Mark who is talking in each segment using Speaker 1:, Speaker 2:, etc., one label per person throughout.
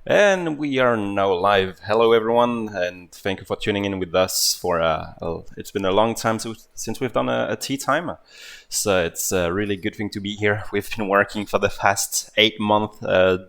Speaker 1: And we are now live. Hello, everyone, and thank you for tuning in with us. It's been a long time since we've done a tea time, so it's a really good thing to be here. We've been working for the past 8 months,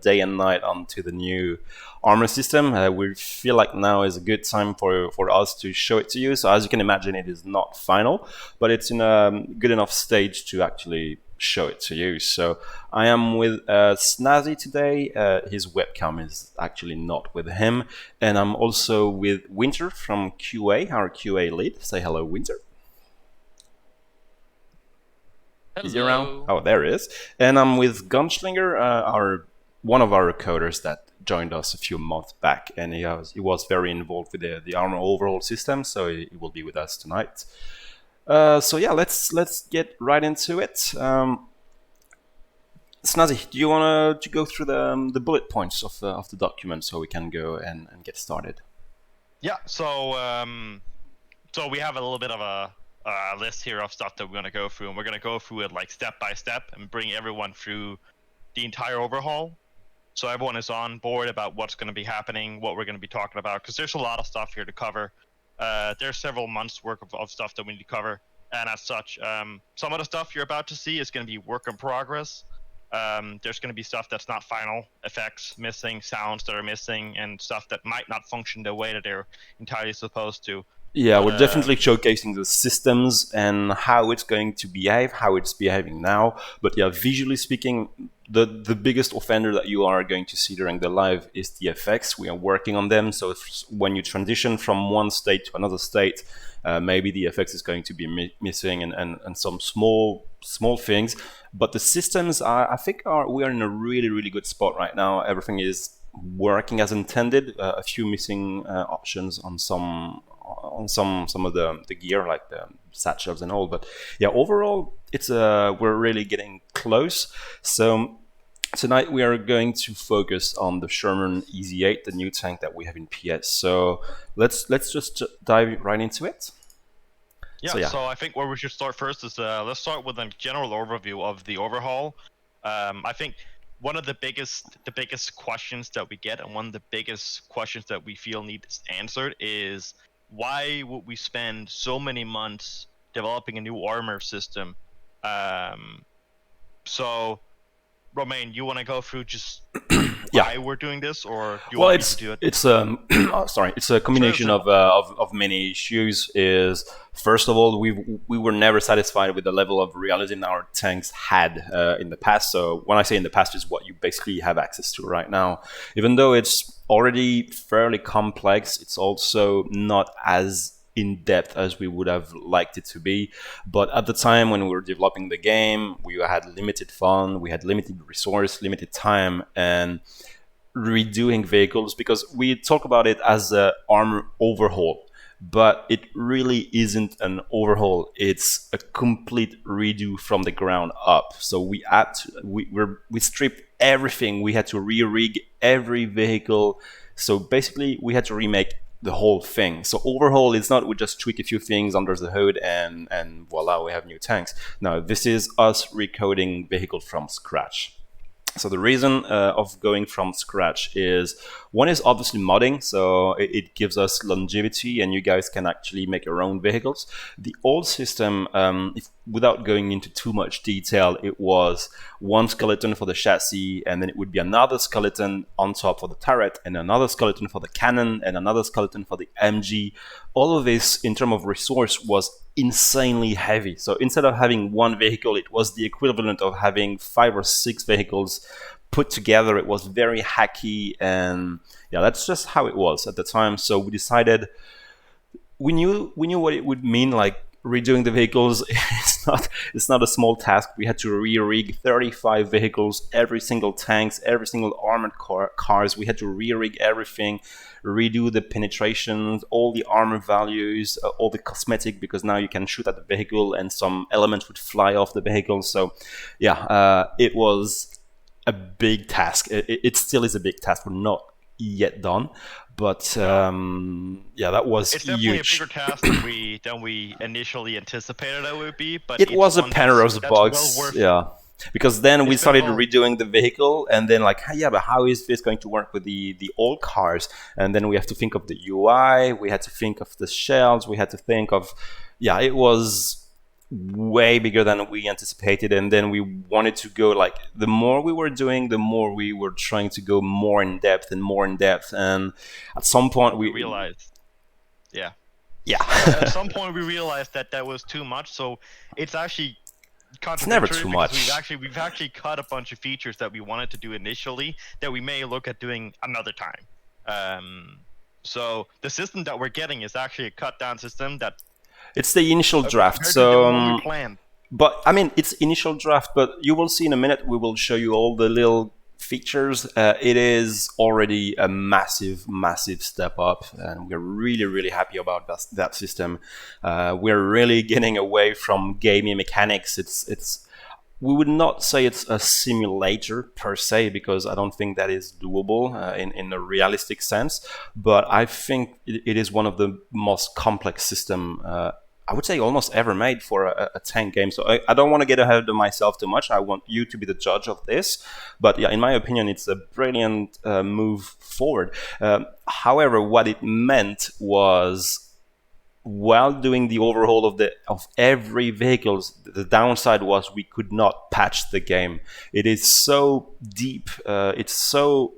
Speaker 1: day and night, onto the new Armour system. We feel like now is a good time for us to show it to you. So as you can imagine, it is not final, but it's in a good enough stage to actually show it to you. So I am with Snazzy today. His webcam is actually not with him. And I'm also with Winter from QA, our QA lead. Say hello, Winter.
Speaker 2: Hello.
Speaker 1: Is he around? Oh, there he is. And I'm with Gunschlinger, one of our coders that joined us a few months back. And he was very involved with the Armour Overhaul system, so he will be with us tonight. So yeah, let's get right into it. Snazzy, do you want to go through the bullet points of the document so we can go and get started?
Speaker 2: Yeah. So we have a little bit of a list here of stuff that we're gonna go through, and we're gonna go through it like step by step and bring everyone through the entire overhaul, so everyone is on board about what's going to be happening, what we're going to be talking about, because there's a lot of stuff here to cover. There's several months worth of stuff that we need to cover, and as such, some of the stuff you're about to see is going to be work in progress. There's going to be stuff that's not final, effects missing, sounds that are missing, and stuff that might not function the way that they're entirely supposed to.
Speaker 1: Yeah, we're definitely showcasing the systems and how it's going to behave, how it's behaving now. But yeah, visually speaking, the biggest offender that you are going to see during the live is the effects. We are working on them. So when you transition from one state to another state, maybe the effects is going to be missing and some small things. But the systems, I think, we are in a really good spot right now. Everything is working as intended. A few missing options on some of the gear, like the satchels and all, but yeah, overall it's we're really getting close. So tonight we are going to focus on the Sherman EZ8, the new tank that we have in PS. So let's just dive right into it.
Speaker 2: Yeah, so I think where we should start first is let's start with a general overview of the overhaul. I think one of the biggest questions that we get, and one of the biggest questions that we feel needs answered, is why would we spend so many months developing a new armor system? So, Romain, you want to go through just why we're doing this, or do you want me to do it?
Speaker 1: It's it's a combination of many issues. Is first of all, we were never satisfied with the level of realism our tanks had in the past. So when I say in the past, is what you basically have access to right now. Even though it's already fairly complex, it's also not as in depth as we would have liked it to be. But at the time when we were developing the game, we had limited fund, we had limited resource, limited time, and redoing vehicles, because we talk about it as an Armour Overhaul, but it really isn't an overhaul. It's a complete redo from the ground up. So we stripped everything. We had to re-rig every vehicle. So basically, we had to remake the whole thing. So overhaul is not we just tweak a few things under the hood and voila, we have new tanks. No, this is us recoding vehicles from scratch. So the reason of going from scratch is, one is obviously modding, so it gives us longevity and you guys can actually make your own vehicles. The old system, without going into too much detail, it was one skeleton for the chassis, and then it would be another skeleton on top for the turret, and another skeleton for the cannon, and another skeleton for the MG. All of this, in terms of resource, was insanely heavy. So instead of having one vehicle, it was the equivalent of having 5 or 6 vehicles put together. It was very hacky, and yeah, that's just how it was at the time. So we decided, we knew what it would mean, like redoing the vehicles. It's not a small task. We had to re-rig 35 vehicles, every single tanks, every single armored cars. We had to re-rig everything, redo the penetrations, all the armor values, all the cosmetic, because now you can shoot at the vehicle and some elements would fly off the vehicle. So yeah, it was a big task. It still is a big task. We're not yet done, but yeah, that was
Speaker 2: it's definitely
Speaker 1: huge.
Speaker 2: a bigger task than we initially anticipated it would be. But
Speaker 1: it was a Pandora's box.
Speaker 2: well worth,
Speaker 1: yeah. Because then we
Speaker 2: It's been
Speaker 1: started
Speaker 2: fun.
Speaker 1: redoing the vehicle, and then like, yeah, but how is this going to work with the old cars? And then we have to think of the UI, we had to think of the shells, we had to think of, yeah, it was way bigger than we anticipated. And then we wanted to go like, the more we were doing, the more we were trying to go more in depth and more in depth. And at some point
Speaker 2: We realized, yeah.
Speaker 1: yeah,
Speaker 2: At some point we realized that was too much. So it's actually contradictory,
Speaker 1: it's never too
Speaker 2: because
Speaker 1: much.
Speaker 2: we've actually cut a bunch of features that we wanted to do initially that we may look at doing another time. So the system that we're getting is actually a cut down system that
Speaker 1: It's the initial draft.
Speaker 2: compared to
Speaker 1: So
Speaker 2: the one we planned.
Speaker 1: but I mean, it's initial draft, but you will see in a minute, we will show you all the little features. It is already a massive step up, and we're really happy about that system. We're really getting away from gaming mechanics. It's we would not say it's a simulator per se, because I don't think that is doable in a realistic sense. But I think it is one of the most complex system, I would say, almost ever made for a tank game. So I don't want to get ahead of myself too much. I want you to be the judge of this. But yeah, in my opinion, it's a brilliant move forward. However, what it meant was, while doing the overhaul of every vehicle, the downside was we could not patch the game. It is so deep. It's so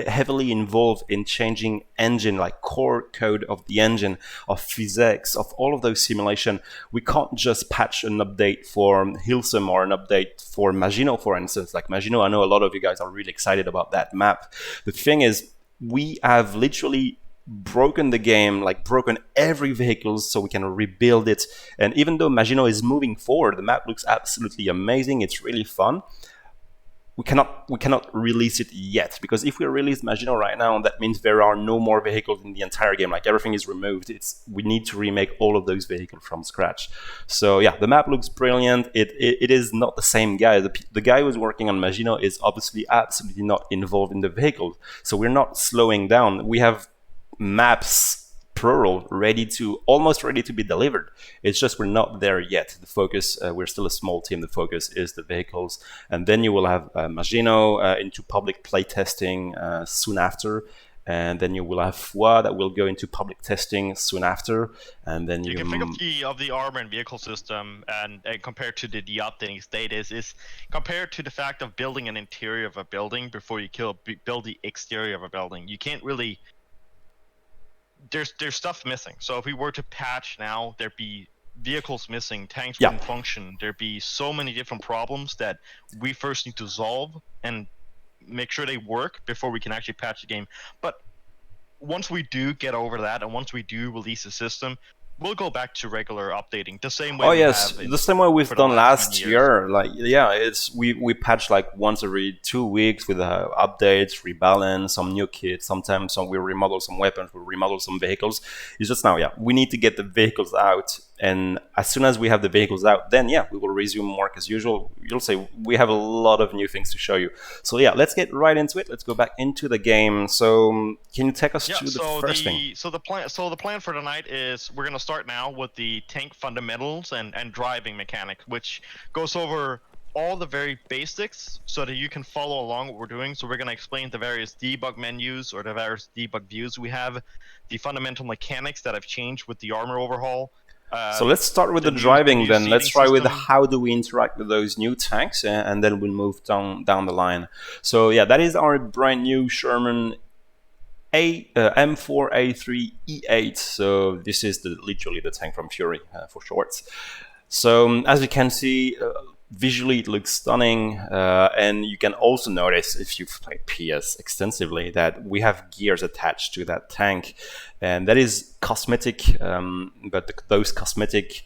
Speaker 1: heavily involved in changing engine, like core code of the engine, of physics, of all of those simulation. We can't just patch an update for Hilsum or an update for Maginot, for instance. Like Maginot, I know a lot of you guys are really excited about that map. The thing is, we have literally broken the game, like broken every vehicle, so we can rebuild it. And even though Maginot is moving forward, the map looks absolutely amazing. It's really fun. We cannot release it yet, because if we release Maginot right now, that means there are no more vehicles in the entire game. Like, everything is removed. We need to remake all of those vehicles from scratch. So yeah, the map looks brilliant. It is not the same guy. The guy who's working on Maginot is obviously absolutely not involved in the vehicle. So we're not slowing down. We have maps, plural, almost ready to be delivered. It's just we're not there yet. The focus, we're still a small team. The focus is the vehicles, and then you will have Maginot into public playtesting soon after, and then you will have Foy that will go into public testing soon after, and then
Speaker 2: You can think of the armor and vehicle system, and compared to the updating status, is compared to the fact of building an interior of a building before you build the exterior of a building. You can't really. There's stuff missing. So if we were to patch now, there'd be vehicles missing, tanks wouldn't function. There'd be so many different problems that we first need to solve and make sure they work before we can actually patch the game. But once we do get over that, and once we do release the system, we'll go back to regular updating the same way.
Speaker 1: Oh yes, the same way we've done last year. Like, yeah, it's we patch like once every 2 weeks with updates, rebalance, some new kits. Sometimes we remodel some weapons, we remodel some vehicles. It's just now, yeah, we need to get the vehicles out, and as soon as we have the vehicles out, then yeah, we will resume work as usual. You'll say we have a lot of new things to show you. So yeah, let's get right into it. Let's go back into the game. So can you take us to the first thing?
Speaker 2: So the plan for tonight is we're gonna start now with the tank fundamentals and driving mechanic, which goes over all the very basics so that you can follow along what we're doing. So we're going to explain the various debug menus or the various debug views we have, the fundamental mechanics that have changed with the Armour Overhaul.
Speaker 1: So let's start with the driving then. Let's try with how do we interact with those new tanks, and then we'll move down the line. So yeah, that is our brand new Sherman M4A3E8. So this is literally the tank from Fury for short. So as you can see, visually it looks stunning, and you can also notice, if you've played PS extensively, that we have gears attached to that tank, and that is cosmetic, but those cosmetic,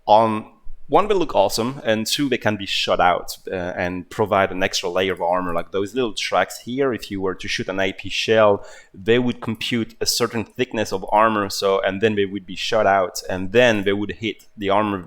Speaker 1: on one, will look awesome, and two, they can be shot out and provide an extra layer of armor. Like those little tracks here, if you were to shoot an AP shell, they would compute a certain thickness of armor, and then they would be shot out, and then they would hit the armor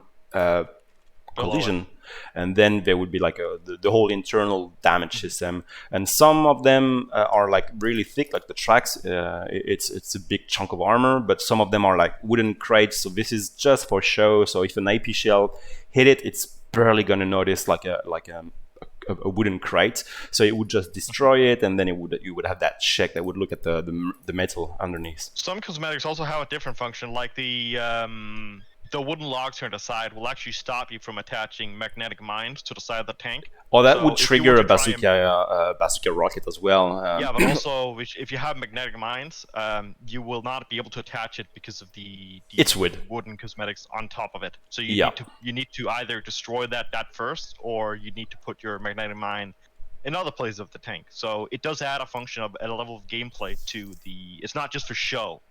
Speaker 1: collision, and then there would be like the whole internal damage system. And some of them are like really thick, like the tracks, it's a big chunk of armor, but some of them are like wooden crates, so this is just for show. So if an AP shell hit it, it's barely going to notice like a a wooden crate, so it would just destroy it, and then you would have that check that would look at the metal underneath.
Speaker 2: Some cosmetics also have a different function, like the wooden logs here on the side will actually stop you from attaching magnetic mines to the side of the tank.
Speaker 1: Or that would trigger a bazooka rocket as well.
Speaker 2: Yeah, but also if you have magnetic mines, you will not be able to attach it because of the
Speaker 1: it's wood.
Speaker 2: Wooden cosmetics on top of it. So you need to either destroy that first, or you need to put your magnetic mine in other places of the tank. So it does add a function at a level of gameplay to the. It's not just for show.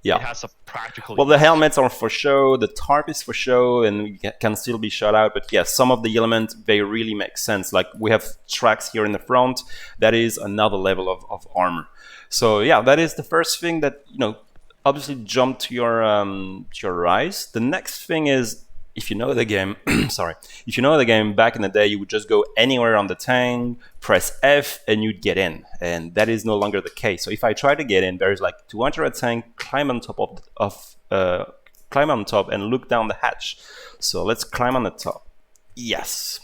Speaker 1: Yeah.
Speaker 2: It has a practical
Speaker 1: use. The helmets are for show, the tarp is for show, and can still be shot out. But yes, some of the elements, they really make sense. Like we have tracks here in the front. That is another level of armor. So yeah, that is the first thing that, obviously jumped to your eyes. The next thing is, if you know the game, if you know the game, back in the day, you would just go anywhere on the tank, press F, and you'd get in. And that is no longer the case. So if I try to get in, there's like to enter a tank, climb on top and look down the hatch. So let's climb on the top. Yes.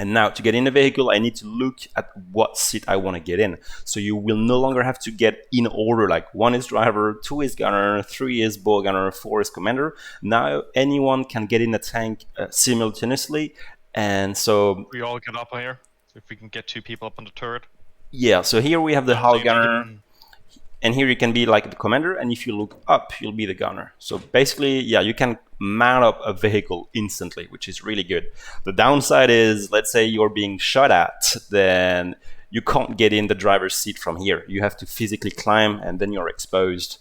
Speaker 1: And now to get in the vehicle, I need to look at what seat I want to get in. So you will no longer have to get in order, like 1 is driver, 2 is gunner, 3 is bow gunner, 4 is commander. Now anyone can get in the tank simultaneously. And so
Speaker 2: we all get up here, if we can get 2 people up on the turret.
Speaker 1: Yeah, so here we have the hull gunner. And here you can be like the commander, and if you look up, you'll be the gunner. So basically, yeah, you can mount up a vehicle instantly, which is really good. The downside is, let's say you're being shot at, then you can't get in the driver's seat from here. You have to physically climb, and then you're exposed.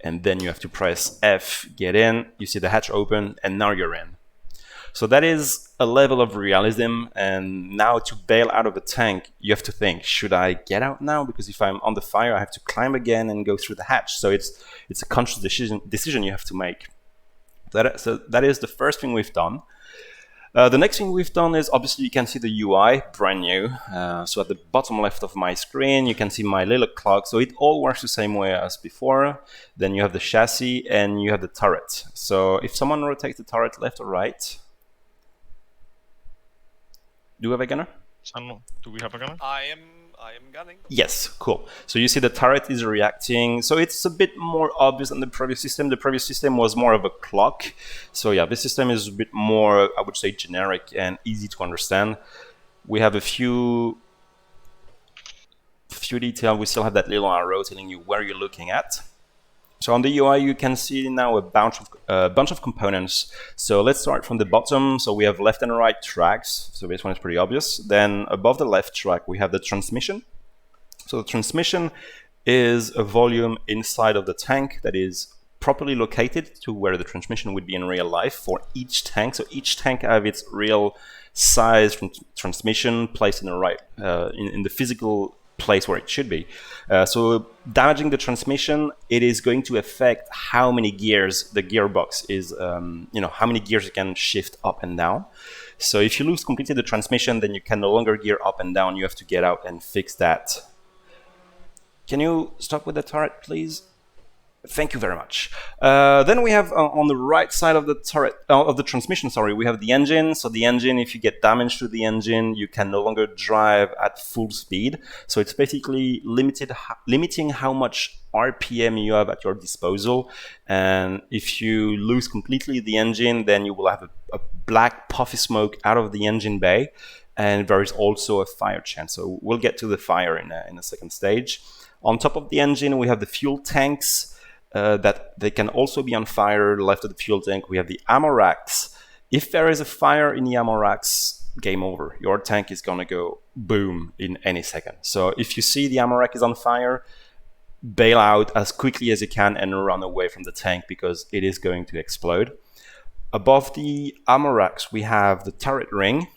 Speaker 1: And then you have to press F, get in, you see the hatch open, and now you're in. So that is a level of realism, and now to bail out of a tank, you have to think, should I get out now? Because if I'm on the fire, I have to climb again and go through the hatch. So it's a conscious decision you have to make. So that is the first thing we've done. The next thing we've done is, obviously you can see the UI, brand new. So at the bottom left of my screen, you can see my little clock. So it all works the same way as before. Then you have the chassis and you have the turret. So if someone rotates the turret left or right, do we have a gunner?
Speaker 2: Do we have a gunner?
Speaker 3: I am gunning.
Speaker 1: Yes, cool. So you see the turret is reacting. So it's a bit more obvious than the previous system. The previous system was more of a clock. So yeah, this system is a bit more, I would say, generic and easy to understand. We have a few details. We still have that little arrow telling you where you're looking at. So on the UI, you can see now a bunch of components. So let's start from the bottom. So we have left and right tracks. So this one is pretty obvious. Then above the left track, we have the transmission. So the transmission is a volume inside of the tank that is properly located to where the transmission would be in real life for each tank. So each tank has its real size from transmission placed in the right, in the physical place where it should be. So damaging the transmission, it is going to affect how many gears the gearbox is, how many gears you can shift up and down. So if you lose completely the transmission, then you can no longer gear up and down. You have to get out and fix that. Can you stop with the turret, please? Thank you very much. Then we have on the right side of the turret, of the transmission, we have the engine. So the engine, if you get damage to the engine, you can no longer drive at full speed. So it's basically limiting how much RPM you have at your disposal. And if you lose completely the engine, then you will have a black puffy smoke out of the engine bay. And there is also a fire chance. So we'll get to the fire in a second stage. On top of the engine, we have the fuel tanks. That they can also be on fire. Left of the fuel tank, we have the ammo racks. If there is a fire in the ammo racks, game over. Your tank is gonna go boom in any second. So if you see the ammo rack is on fire, bail out as quickly as you can and run away from the tank because it is going to explode. Above the ammo racks, we have the turret ring.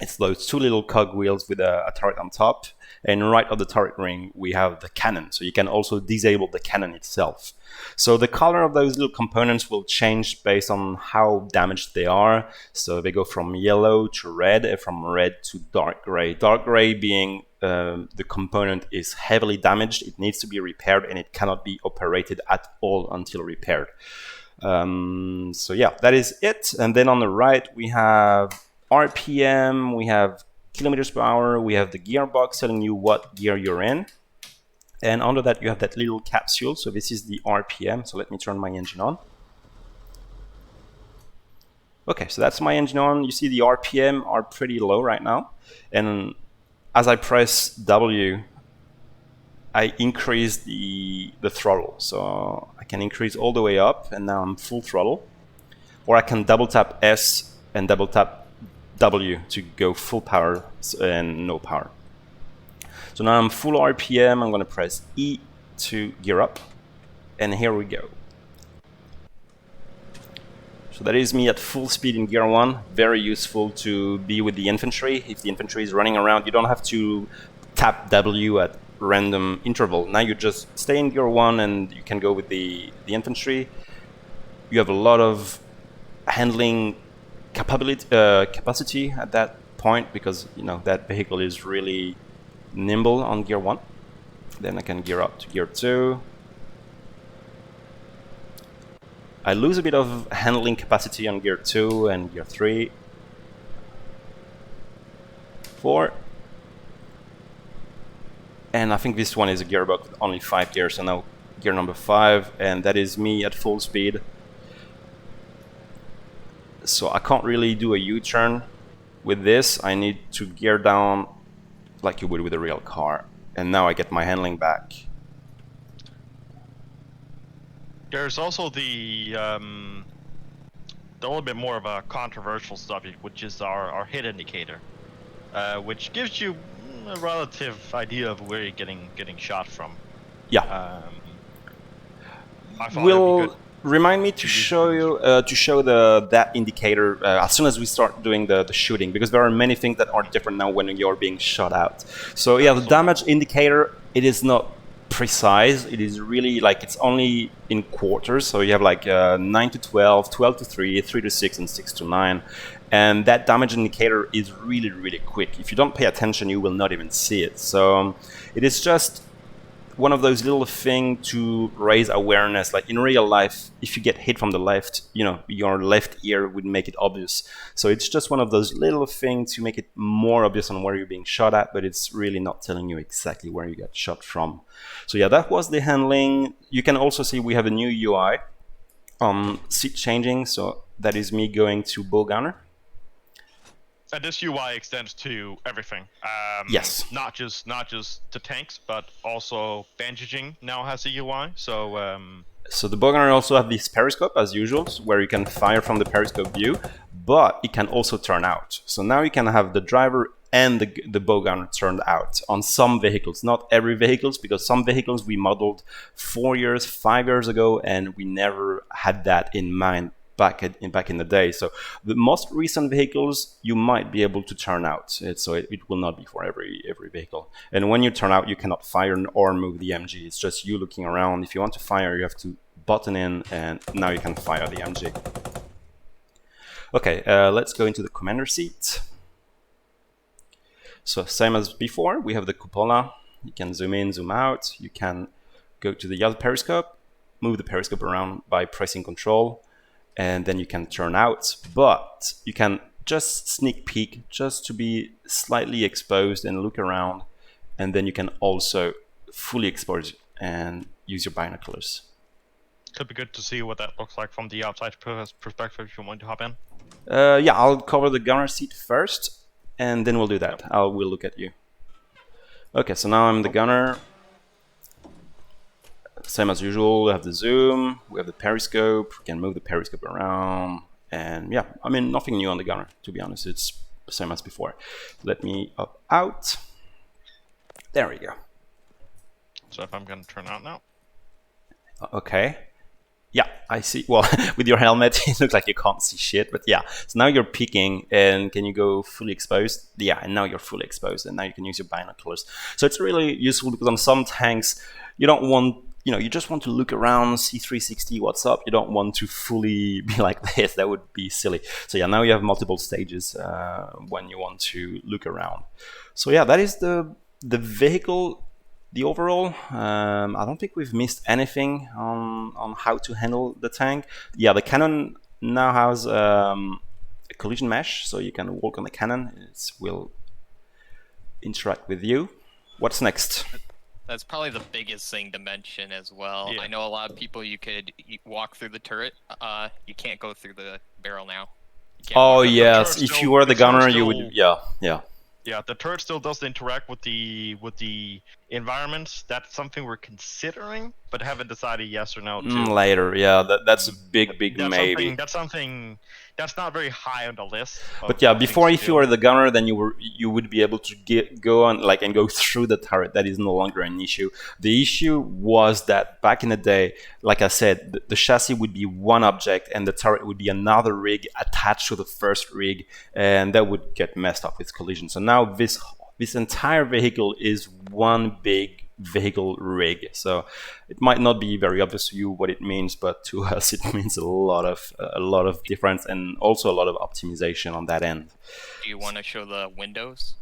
Speaker 1: It's those 2 little cog wheels with a turret on top. And right of the turret ring, we have the cannon. So you can also disable the cannon itself. So the color of those little components will change based on how damaged they are. So they go from yellow to red, and from red to dark gray. Dark gray being the component is heavily damaged. It needs to be repaired, and it cannot be operated at all until repaired. So yeah, that is it. And then on the right, we have RPM, we have kilometers per hour. We have the gearbox telling you what gear you're in. And under that, you have that little capsule. So this is the RPM. So let me turn my engine on. Okay, so that's my engine on. You see the RPM are pretty low right now. And as I press W, I increase the throttle. So I can increase all the way up, and now I'm full throttle. Or I can double tap S and double tap W to go full power and no power. So now I'm full RPM. I'm going to press E to gear up. And here we go. So that is me at full speed in gear 1. Very useful to be with the infantry. If the infantry is running around, you don't have to tap W at random interval. Now you just stay in gear 1 and you can go with the infantry. You have a lot of handling capacity at that point because that vehicle is really nimble on gear 1. Then I can gear up to gear 2. I lose a bit of handling capacity on gear 2 and gear 3, 4. And I think this one is a gearbox with only 5 gears, so now gear number 5, and that is me at full speed. So I can't really do a U-turn with this. I need to gear down like you would with a real car. And now I get my handling back.
Speaker 2: There's also the little bit more of a controversial subject, which is our hit indicator, which gives you a relative idea of where you're getting shot from.
Speaker 1: Yeah.
Speaker 2: I thought it'd be good.
Speaker 1: Remind me to show you that indicator as soon as we start doing the shooting, because there are many things that are different now when you're being shot out. So yeah, the damage indicator, it is not precise. It is really like it's only in quarters. So you have like 9 to 12, 12 to 3, 3 to 6, and 6 to 9. And that damage indicator is really, really quick. If you don't pay attention, you will not even see it. So it is just one of those little things to raise awareness. Like in real life, if you get hit from the left, your left ear would make it obvious. So it's just one of those little things to make it more obvious on where you're being shot at, but it's really not telling you exactly where you got shot from. So yeah, that was the handling. You can also see we have a new UI. Seat changing, so that is me going to bow gunner.
Speaker 2: And this UI extends to everything.
Speaker 1: Yes.
Speaker 2: Not just to tanks, but also bandaging now has a UI. So
Speaker 1: so the bow gunner also have this periscope as usual, where you can fire from the periscope view, but it can also turn out. So now you can have the driver and the bow gunner turned out on some vehicles. Not every vehicles, because some vehicles we modeled 4 years, 5 years ago, and we never had that in mind back in the day. So the most recent vehicles you might be able to turn out. So it will not be for every vehicle. And when you turn out, you cannot fire or move the MG. It's just you looking around. If you want to fire, you have to button in, and now you can fire the MG. Okay, let's go into the commander seat. So same as before, we have the cupola. You can zoom in, zoom out. You can go to the other periscope, move the periscope around by pressing Control, and then you can turn out. But you can just sneak peek, just to be slightly exposed and look around. And then you can also fully expose and use your binoculars.
Speaker 2: Could be good to see what that looks like from the outside perspective if you want to hop in.
Speaker 1: Yeah, I'll cover the gunner seat first, and then we'll do that. We'll look at you. Okay, so now I'm the gunner. Same as usual, we have the zoom, we have the periscope, we can move the periscope around, and yeah, I mean, nothing new on the gunner, to be honest. It's the same as before. Let me up out. There we go.
Speaker 2: So if I'm going to turn out now.
Speaker 1: Okay. Yeah, I see. Well, with your helmet, it looks like you can't see shit, but yeah. So now you're peeking, and can you go fully exposed? Yeah, and now you're fully exposed, and now you can use your binoculars. So it's really useful because on some tanks, you don't want, you just want to look around, see 360, what's up. You don't want to fully be like this. That would be silly. So yeah, now you have multiple stages when you want to look around. So yeah, that is the vehicle. The overall, I don't think we've missed anything on how to handle the tank. Yeah, the cannon now has a collision mesh, so you can walk on the cannon. It will interact with you. What's next?
Speaker 3: That's probably the biggest thing to mention as well.
Speaker 2: Yeah.
Speaker 3: I know a lot of people you could walk through the turret. You can't go through the barrel now. You can't
Speaker 1: Oh
Speaker 3: walk through the
Speaker 1: yes,
Speaker 2: turret
Speaker 1: if
Speaker 2: still-
Speaker 1: you were the
Speaker 2: the turret
Speaker 1: gunner, you
Speaker 2: still-
Speaker 1: would. Yeah, yeah.
Speaker 2: Yeah, the turret still does interact with the environments. That's something we're considering, but haven't decided yes or no to.
Speaker 1: Later, yeah. That's a big
Speaker 2: That's
Speaker 1: maybe.
Speaker 2: something that's not very high on the list.
Speaker 1: But yeah,
Speaker 2: of
Speaker 1: before,
Speaker 2: things
Speaker 1: if
Speaker 2: to
Speaker 1: you
Speaker 2: do.
Speaker 1: were the gunner, then you would be able to go on and go through the turret. That is no longer an issue. The issue was that back in the day, like I said, the chassis would be one object and the turret would be another rig attached to the first rig, and that would get messed up with collision. So now this entire vehicle is one big vehicle rig. So it might not be very obvious to you what it means, but to us it means a lot of difference and also a lot of optimization on that end.
Speaker 3: Do you want to show the windows?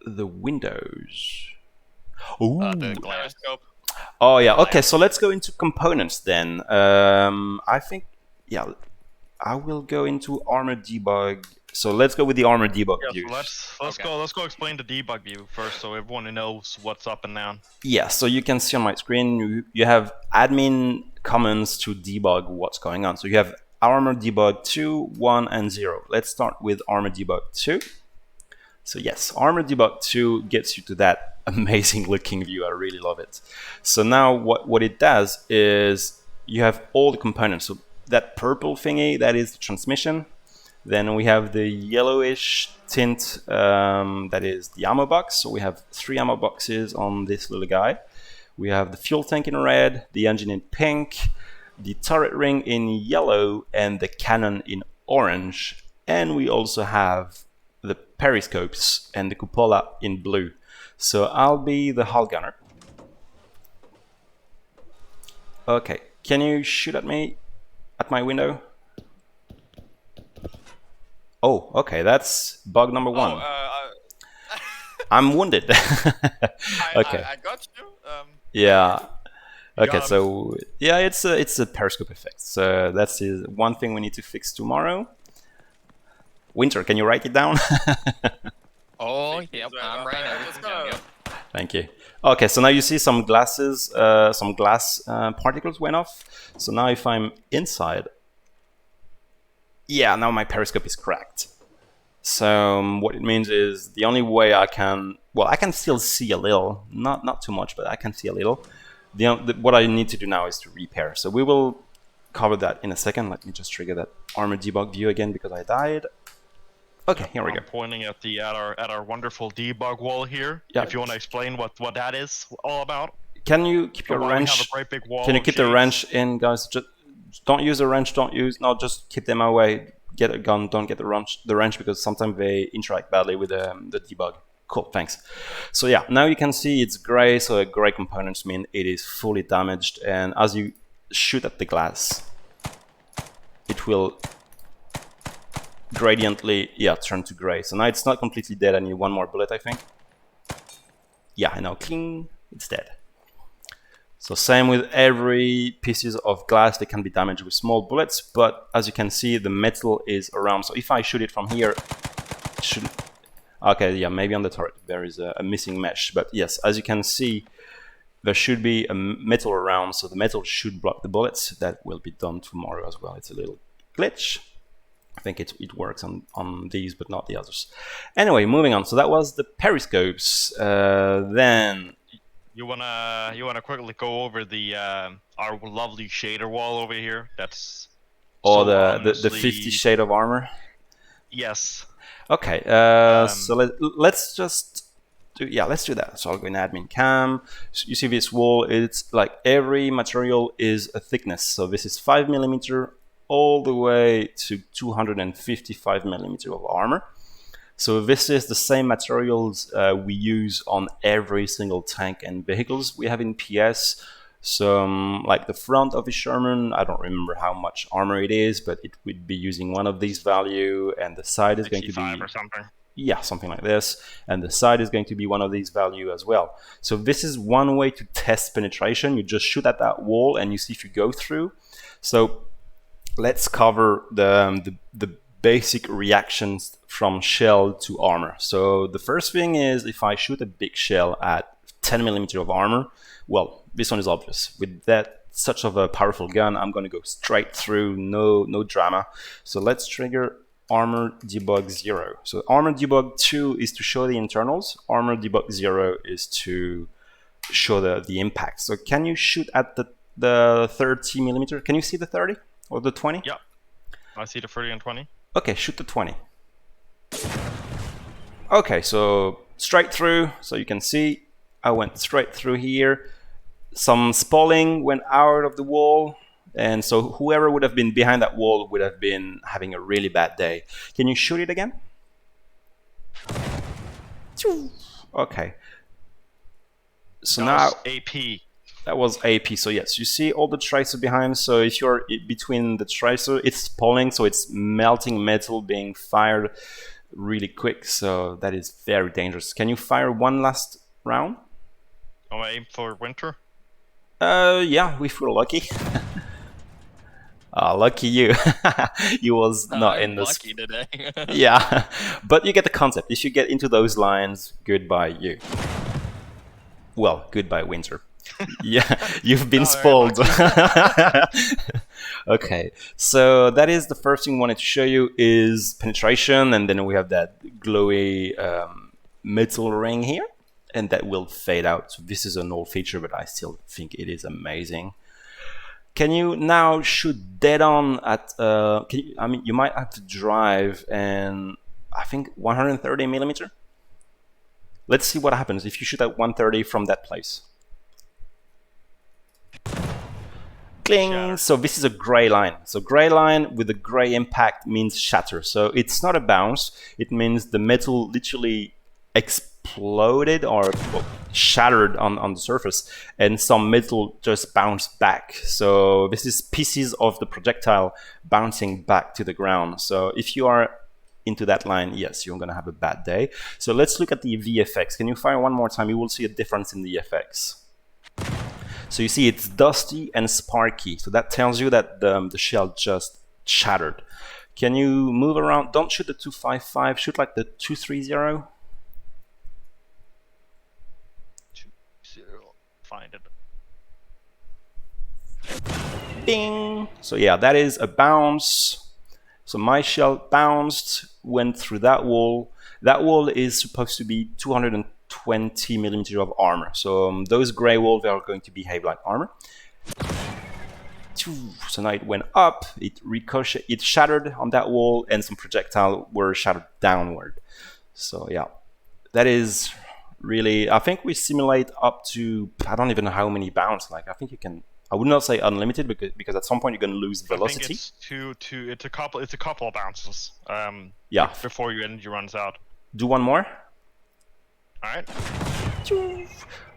Speaker 1: The windows. Ooh.
Speaker 3: The Periscope?
Speaker 1: Oh yeah. Okay. So let's go into components then. I think I will go into Armor Debug. So let's go with the Armor Debug view.
Speaker 2: So let's go explain the debug view first, so everyone knows what's up and down.
Speaker 1: Yeah, so you can see on my screen, you have admin commands to debug what's going on. So you have Armor Debug 2, 1, and 0. Let's start with Armor Debug 2. So yes, Armor Debug 2 gets you to that amazing looking view. I really love it. So now what it does is you have all the components. So that purple thingy, that is the transmission. Then we have the yellowish tint, that is the ammo box. So we have 3 ammo boxes on this little guy. We have the fuel tank in red, the engine in pink, the turret ring in yellow, and the cannon in orange. And we also have the periscopes and the cupola in blue. So I'll be the hull gunner. Okay, can you shoot at me at my window? Oh, okay, that's bug number 1. I'm wounded. Okay.
Speaker 4: I got you.
Speaker 1: Yeah. Okay,
Speaker 2: got him.
Speaker 1: so yeah, it's a periscope effect. So that's one thing we need to fix tomorrow. Winter, can you write it down?
Speaker 3: Oh, yep, I'm right.
Speaker 4: Let's go.
Speaker 1: Thank you. Okay, so now you see some glasses, some glass particles went off. So now if I'm inside, yeah, now my periscope is cracked. So what it means is the only way I can still see a little, not too much, but I can see a little. What I need to do now is to repair. So we will cover that in a second. Let me just trigger that Armor Debug view again because I died. Okay, here we go.
Speaker 2: I'm pointing at our wonderful debug wall here.
Speaker 1: Yeah.
Speaker 2: If you want to explain what that is all about.
Speaker 1: Can you keep your
Speaker 2: Why we
Speaker 1: wrench?
Speaker 2: have a great big wall
Speaker 1: Can you
Speaker 2: of
Speaker 1: keep the
Speaker 2: shades.
Speaker 1: wrench in, guys? Just don't use a wrench. No, just keep them away. Get a gun. Don't get the wrench because sometimes they interact badly with the debug. Cool, thanks. So yeah, now you can see it's gray. So gray components mean it is fully damaged, and as you shoot at the glass, it will gradiently turn to gray. So now it's not completely dead. I need one more bullet, I think. Yeah, I know. Cling. It's dead. So same with every pieces of glass, they can be damaged with small bullets, but as you can see, the metal is around. So if I shoot it from here, it should... Okay, yeah, maybe on the turret there is a missing mesh, but yes, as you can see, there should be a metal around, so the metal should block the bullets. That will be done tomorrow as well. It's a little glitch. I think it works on these, but not the others. Anyway, moving on. So that was the periscopes. Then...
Speaker 2: You wanna quickly go over the our lovely shader wall over here? That's
Speaker 1: or
Speaker 2: so
Speaker 1: the 50 shade of armor.
Speaker 2: Yes.
Speaker 1: Okay. So let's just do let's do that. So I'll go in admin cam. So you see this wall? It's like every material is a thickness. So this is 5mm all the way to 255mm of armor. So this is the same materials we use on every single tank and vehicles we have in PS. So like the front of the Sherman, I don't remember how much armor it is, but it would be using one of these value, and the side is going to be
Speaker 2: or something.
Speaker 1: Yeah, something like this, and the side is going to be one of these value as well. So this is one way to test penetration. You just shoot at that wall and you see if you go through. So let's cover the basic reactions from shell to armor. So the first thing is if I shoot a big shell at 10 millimeter of armor, well, this one is obvious. With that such of a powerful gun, I'm going to go straight through, no drama. So let's trigger Armor Debug 0. So Armor Debug 2 is to show the internals. Armor Debug 0 is to show the impact. So can you shoot at the 30 millimeter? Can you see the 30 or the 20?
Speaker 2: Yeah, I see the 30 and 20.
Speaker 1: Okay, shoot the 20. Okay, so straight through. So you can see I went straight through here. Some spalling went out of the wall. And so whoever would have been behind that wall would have been having a really bad day. Can you shoot it again? Okay. So now
Speaker 2: AP.
Speaker 1: That was AP. So yes, you see all the tracer behind. So if you're between the tracer, it's spalling, so it's melting metal being fired really quick. So that is very dangerous. Can you fire one last round?
Speaker 2: Oh, I aim for winter.
Speaker 1: Yeah, if we're lucky. Lucky you. You was not in the
Speaker 3: lucky today.
Speaker 1: Yeah, but you get the concept. If you get into those lines, goodbye you. Well, goodbye winter. Yeah, you've been spoiled. Okay, so that is the first thing I wanted to show you is penetration, and then we have that glowy metal ring here, and that will fade out. So this is an old feature, but I still think it is amazing. Can you now shoot dead on at, I mean, you might have to drive and I think 130 millimeter. Let's see what happens if you shoot at 130 from that place. Cling.
Speaker 2: Shatter.
Speaker 1: So this is a gray line. So gray line with a gray impact means shatter. So it's not a bounce. It means the metal literally exploded or shattered on the surface, and some metal just bounced back. So this is pieces of the projectile bouncing back to the ground. So if you are into that line, yes, you're gonna have a bad day. So let's look at the VFX. Can you fire one more time? You will see a difference in the FX. So you see it's dusty and sparky. So that tells you that the shell just shattered. Can you move around? Don't shoot the 255, shoot like the 230.
Speaker 2: Find it.
Speaker 1: Ding! So yeah, that is a bounce. So my shell bounced, went through that wall. That wall is supposed to be 220 millimeters of armor. So those gray walls are going to behave like armor. So now it went up, it ricocheted, it shattered on that wall, and some projectile were shattered downward. So yeah, that is really, I think we simulate up to, I don't even know how many bounds. Like I think you can, I would not say unlimited because at some point you're going to lose velocity.
Speaker 2: I think it's a couple of bounces.
Speaker 1: Yeah.
Speaker 2: Before your energy runs out.
Speaker 1: Do one more.
Speaker 2: All right.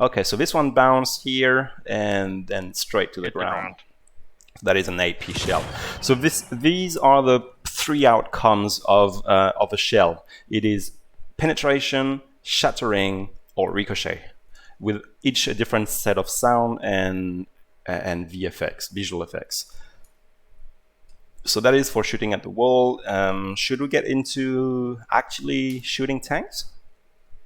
Speaker 1: Okay, so this one bounced here and then straight to the ground. That is an AP shell. So these are the three outcomes of a shell. It is penetration, shattering, or ricochet, with each a different set of sound and VFX, visual effects. So that is for shooting at the wall. Should we get into actually shooting tanks?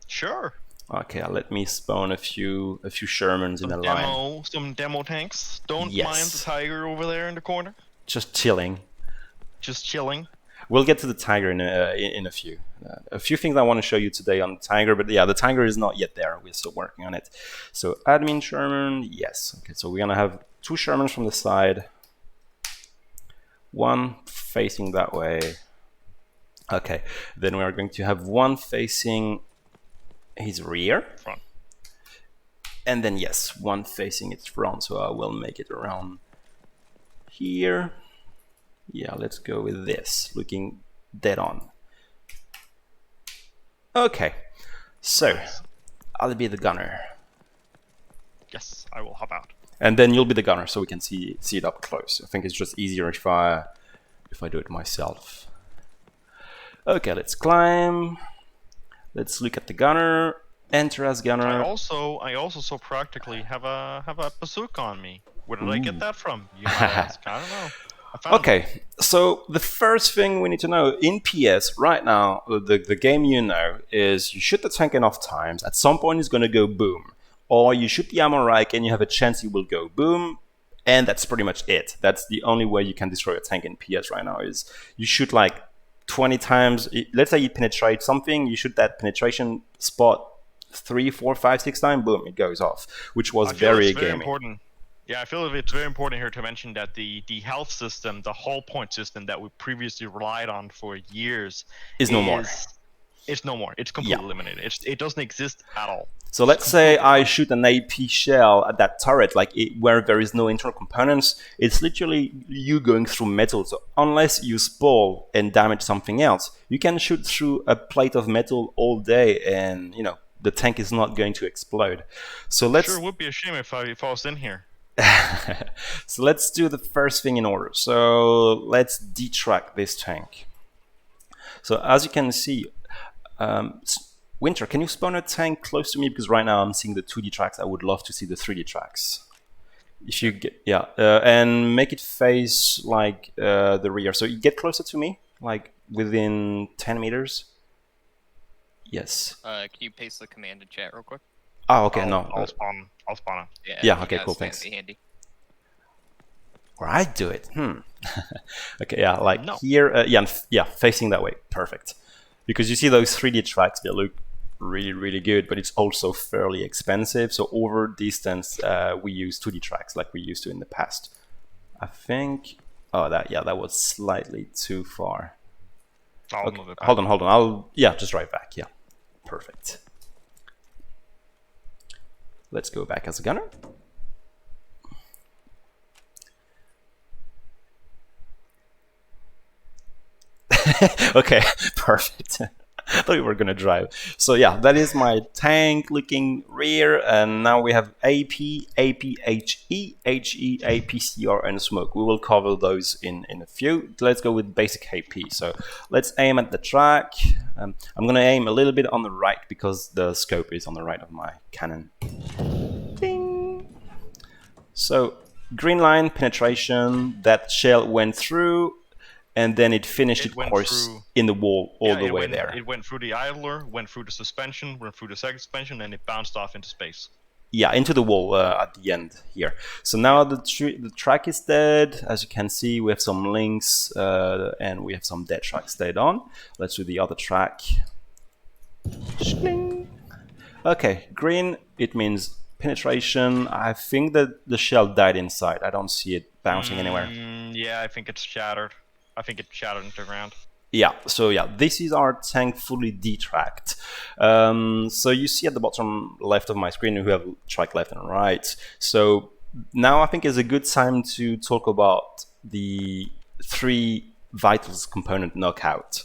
Speaker 2: Sure.
Speaker 1: Okay, let me spawn a few Shermans in a line.
Speaker 2: Some demo tanks. Don't mind the tiger over there in the corner.
Speaker 1: Just chilling.
Speaker 2: Just chilling.
Speaker 1: We'll get to the tiger in a few. A few things I want to show you today on the tiger, but yeah, the tiger is not yet there. We're still working on it. So admin Sherman, yes. Okay, so we're gonna have two Shermans from the side. One facing that way. Okay, then we are going to have one facing his rear.
Speaker 2: Front.
Speaker 1: And then yes, one facing its front. So I will make it around here. Yeah, let's go with this, looking dead on. Okay, so I'll be the gunner.
Speaker 2: Yes, I will hop out.
Speaker 1: And then you'll be the gunner, so we can see it up close. I think it's just easier if I do it myself. Okay, let's climb. Let's look at the gunner. Enter as gunner.
Speaker 2: I also so practically have a bazooka on me. Where did I get that from? You might ask. I don't know. I found
Speaker 1: Okay, so the first thing we need to know in PS right now, the game you know is you shoot the tank enough times, at some point it's going to go boom. Or you shoot the ammo rack and you have a chance it will go boom, and that's pretty much it. That's the only way you can destroy a tank in PS right now is you shoot like 20 times. Let's say you penetrate something, you shoot that penetration spot 3, 4, 5, 6 times, boom, it goes off, which was
Speaker 2: I feel
Speaker 1: very
Speaker 2: it's very
Speaker 1: gaming.
Speaker 2: important. Yeah, I feel it's very important here to mention that the health system, the hull point system that we previously relied on for years,
Speaker 1: Is no more.
Speaker 2: It's no more. It's completely eliminated. It doesn't exist at all.
Speaker 1: So let's say I shoot an AP shell at that turret, where there is no internal components. It's literally you going through metal. So unless you spoil and damage something else, you can shoot through a plate of metal all day, and the tank is not going to explode. So let's.
Speaker 2: Sure, would be a shame if I was in here.
Speaker 1: So let's do the first thing in order. So let's detrack this tank. So as you can see, Winter, can you spawn a tank close to me? Because right now I'm seeing the 2D tracks. I would love to see the 3D tracks. If you get, and make it face like the rear. So you get closer to me, like within 10 meters. Yes.
Speaker 3: Can you paste the command in chat real quick?
Speaker 1: Oh, okay,
Speaker 2: I'll spawn him.
Speaker 1: Yeah, okay, cool, thanks.
Speaker 3: Handy.
Speaker 1: Or I do it. Okay, yeah, like
Speaker 2: No.
Speaker 1: here, facing that way, perfect. Because you see those 3D tracks, they look really, really good, but it's also fairly expensive. So over distance, we use 2D tracks like we used to in the past. I think. Oh, that was slightly too far.
Speaker 2: I'll move it back.
Speaker 1: Hold on. Just right back. Yeah, perfect. Let's go back as a gunner. Okay, perfect. I thought we were gonna drive. So yeah, that is my tank looking rear, and now we have AP, APHE, HE, APCR, and smoke. We will cover those in a few. Let's go with basic AP. So let's aim at the track. I'm gonna aim a little bit on the right because the scope is on the right of my cannon. Ding. So green line penetration. That shell went through. And then it finished its course in the wall all the way there.
Speaker 2: It went through the idler, went through the suspension, went through the second suspension, and it bounced off into space.
Speaker 1: Yeah, into the wall at the end here. So now the track is dead. As you can see, we have some links and we have some dead tracks dead on. Let's do the other track. Okay, green, it means penetration. I think that the shell died inside. I don't see it bouncing anywhere.
Speaker 2: Yeah, I think it's shattered. I think it shattered into the ground.
Speaker 1: Yeah, so this is our tank fully detracked. So you see at the bottom left of my screen, we have track left and right. So now I think is a good time to talk about the 3 vitals component knockout.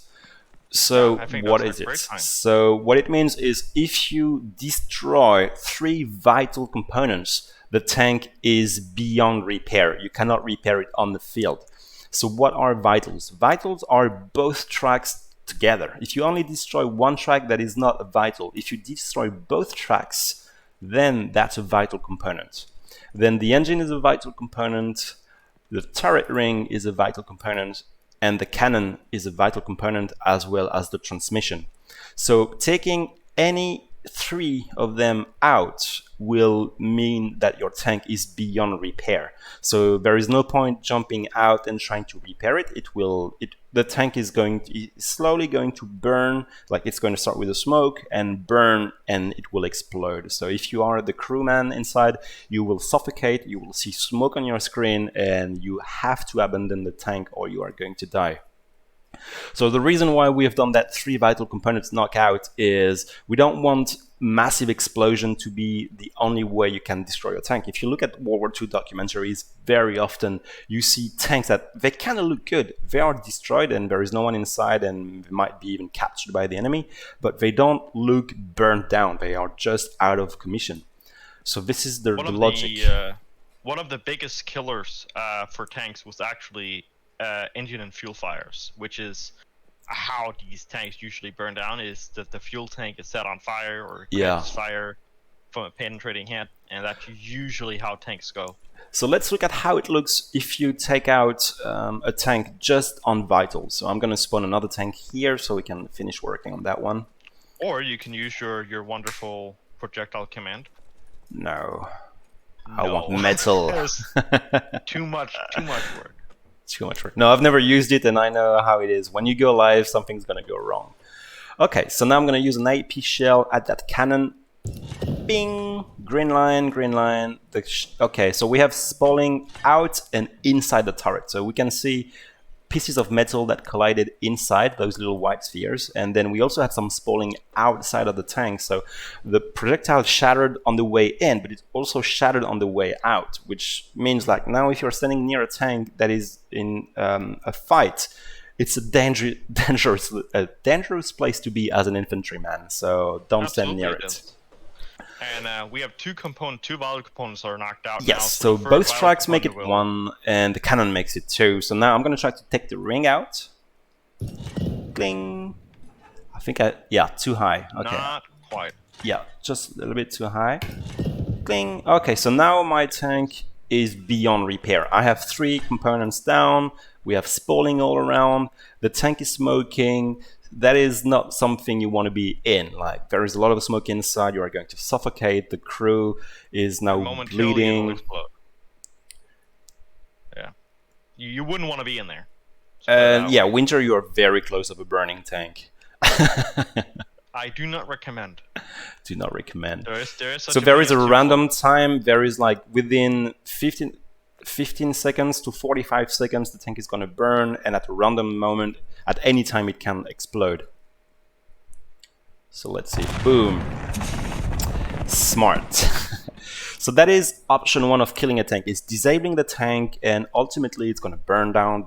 Speaker 1: So what is it? So what it means is if you destroy 3 vital components, the tank is beyond repair. You cannot repair it on the field. So what are vitals? Vitals are both tracks together. If you only destroy one track, that is not a vital. If you destroy both tracks, then that's a vital component. Then the engine is a vital component, the turret ring is a vital component, and the cannon is a vital component, as well as the transmission. So taking any 3 of them out will mean that your tank is beyond repair. So there is no point jumping out and trying to repair it. The tank is slowly going to burn, like it's going to start with the smoke and burn, and it will explode. So if you are the crewman inside, you will suffocate, you will see smoke on your screen, and you have to abandon the tank or you are going to die. So the reason why we have done that 3 vital components knockout is we don't want massive explosion to be the only way you can destroy your tank. If you look at World War II documentaries, very often you see tanks that they kind of look good. They are destroyed and there is no one inside and they might be even captured by the enemy, but they don't look burned down. They are just out of commission. So this is the logic.
Speaker 2: One of the biggest killers for tanks was actually engine and fuel fires, which is how these tanks usually burn down, is that the fuel tank is set on fire or catches fire from a penetrating hit, and that's usually how tanks go.
Speaker 1: So let's look at how it looks if you take out a tank just on vital. So I'm going to spawn another tank here so we can finish working on that one.
Speaker 2: Or you can use your wonderful projectile command.
Speaker 1: No. I want metal.
Speaker 2: Too much work.
Speaker 1: Too much work. No, I've never used it, and I know how it is. When you go live, something's going to go wrong. Okay, so now I'm going to use an APHE shell at that cannon. Bing! Green line, green line. Okay, so we have spalling out and inside the turret. So we can see pieces of metal that collided inside those little white spheres. And then we also had some spalling outside of the tank. So the projectile shattered on the way in, but it also shattered on the way out, which means like now if you're standing near a tank that is in a fight, it's a dangerous place to be as an infantryman. So don't stand near it.
Speaker 2: And we have two vital components are knocked out.
Speaker 1: Yes,
Speaker 2: now,
Speaker 1: so both strikes make it 1, and the cannon makes it 2. So now I'm going to try to take the ring out. Cling. I think yeah, too high. Okay.
Speaker 2: Not quite.
Speaker 1: Yeah, just a little bit too high. Cling. Okay, so now my tank is beyond repair. I have 3 components down. We have spalling all around. The tank is smoking. That is not something you want to be in. Like, there is a lot of smoke inside. You are going to suffocate. The crew is now bleeding.
Speaker 2: Yeah, you wouldn't want to be in there.
Speaker 1: And yeah, Winter, you are very close of a burning tank.
Speaker 2: I do not recommend.
Speaker 1: Do not recommend.
Speaker 2: There is
Speaker 1: a random time. There is like within 15 seconds to 45 seconds, the tank is going to burn, and at a random moment, at any time, it can explode. So let's see. Boom. Smart. So that is option 1 of killing a tank, is disabling the tank, and ultimately it's going to burn down,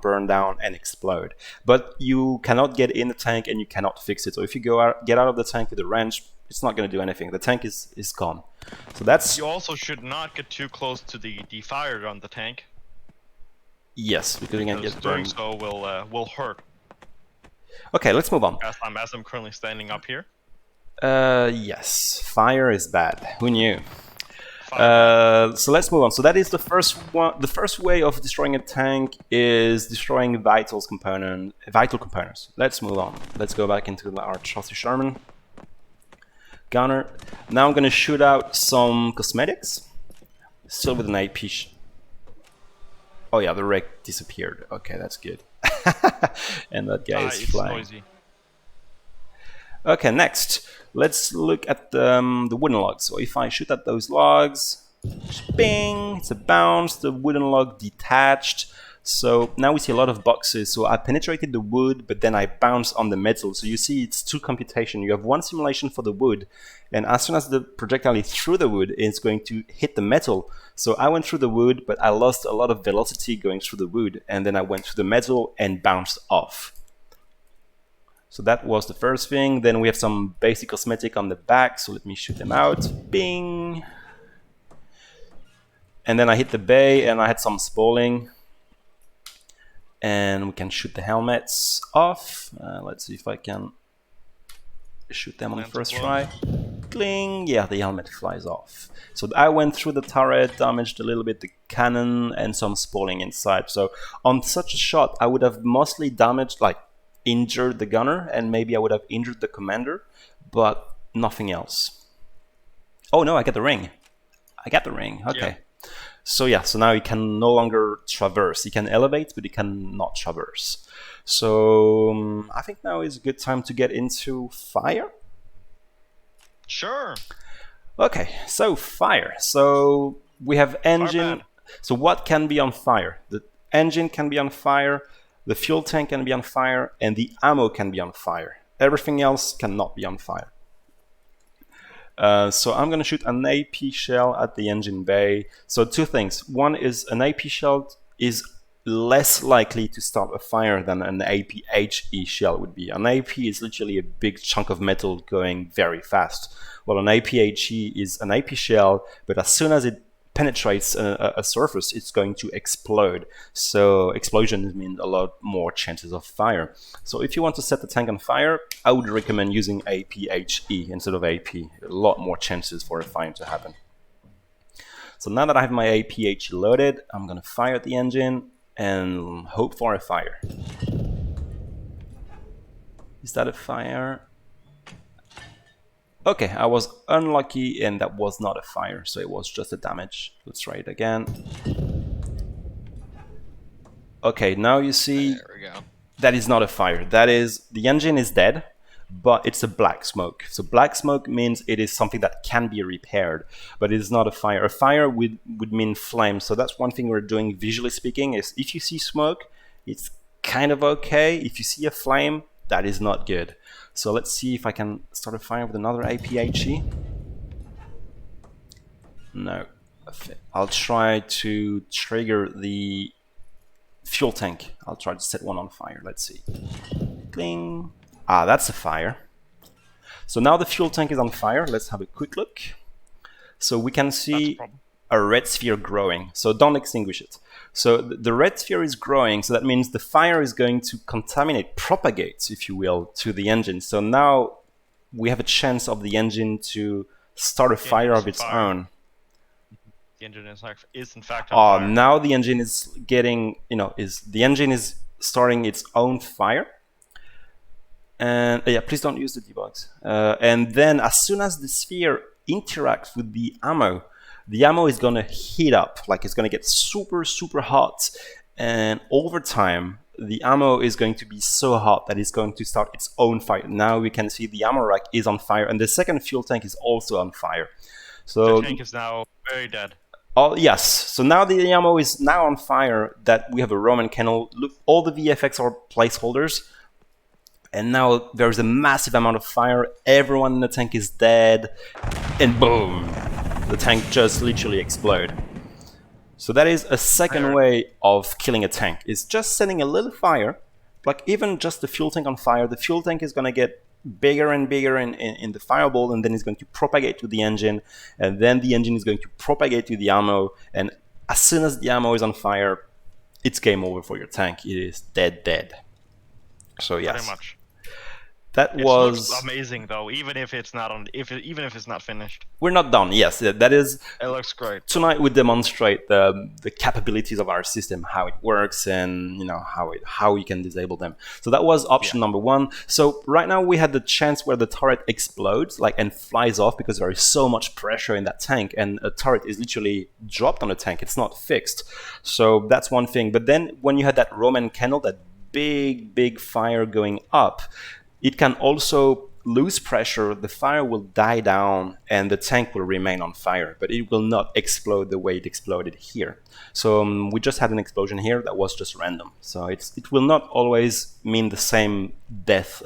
Speaker 1: and explode. But you cannot get in the tank, and you cannot fix it. So if you get out of the tank with a wrench, it's not going to do anything. The tank is gone. So that's.
Speaker 2: You also should not get too close to the fire on the tank.
Speaker 1: Yes, because you can get burned.
Speaker 2: So will hurt.
Speaker 1: Okay, let's move on.
Speaker 2: As I'm currently standing up here.
Speaker 1: Yes, fire is bad. Who knew? So let's move on. So that is the first one. The first way of destroying a tank is destroying vital components. Let's move on. Let's go back into our trusty Sherman. Gunner. Now I'm going to shoot out some cosmetics. Still with an APHE. Oh yeah, the wreck disappeared. Okay, that's good. And that guy is flying.
Speaker 2: Noisy.
Speaker 1: Okay, next. Let's look at the wooden logs. So if I shoot at those logs, bing, it's a bounce, the wooden log detached. So now we see a lot of boxes. So I penetrated the wood, but then I bounced on the metal. So you see it's 2 computation. You have 1 simulation for the wood, and as soon as the projectile is through the wood, it's going to hit the metal. So I went through the wood, but I lost a lot of velocity going through the wood, and then I went through the metal and bounced off. So that was the first thing. Then we have some basic cosmetic on the back, so let me shoot them out. Bing! And then I hit the bay, and I had some spalling. And we can shoot the helmets off. Let's see if I can shoot them on the first try. Cling! Yeah, the helmet flies off. So I went through the turret, damaged a little bit the cannon, and some spalling inside. So on such a shot, I would have mostly damaged, like, injured the gunner, and maybe I would have injured the commander, but nothing else. Oh no, I get the ring. I got the ring. Okay. Yeah. So yeah, so now he can no longer traverse. He can elevate, but he cannot traverse. So I think now is a good time to get into fire.
Speaker 2: Sure.
Speaker 1: Okay, so fire. So we have engine. So what can be on fire? The engine can be on fire, the fuel tank can be on fire, and the ammo can be on fire. Everything else cannot be on fire. So I'm going to shoot an APHE shell at the engine bay. So 2 things. One is an APHE shell is less likely to start a fire than an APHE shell would be. An APHE is literally a big chunk of metal going very fast. Well, an APHE is an APHE shell, but as soon as it penetrates a surface, it's going to explode. So explosions mean a lot more chances of fire. So if you want to set the tank on fire, I would recommend using APHE instead of AP. A lot more chances for a fire to happen. So now that I have my APHE loaded, I'm going to fire at the engine and hope for a fire. Is that a fire? Okay, I was unlucky and that was not a fire, so it was just a damage. Let's try it again. Okay, now you see
Speaker 3: There we go.
Speaker 1: that is not a fire. That is, the engine is dead, but it's a black smoke. So black smoke means it is something that can be repaired, but it is not a fire. A fire would mean flame. So that's one thing we're doing visually speaking, is if you see smoke, it's kind of okay. If you see a flame, that is not good. So let's see if I can start a fire with another APHE. No. I'll try to trigger the fuel tank. I'll try to set one on fire. Let's see. Cling. Ah, that's a fire. So now the fuel tank is on fire. Let's have a quick look. So we can see a red sphere growing. So don't extinguish it. So the red sphere is growing, so that means the fire is going to contaminate, propagate, if you will, to the engine. So now we have a chance of the engine to start a fire of its own.
Speaker 2: The engine is in fact on fire.
Speaker 1: Now the engine is getting, the engine is starting its own fire. And yeah, please don't use the debugs. And then as soon as the sphere interacts with the ammo is going to heat up, like it's going to get super, super hot. And over time, the ammo is going to be so hot that it's going to start its own fire. Now we can see the ammo rack is on fire, and the second fuel tank is also on fire. So
Speaker 2: the tank is now very dead.
Speaker 1: Oh, yes. So now the ammo is now on fire, that we have a Roman candle. Look, all the VFX are placeholders. And now there's a massive amount of fire. Everyone in the tank is dead. And boom! The tank just literally explode. So that is a second way of killing a tank. It's just setting a little fire. Like even just the fuel tank on fire, the fuel tank is going to get bigger and bigger in the fireball, and then it's going to propagate to the engine, and then the engine is going to propagate to the ammo, and as soon as the ammo is on fire, it's game over for your tank. It is dead. So yes.
Speaker 2: Very much.
Speaker 1: That
Speaker 2: it
Speaker 1: was
Speaker 2: looks amazing though, even if it's not on, even if it's not finished.
Speaker 1: We're not done. Yes, that is.
Speaker 2: It looks great.
Speaker 1: Tonight we demonstrate the capabilities of our system, how it works, and how we can disable them. So that was option number one. So right now we had the chance where the turret explodes, and flies off because there is so much pressure in that tank, and a turret is literally dropped on a tank. It's not fixed. So that's one thing. But then when you had that Roman candle, that big fire going up, it can also lose pressure, the fire will die down, and the tank will remain on fire, but it will not explode the way it exploded here. So we just had an explosion here that was just random. So it will not always mean the same death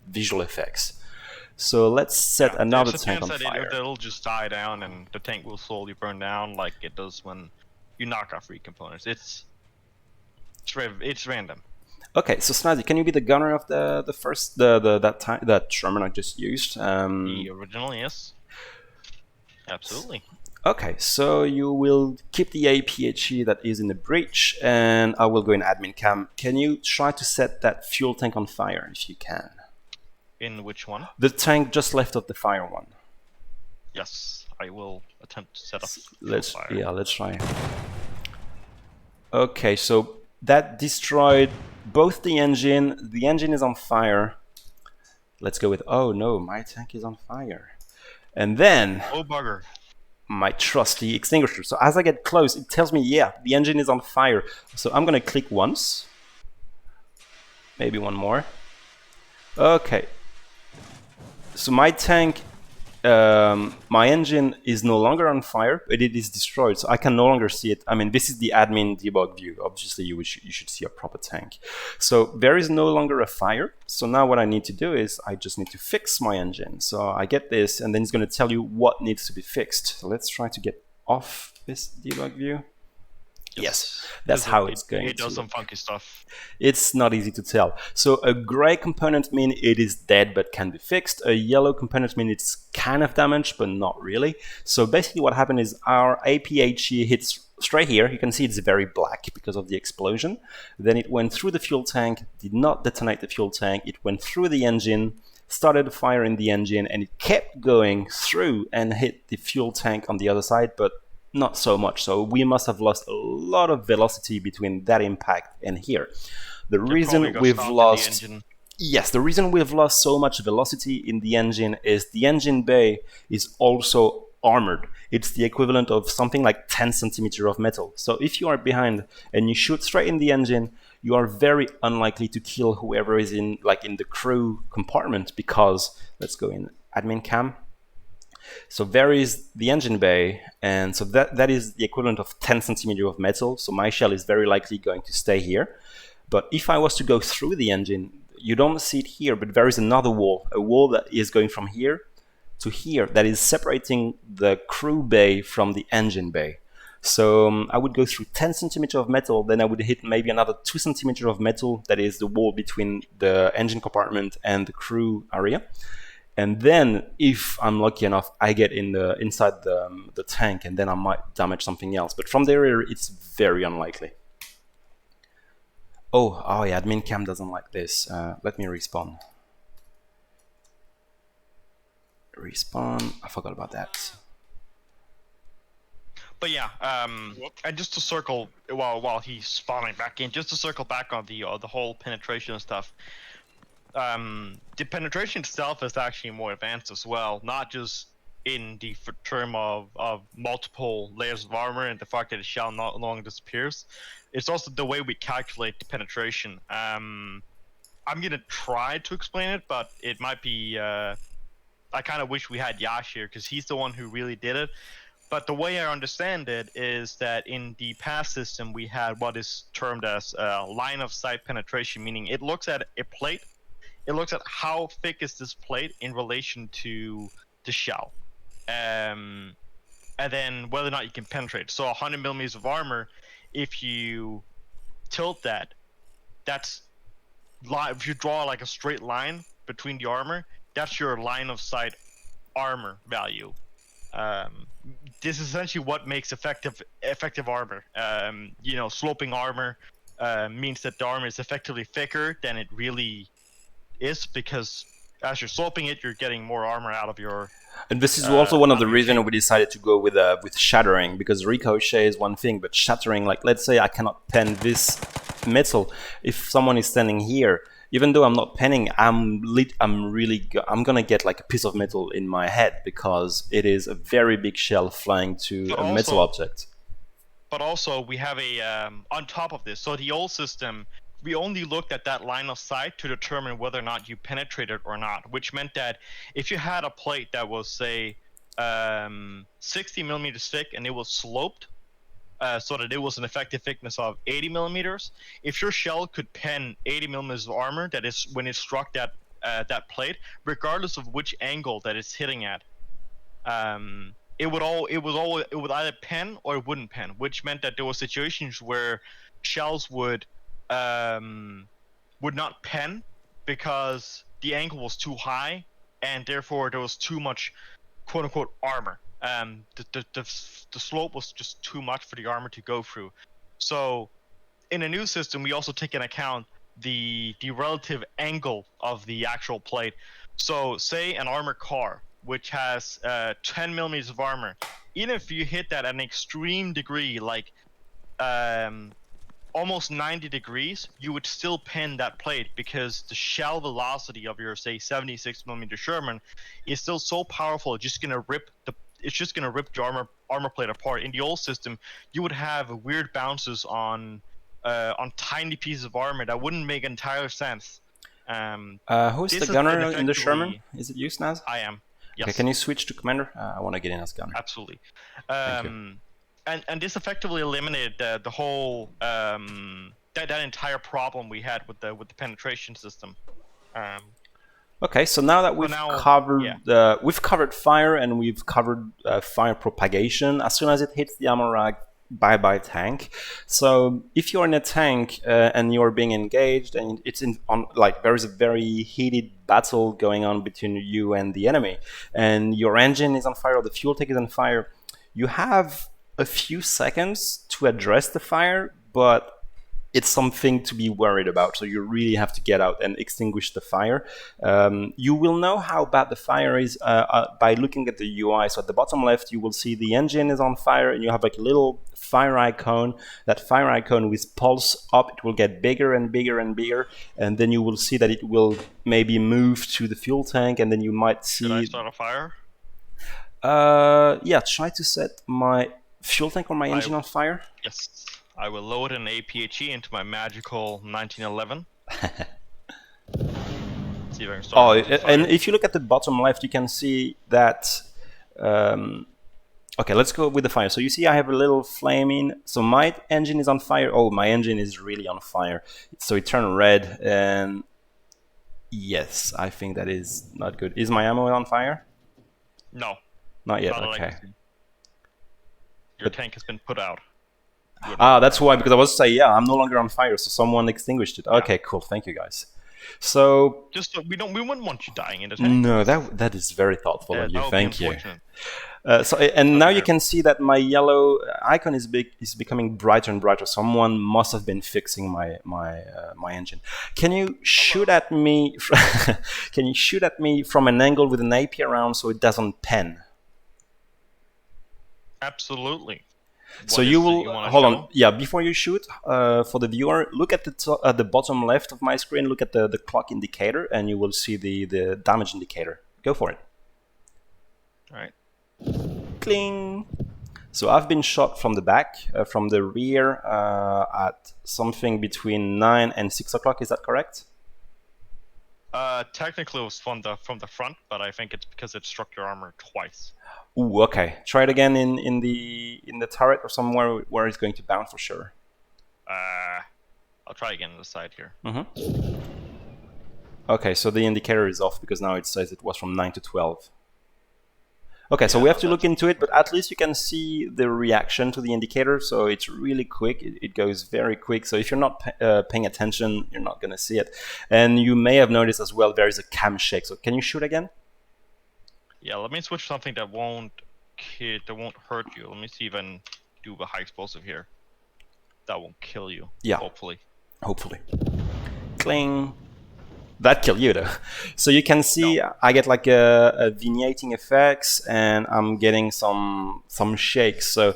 Speaker 1: visual effects. So let's set another tank on fire.
Speaker 2: It'll just die down, and the tank will slowly burn down like it does when you knock off free components. It's random.
Speaker 1: Okay, so Snazzy, can you be the gunner of that Sherman I just used?
Speaker 2: The original, yes. Absolutely.
Speaker 1: Okay, so you will keep the APHE that is in the breach, and I will go in admin cam. Can you try to set that fuel tank on fire if you can?
Speaker 2: In which one?
Speaker 1: The tank just left of the fire one.
Speaker 2: Yes, I will attempt to set up fire.
Speaker 1: Yeah, let's try. Okay, so that destroyed both the engine. The engine is on fire. Let's go with, oh no, my tank is on fire. And then,
Speaker 2: oh bugger,
Speaker 1: my trusty extinguisher. So as I get close, it tells me, yeah, the engine is on fire. So I'm gonna click once, maybe one more. Okay, so my tank, my engine is no longer on fire, but it is destroyed, so I can no longer see it. I mean, this is the admin debug view. Obviously, you should see a proper tank. So there is no longer a fire. So now what I need to do is I just need to fix my engine. So I get this, and then it's going to tell you what needs to be fixed. So let's try to get off this debug view. Yes, that's how it's going
Speaker 2: It does
Speaker 1: to
Speaker 2: some
Speaker 1: look.
Speaker 2: funky stuff.
Speaker 1: It's not easy to tell. So a gray component means it is dead but can be fixed. A yellow component means it's kind of damaged but not really. So basically what happened is our APHE hits straight here. You can see it's very black because of the explosion. Then it went through the fuel tank, did not detonate the fuel tank. It went through the engine, started a fire in the engine, and it kept going through and hit the fuel tank on the other side, but not so much. So we must have lost a lot of velocity between that impact and here. The reason we've lost... Yes, the reason we've lost so much velocity in the engine is the engine bay is also armored. It's the equivalent of something like 10 centimeters of metal. So if you are behind and you shoot straight in the engine, you are very unlikely to kill whoever is in the crew compartment, because let's go in admin cam. So there is the engine bay, and so that is the equivalent of 10 centimeters of metal. So my shell is very likely going to stay here. But if I was to go through the engine, you don't see it here, but there is another wall, a wall that is going from here to here, that is separating the crew bay from the engine bay. So I would go through 10 centimeters of metal, then I would hit maybe another 2 centimeters of metal, that is the wall between the engine compartment and the crew area. And then, if I'm lucky enough, I get inside the tank, and then I might damage something else. But from there, it's very unlikely. Oh yeah, admin cam doesn't like this. Let me respawn. Respawn. I forgot about that.
Speaker 2: But yeah, and just to circle while he's spawning back in, just to circle back on the whole penetration and stuff. The penetration itself is actually more advanced as well, not just in the term of multiple layers of armor and the fact that the shell no longer disappears. It's also the way we calculate the penetration. I'm gonna try to explain it, but it might be. I kind of wish we had Yash here, because he's the one who really did it. But the way I understand it is that in the past system we had what is termed as line of sight penetration, meaning it looks at a plate. It looks at how thick is this plate in relation to the shell, and then whether or not you can penetrate. So 100 millimeters of armor, if you tilt that, if you draw like a straight line between the armor, that's your line of sight armor value. This is essentially what makes effective armor. Sloping armor means that the armor is effectively thicker than it really is, because as you're sloping it, you're getting more armor out of your.
Speaker 1: And this is also one of the reasons we decided to go with shattering, because ricochet is one thing, but shattering, like let's say I cannot pen this metal. If someone is standing here, even though I'm not penning, I'm gonna get like a piece of metal in my head, because it is a very big shell flying to a metal object.
Speaker 2: But also we have a on top of this. So the old system, we only looked at that line of sight to determine whether or not you penetrated or not, which meant that if you had a plate that was, say, 60 millimeters thick and it was sloped, so that it was an effective thickness of 80 millimeters, if your shell could pen 80 millimeters of armor, that is when it struck that plate, regardless of which angle that it's hitting at, it would either pen or it wouldn't pen, which meant that there were situations where shells would not pen because the angle was too high, and therefore there was too much quote unquote armor. The slope was just too much for the armor to go through. So in a new system, we also take into account the relative angle of the actual plate. So say an armored car which has 10 millimeters of armor, even if you hit that at an extreme degree, like almost 90 degrees, you would still pen that plate, because the shell velocity of your, say, 76 millimeter Sherman is still so powerful, it's just gonna rip the armor plate apart. In the old system, you would have weird bounces on tiny pieces of armor that wouldn't make entire sense.
Speaker 1: Who's the gunner in the Sherman? Is it you, Snaz?
Speaker 2: I am. Yes.
Speaker 1: Okay, can you switch to commander? I want to get in as gunner.
Speaker 2: Absolutely. And this effectively eliminated the whole that entire problem we had with the penetration system.
Speaker 1: Okay, so now that we've covered fire, and we've covered fire propagation. As soon as it hits the armor rack, bye-bye tank. So if you're in a tank and you're being engaged and it's there is a very heated battle going on between you and the enemy, and your engine is on fire or the fuel tank is on fire, you have a few seconds to address the fire, but it's something to be worried about. So you really have to get out and extinguish the fire. You will know how bad the fire is by looking at the UI. So at the bottom left, you will see the engine is on fire, and you have like a little fire icon. That fire icon with pulse up, it will get bigger and bigger and bigger, and then you will see that it will maybe move to the fuel tank, and then you might see.
Speaker 2: Should I start a fire?
Speaker 1: Yeah, try to set my fuel tank or my engine on fire.
Speaker 2: Yes. I will load an APHE into my magical 1911. See if I can start.
Speaker 1: And if you look at the bottom left, you can see that. Okay, let's go with the fire. So you see I have a little flaming. So my engine is on fire. Oh, my engine is really on fire. So it turned red. And yes, I think that is not good. Is my ammo on fire?
Speaker 2: No.
Speaker 1: Not yet,
Speaker 2: Not
Speaker 1: okay.
Speaker 2: Your tank has been put out.
Speaker 1: That's why, because I was saying, yeah, I'm no longer on fire, so someone extinguished it. Okay, cool. Thank you, guys. So
Speaker 2: just we wouldn't want you dying in the tank.
Speaker 1: No, that is very thoughtful of you. Thank you.
Speaker 2: So
Speaker 1: now you can see that my yellow icon is becoming brighter and brighter. Someone must have been fixing my engine. Can you shoot at me? Can you shoot at me from an angle with an AP round so it doesn't pen?
Speaker 2: Absolutely.
Speaker 1: So you will hold on. Yeah, before you shoot, for the viewer, look at the bottom left of my screen. Look at the clock indicator, and you will see the damage indicator. Go for it.
Speaker 2: All right.
Speaker 1: Cling. So I've been shot from the back, from the rear, at something between 9 and 6 o'clock. Is that correct?
Speaker 2: Technically, it was from the front, but I think it's because it struck your armor twice.
Speaker 1: Ooh, okay. Try it again in the turret or somewhere where it's going to bounce for sure.
Speaker 2: I'll try again on the side here.
Speaker 1: Mm-hmm. Okay, so the indicator is off because now it says it was from 9 to 12. Okay, so we have to look into it, but at least you can see the reaction to the indicator. So it's really quick. It goes very quick. So if you're not paying attention, you're not going to see it. And you may have noticed as well there is a cam shake. So can you shoot again?
Speaker 2: Yeah, let me switch something that won't hurt you. Let me see if I can do a high explosive here. That won't kill you.
Speaker 1: Yeah.
Speaker 2: Hopefully.
Speaker 1: Hopefully. Cling. That killed you though. So you can see I get like a vignetting effects, and I'm getting some shakes. So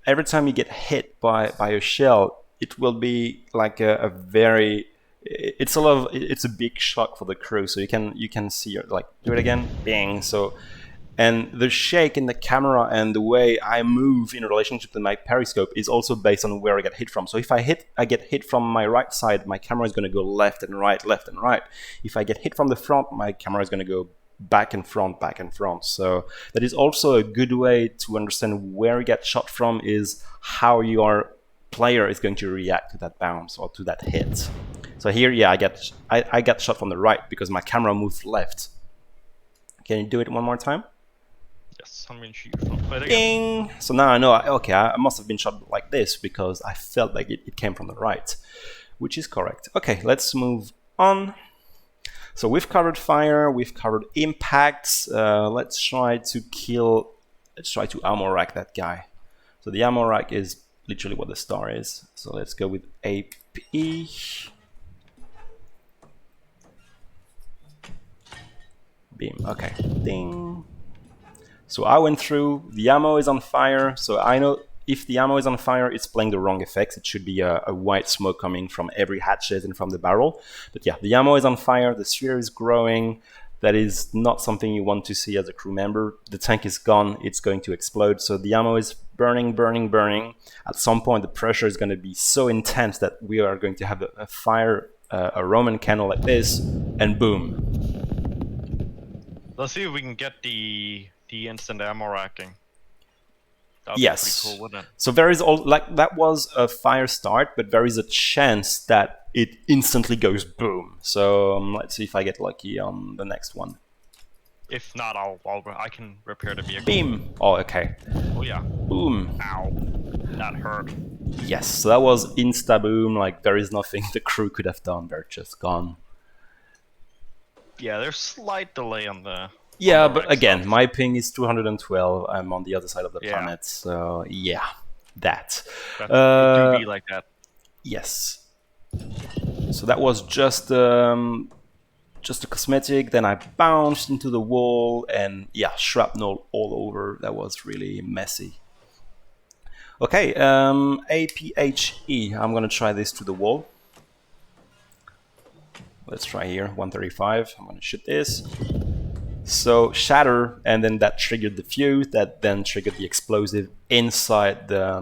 Speaker 1: every time you get hit by a shell, it will be like a very. It's a big shock for the crew. So you can see like do it again, bang. So. And the shake in the camera and the way I move in relationship to my periscope is also based on where I get hit from. So if I get hit from my right side, my camera is going to go left and right, left and right. If I get hit from the front, my camera is going to go back and front, back and front. So that is also a good way to understand where you get shot from, is how your player is going to react to that bounce or to that hit. So here, yeah, I got shot from the right because my camera moved left. Can you do it one more time?
Speaker 2: Yes, I'm going to shoot you from it again.
Speaker 1: Ding! So now I know, okay, I must have been shot like this because I felt like it came from the right, which is correct. Okay, let's move on. So we've covered fire, we've covered impacts. Let's try to armor rack that guy. So the armor rack is literally what the star is. So let's go with APHE. Beam, okay, ding. So I went through, the ammo is on fire, so I know if the ammo is on fire, it's playing the wrong effects. It should be a white smoke coming from every hatchet and from the barrel. But yeah, the ammo is on fire, the sphere is growing. That is not something you want to see as a crew member. The tank is gone, it's going to explode. So the ammo is burning, burning, burning. At some point, the pressure is going to be so intense that we are going to have a fire, a Roman candle like this, and boom.
Speaker 2: Let's see if we can get the instant ammo racking. That'd
Speaker 1: yes.
Speaker 2: be pretty cool, wouldn't it?
Speaker 1: So there is that was a fire start, but there is a chance that it instantly goes boom. So let's see if I get lucky on the next one.
Speaker 2: If not, I can repair the vehicle.
Speaker 1: Beam! Oh, okay.
Speaker 2: Oh yeah.
Speaker 1: Boom!
Speaker 2: Ow. That hurt.
Speaker 1: Yes, so that was insta-boom, like there is nothing the crew could have done, they're just gone.
Speaker 2: Yeah, there's slight delay on the...
Speaker 1: Yeah,
Speaker 2: on the
Speaker 1: but
Speaker 2: wreck
Speaker 1: again,
Speaker 2: stuff.
Speaker 1: my ping is 212, I'm on the other side of the
Speaker 2: Yeah.
Speaker 1: planet, so yeah, that.
Speaker 2: It do be like that.
Speaker 1: Yes. So that was just a cosmetic, then I bounced into the wall, and yeah, shrapnel all over, that was really messy. Okay, APHE, I'm gonna try this to the wall. Let's try here, 135, I'm gonna shoot this. So shatter, and then that triggered the fuse, that then triggered the explosive inside the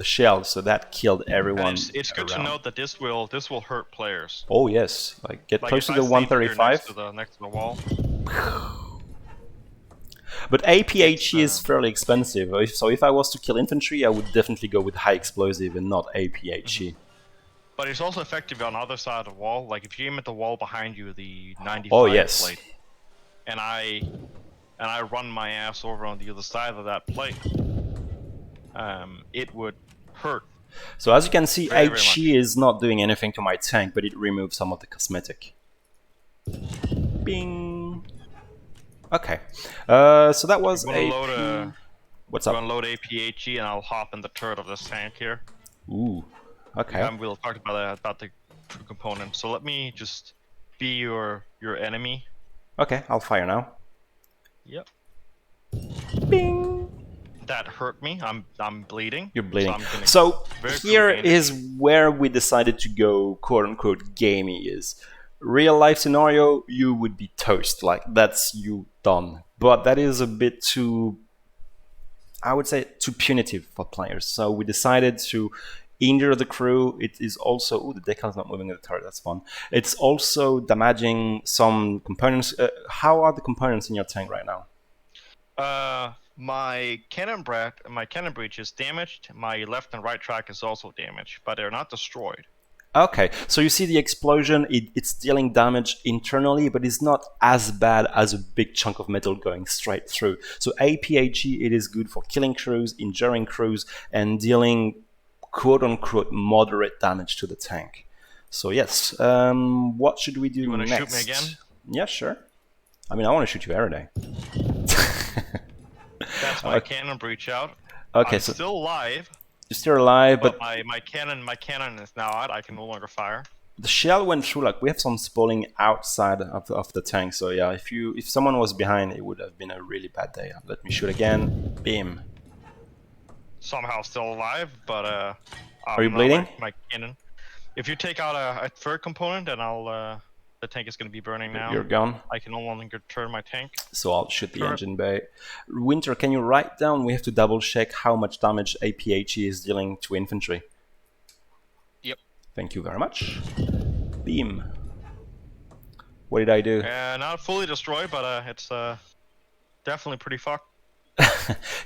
Speaker 1: shell, so that killed everyone.
Speaker 2: And it's good to
Speaker 1: around.
Speaker 2: note that this will hurt players.
Speaker 1: Oh yes, like get
Speaker 2: Like
Speaker 1: close
Speaker 2: if
Speaker 1: to
Speaker 2: I
Speaker 1: the
Speaker 2: stayed here
Speaker 1: 135.
Speaker 2: next to the wall.
Speaker 1: But APHE is fairly expensive, so if I was to kill infantry, I would definitely go with high explosive and not APHE.
Speaker 2: But it's also effective on the other side of the wall. Like if you aim at the wall behind you, the 95
Speaker 1: Oh yes.
Speaker 2: plate, and I run my ass over on the other side of that plate, it would hurt.
Speaker 1: So as you can see,
Speaker 2: Very, very
Speaker 1: HE is not doing anything to my tank, but it removes some of the cosmetic. Bing. Okay. So that was What's
Speaker 2: I'm
Speaker 1: up?
Speaker 2: gonna load APHE and I'll hop in the turret of this tank here.
Speaker 1: Ooh. Okay.
Speaker 2: We'll talk about the true component. So let me just be your enemy.
Speaker 1: Okay, I'll fire now.
Speaker 2: Yep.
Speaker 1: Bing.
Speaker 2: That hurt me. I'm bleeding.
Speaker 1: You're bleeding.
Speaker 2: I'm
Speaker 1: So
Speaker 2: very
Speaker 1: here
Speaker 2: quickly
Speaker 1: is where we decided to go quote-unquote gamey is. Real life scenario, you would be toast. Like, that's you done. But that is a bit too, I would say, too punitive for players. So we decided to injure the crew. It is also, oh, the decal's not moving in the turret, that's fun. It's also damaging some components. How are the components in your tank right now?
Speaker 2: My cannon breech is damaged. My left and right track is also damaged, but they're not destroyed.
Speaker 1: Okay, so you see the explosion, it's dealing damage internally, but it's not as bad as a big chunk of metal going straight through. So APHE, it is good for killing crews, injuring crews, and dealing quote-unquote moderate damage to the tank. So yes, what should we do next?
Speaker 2: You want to shoot me again?
Speaker 1: Yeah, sure. I mean, I want to shoot you every day.
Speaker 2: That's my cannon breach out.
Speaker 1: Okay,
Speaker 2: I'm
Speaker 1: so
Speaker 2: still alive.
Speaker 1: you're still alive,
Speaker 2: But
Speaker 1: but
Speaker 2: my cannon is now out. I can no longer fire.
Speaker 1: the shell went through. Like, we have some spalling outside of the tank. So yeah, if someone was behind, it would have been a really bad day. Let me shoot again. Beam.
Speaker 2: Somehow still alive, but
Speaker 1: Are you bleeding?
Speaker 2: My cannon. If you take out a third component, then I'll the tank is going to be burning now.
Speaker 1: You're gone.
Speaker 2: I can no longer turn my tank.
Speaker 1: So I'll shoot the
Speaker 2: Sure.
Speaker 1: engine bay. Winter, can you write down? We have to double check how much damage APHE is dealing to infantry.
Speaker 3: Yep.
Speaker 1: Thank you very much. Beam. What did I do?
Speaker 2: Not fully destroyed, but it's definitely pretty fucked.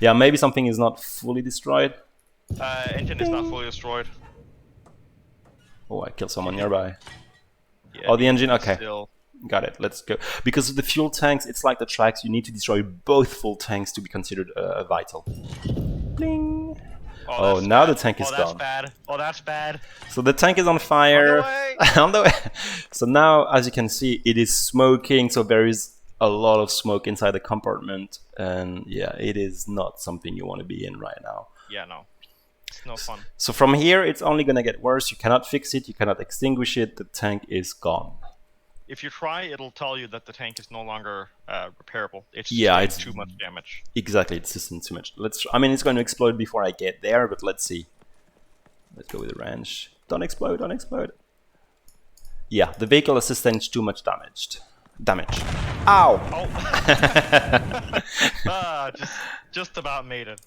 Speaker 1: Yeah, maybe something is not fully destroyed.
Speaker 2: Engine is not fully destroyed.
Speaker 1: Oh, I killed someone nearby.
Speaker 2: Yeah,
Speaker 1: Oh, the engine?
Speaker 2: it's
Speaker 1: Okay.
Speaker 2: Still...
Speaker 1: Got it. Let's go. Because of the fuel tanks, it's like the tracks. You need to destroy both full tanks to be considered vital. Bling. Oh,
Speaker 2: that's
Speaker 1: now
Speaker 2: bad.
Speaker 1: the tank is
Speaker 2: Oh, that's
Speaker 1: gone.
Speaker 2: bad. Oh, that's bad.
Speaker 1: So the tank is on fire.
Speaker 2: On the way.
Speaker 1: On the way. So now, as you can see, it is smoking. So there is a lot of smoke inside the compartment. And yeah, it is not something you want to be in right now.
Speaker 2: Yeah, no. It's no fun.
Speaker 1: So from here, it's only going to get worse. You cannot fix it. You cannot extinguish it. The tank is gone.
Speaker 2: If you try, it'll tell you that the tank is no longer repairable. It's
Speaker 1: Yeah,
Speaker 2: doing
Speaker 1: it's
Speaker 2: too much damage.
Speaker 1: Exactly, it's just too much. I mean, it's going to explode before I get there, but let's see. Let's go with the wrench. Don't explode, don't explode. Yeah, the vehicle has sustained too much damage. Ow!
Speaker 2: Oh. Just about made it.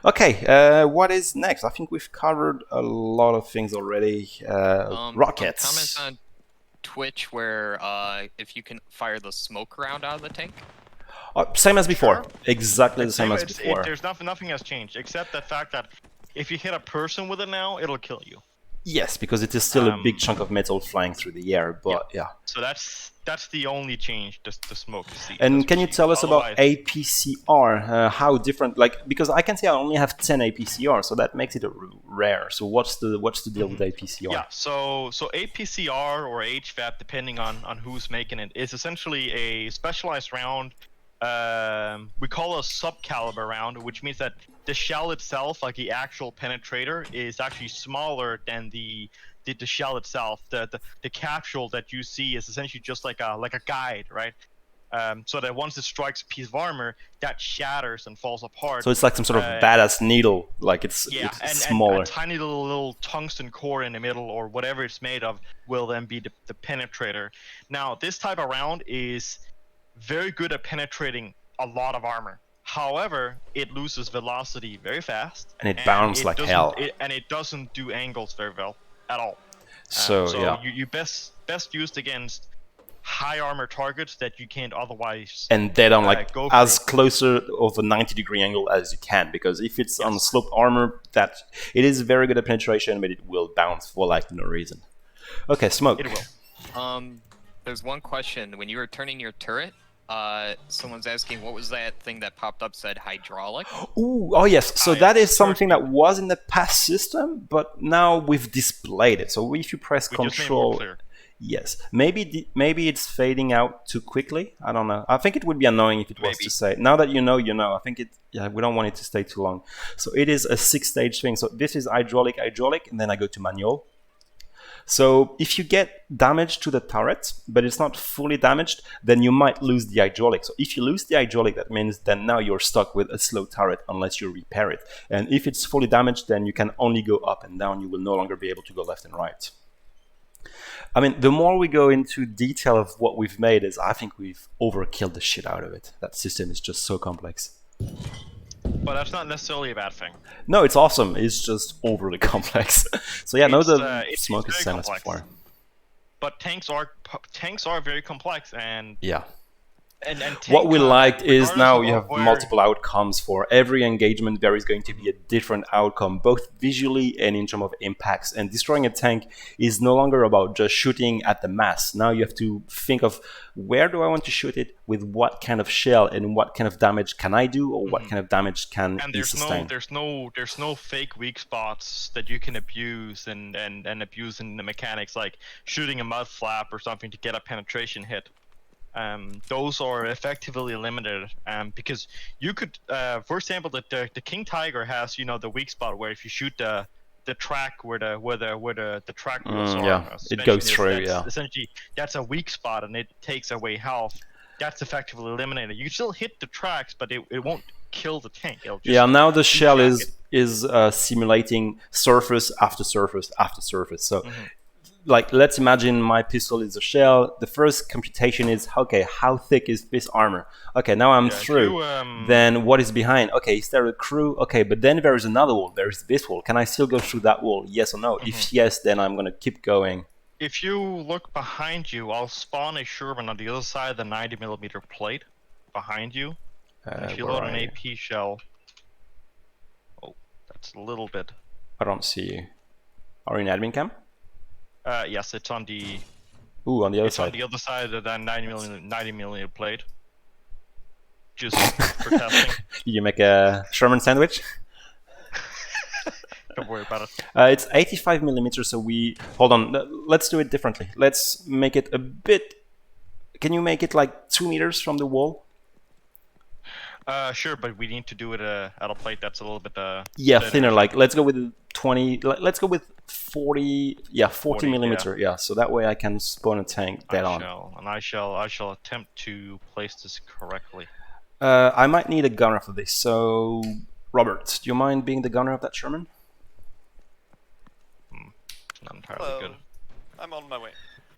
Speaker 1: Okay, what is next? I think we've covered a lot of things already. Rockets.
Speaker 3: Comments on Twitch where if you can fire the smoke round out of the tank.
Speaker 1: Same as before.
Speaker 2: Sure.
Speaker 1: Exactly the same as
Speaker 2: It's-
Speaker 1: before.
Speaker 2: There's nothing has changed except the fact that if you hit a person with it now, it'll kill you.
Speaker 1: Yes, because it is still a big chunk of metal flying through the air, but yeah.
Speaker 2: So that's the only change, just the smoke.
Speaker 1: And can you tell us about APCR? How different? Like, because I can say I only have 10 APCR, so that makes it rare. So what's the deal with APCR?
Speaker 2: Yeah, so APCR or HVAP, depending on who's making it, is essentially a specialized round. We call a sub-caliber round, which means that the shell itself, like the actual penetrator, is actually smaller than the shell itself. The capsule that you see is essentially just like a guide, right? So that once it strikes a piece of armor, that shatters and falls apart.
Speaker 1: So it's like some sort of badass needle, like it's smaller.
Speaker 2: And a tiny little tungsten core in the middle, or whatever it's made of, will then be the penetrator. Now, this type of round is very good at penetrating a lot of armor. However, it loses velocity very fast,
Speaker 1: and it bounces like hell.
Speaker 2: And it doesn't do angles very well at all.
Speaker 1: So yeah,
Speaker 2: you best used against high armor targets that you can't otherwise.
Speaker 1: And dead on like as closer of a 90-degree angle as you can, because if it's on sloped armor, that it is very good at penetration, but it will bounce for like no reason. Okay, smoke.
Speaker 2: It will.
Speaker 3: There's one question. When you were turning your turret, someone's asking, what was that thing that popped up said hydraulic?
Speaker 1: Ooh, oh yes, so that is something that was in the past system, but now we've displayed it. So if you press Control, yes, maybe it's fading out too quickly. I don't know. I think it would be annoying if it was to say. Now that you know, you know. I think we don't want it to stay too long. So it is a 6-stage thing. So this is hydraulic, and then I go to manual. So if you get damage to the turret, but it's not fully damaged, then you might lose the hydraulic. So if you lose the hydraulic, that means then now you're stuck with a slow turret unless you repair it. And if it's fully damaged, then you can only go up and down. You will no longer be able to go left and right. I mean, the more we go into detail of what we've made, is I think we've overkilled the shit out of it. That system is just so complex.
Speaker 2: But that's not necessarily a bad thing.
Speaker 1: No, it's awesome. It's just overly complex. So yeah, no, the smoke is the same as before.
Speaker 2: But tanks are very complex, and
Speaker 1: yeah. And what we liked is now you have multiple outcomes for every engagement. There is going to be a different outcome, both visually and in terms of impacts. And destroying a tank is no longer about just shooting at the mass. Now you have to think of, where do I want to shoot it, with what kind of shell, and what kind of damage can I do, or what kind of damage can be sustained.
Speaker 2: There's no fake weak spots that you can abuse and abuse in the mechanics, like shooting a mud flap or something to get a penetration hit. Those are effectively limited, because you could, for example, the King Tiger has, the weak spot where if you shoot the track where the track wheels are,
Speaker 1: it goes through.
Speaker 2: Essentially, that's a weak spot, and it takes away health. That's effectively eliminated. You can still hit the tracks, but it won't kill the tank.
Speaker 1: Now the shell is simulating surface after surface after surface. So. Like, let's imagine my pistol is a shell. The first computation is, okay, how thick is this armor? Okay, now I'm through. Then what is behind? Okay, is there a crew? Okay, but then there is another wall. There is this wall. Can I still go through that wall? Yes or no? If yes, then I'm going to keep going.
Speaker 2: If you look behind you, I'll spawn a Sherman on the other side of the 90mm plate behind you. If you load an AP shell... Oh, that's a little bit...
Speaker 1: I don't see you. Are you in admin cam?
Speaker 2: Yes, it's on the.
Speaker 1: On the other side.
Speaker 2: On the other side of that 90mm plate. Just for testing.
Speaker 1: Did you make a Sherman sandwich?
Speaker 2: Don't worry about it.
Speaker 1: It's 85mm, so hold on. Let's do it differently. Let's make it a bit. Can you make it like 2 meters from the wall?
Speaker 2: Sure, but we need to do it at a plate that's a little bit.
Speaker 1: Thinner. Like, let's go with 20. Let's go with 40. 40mm. Yeah, so that way I can spawn a tank dead on.
Speaker 2: I shall attempt to place this correctly.
Speaker 1: I might need a gunner for this. So, Robert, do you mind being the gunner of that Sherman?
Speaker 2: Not entirely good.
Speaker 4: I'm on my way.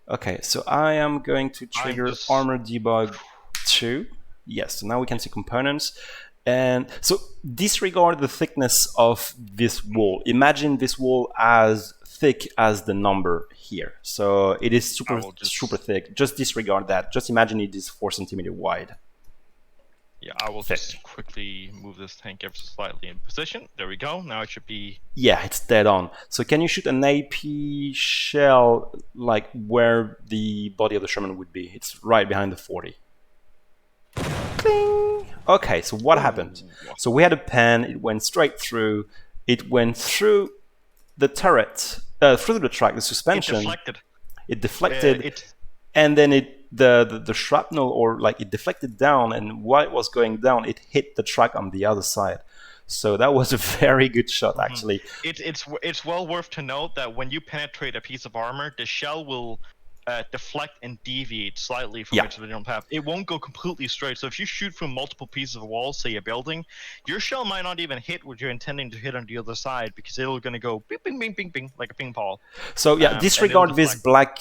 Speaker 1: Okay, so I am going to trigger Armor Debug 2. Yes, so now we can see components. And so disregard the thickness of this wall. Imagine this wall as thick as the number here. So it is super thick. Just disregard that. Just imagine it is 4 cm wide.
Speaker 2: Yeah, I will just quickly move this tank ever so slightly in position. There we go. Now it should be...
Speaker 1: Yeah, it's dead on. So can you shoot an AP shell like where the body of the Sherman would be? It's right behind the 40. Cling. Okay, so what happened? So we had a pen, it went straight through. It went through the turret, through the track, the suspension. It deflected. And then the shrapnel, or like it deflected down, and while it was going down, it hit the track on the other side. So that was a very good shot, actually.
Speaker 2: It's well worth to note that when you penetrate a piece of armor, the shell will deflect and deviate slightly from its original path. It won't go completely straight. So if you shoot from multiple pieces of wall, say a building, your shell might not even hit what you're intending to hit on the other side, because it's going to go bing, bing, bing, bing, bing, like a ping pong.
Speaker 1: So yeah, disregard this black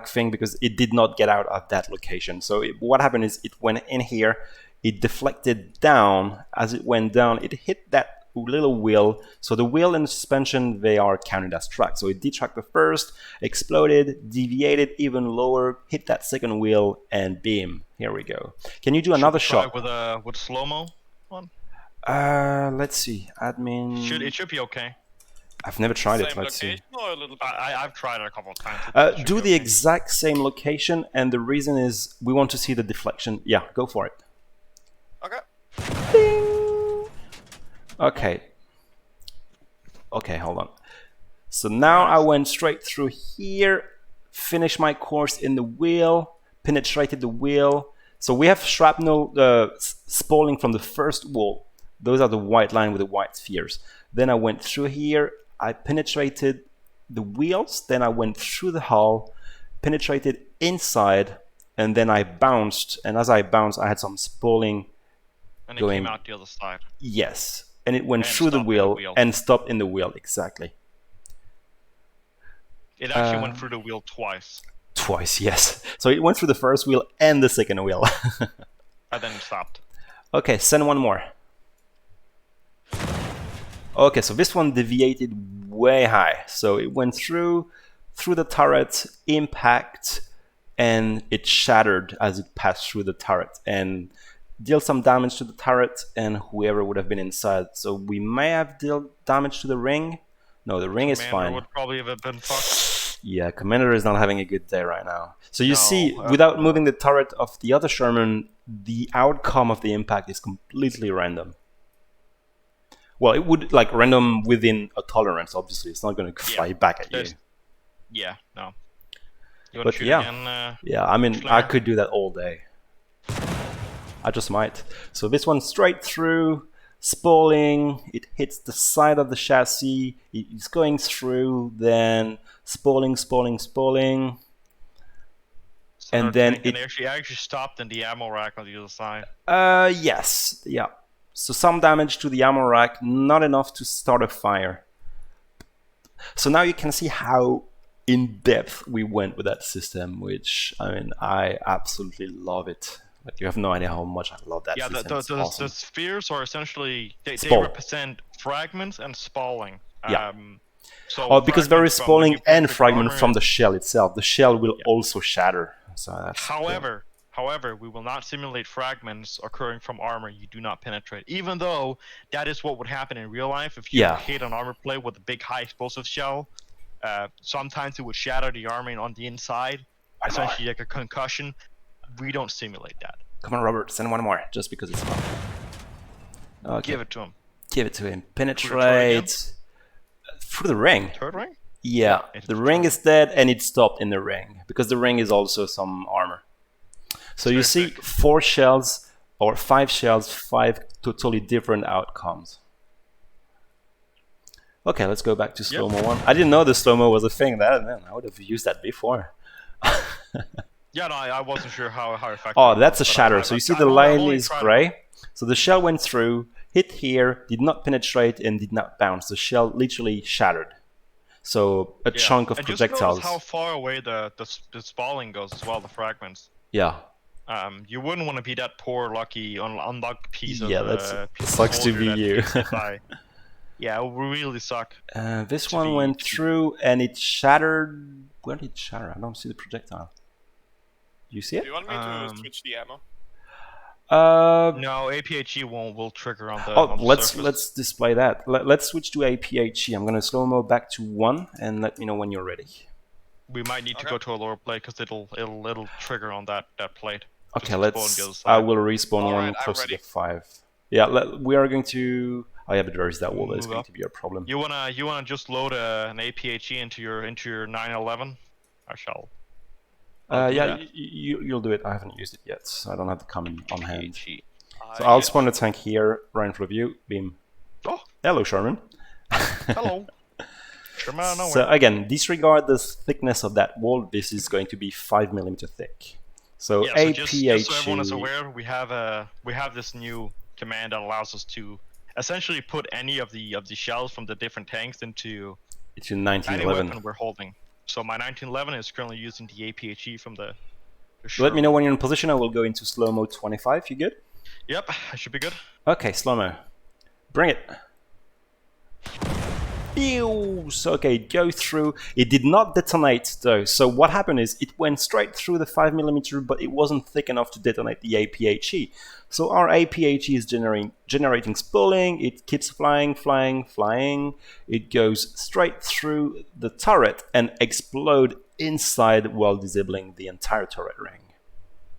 Speaker 1: thing, because it did not get out of that location. So what happened is it went in here, it deflected down. As it went down, it hit that little wheel. So the wheel and the suspension, they are counted as tracks. So it detracked the first, exploded, deviated even lower, hit that second wheel, and beam. Here we go. Can you do another shot
Speaker 2: with slow-mo one?
Speaker 1: Let's see. Admin.
Speaker 2: It should be okay.
Speaker 1: I've never tried it. Let's see.
Speaker 2: I've tried it a couple of times.
Speaker 1: Do the exact same location, and the reason is we want to see the deflection. Yeah, go for it.
Speaker 2: Okay.
Speaker 1: Ding. Okay. Okay, hold on. So now I went straight through here, finished my course in the wheel, penetrated the wheel. So we have shrapnel spalling from the first wall. Those are the white line with the white spheres. Then I went through here, I penetrated the wheels, then I went through the hull, penetrated inside, and then I bounced. And as I bounced, I had some spalling
Speaker 2: and it came out the other side.
Speaker 1: Yes. And it went through the wheel and stopped in the wheel, exactly.
Speaker 2: It actually went through the wheel twice.
Speaker 1: Twice, yes. So it went through the first wheel and the second wheel.
Speaker 2: And then it stopped.
Speaker 1: Okay, send one more. Okay, so this one deviated way high. So it went through the turret, impact, and it shattered as it passed through the turret. And deal some damage to the turret and whoever would have been inside. So we may have dealt damage to the ring. No, the ring is fine.
Speaker 2: Would probably have been fucked.
Speaker 1: Yeah, Commander is not having a good day right now. So you see, without moving the turret of the other Sherman, the outcome of the impact is completely random. Well, it would like random within a tolerance. Obviously, it's not going to fly back at you.
Speaker 2: Yeah, no. You want to shoot again?
Speaker 1: Yeah, I mean, I could do that all day. I just might. So this one straight through, spalling, it hits the side of the chassis, it's going through, then spalling.
Speaker 2: So
Speaker 1: and then it
Speaker 2: actually stopped in the ammo rack on the other side.
Speaker 1: Yes, yeah. So some damage to the ammo rack, not enough to start a fire. So now you can see how in depth we went with that system, which, I mean, I absolutely love it. Like, you have no idea how much I love that system.
Speaker 2: Yeah,
Speaker 1: awesome.
Speaker 2: the spheres are essentially, they represent fragments and spalling.
Speaker 1: Yeah. Because there is spalling and fragment from the shell itself. The shell will also shatter. So that's
Speaker 2: However, we will not simulate fragments occurring from armor you do not penetrate. Even though that is what would happen in real life if you hit an armor plate with a big high explosive shell. Sometimes it would shatter the armor on the inside, essentially like a concussion. We don't simulate that.
Speaker 1: Come on, Robert, send one more, just because it's fun. Okay.
Speaker 2: Give it to him.
Speaker 1: Give it to him. Penetrate through the ring.
Speaker 2: Third ring?
Speaker 1: Yeah, the ring is dead and it stopped in the ring because the ring is also some armor. So you see 4 shells or 5 shells, 5 totally different outcomes. Okay, let's go back to slow-mo one. I didn't know the slow-mo was a thing. Man, I would have used that before.
Speaker 2: Yeah, no, I wasn't sure how effective.
Speaker 1: Oh, that's a shatter. So you see the line is gray. So the shell went through, hit here, did not penetrate, and did not bounce. The shell literally shattered. So a chunk of projectiles.
Speaker 2: Just notice how far away the spalling goes as well, the fragments.
Speaker 1: Yeah.
Speaker 2: You wouldn't want to be that poor, lucky, unlucky piece of
Speaker 1: that sucks to be you.
Speaker 2: Yeah, it would really suck.
Speaker 1: This one went through and it shattered. Where did it shatter? I don't see the projectile. You see it?
Speaker 4: Do you want me to switch the ammo?
Speaker 2: No, APHE will trigger on the.
Speaker 1: Oh,
Speaker 2: on the
Speaker 1: let's
Speaker 2: surface.
Speaker 1: display that. Let's switch to APHE. I'm gonna slow-mo back to 1 and let me know when you're ready.
Speaker 2: We might need to go to a lower plate because it'll trigger on that plate.
Speaker 1: Okay,
Speaker 2: Just explode on the other
Speaker 1: let's.
Speaker 2: side.
Speaker 1: I will respawn one
Speaker 4: Alright, I'm
Speaker 1: close to
Speaker 4: ready.
Speaker 1: the 5. Yeah, we are going to. Oh yeah, but there is that wall. That is
Speaker 2: Move
Speaker 1: going
Speaker 2: up.
Speaker 1: to be a problem.
Speaker 2: You wanna just load an APHE into your 911? I shall. I'll do
Speaker 1: Yeah,
Speaker 2: that.
Speaker 1: you'll do it. I haven't used it yet. So I don't have the command on hand.
Speaker 2: APHE.
Speaker 1: So I'll
Speaker 4: Yes.
Speaker 1: spawn the tank here, right in front of you. Beam.
Speaker 2: Oh,
Speaker 1: Hello, Sherman.
Speaker 2: hello. Sherman out of nowhere.
Speaker 1: So again, disregard the thickness of that wall. This is going to be 5mm thick. So
Speaker 2: Yeah, so
Speaker 1: APHE.
Speaker 2: just so everyone is aware, we have this new command that allows us to essentially put any of the shells from the different tanks into
Speaker 1: It's in
Speaker 2: any
Speaker 1: 1911.
Speaker 2: weapon we're holding. So my 1911 is currently using the APHE from the.
Speaker 1: Let me know when you're in position. I will go into slow-mo 25. You good?
Speaker 2: Yep, I should be good.
Speaker 1: Okay, slow-mo. Bring it. Ew. So okay, go through. It did not detonate though. So what happened is it went straight through the 5mm, but it wasn't thick enough to detonate the APHE. So our APHE is generating spooling. It keeps flying. It goes straight through the turret and explode inside while disabling the entire turret ring.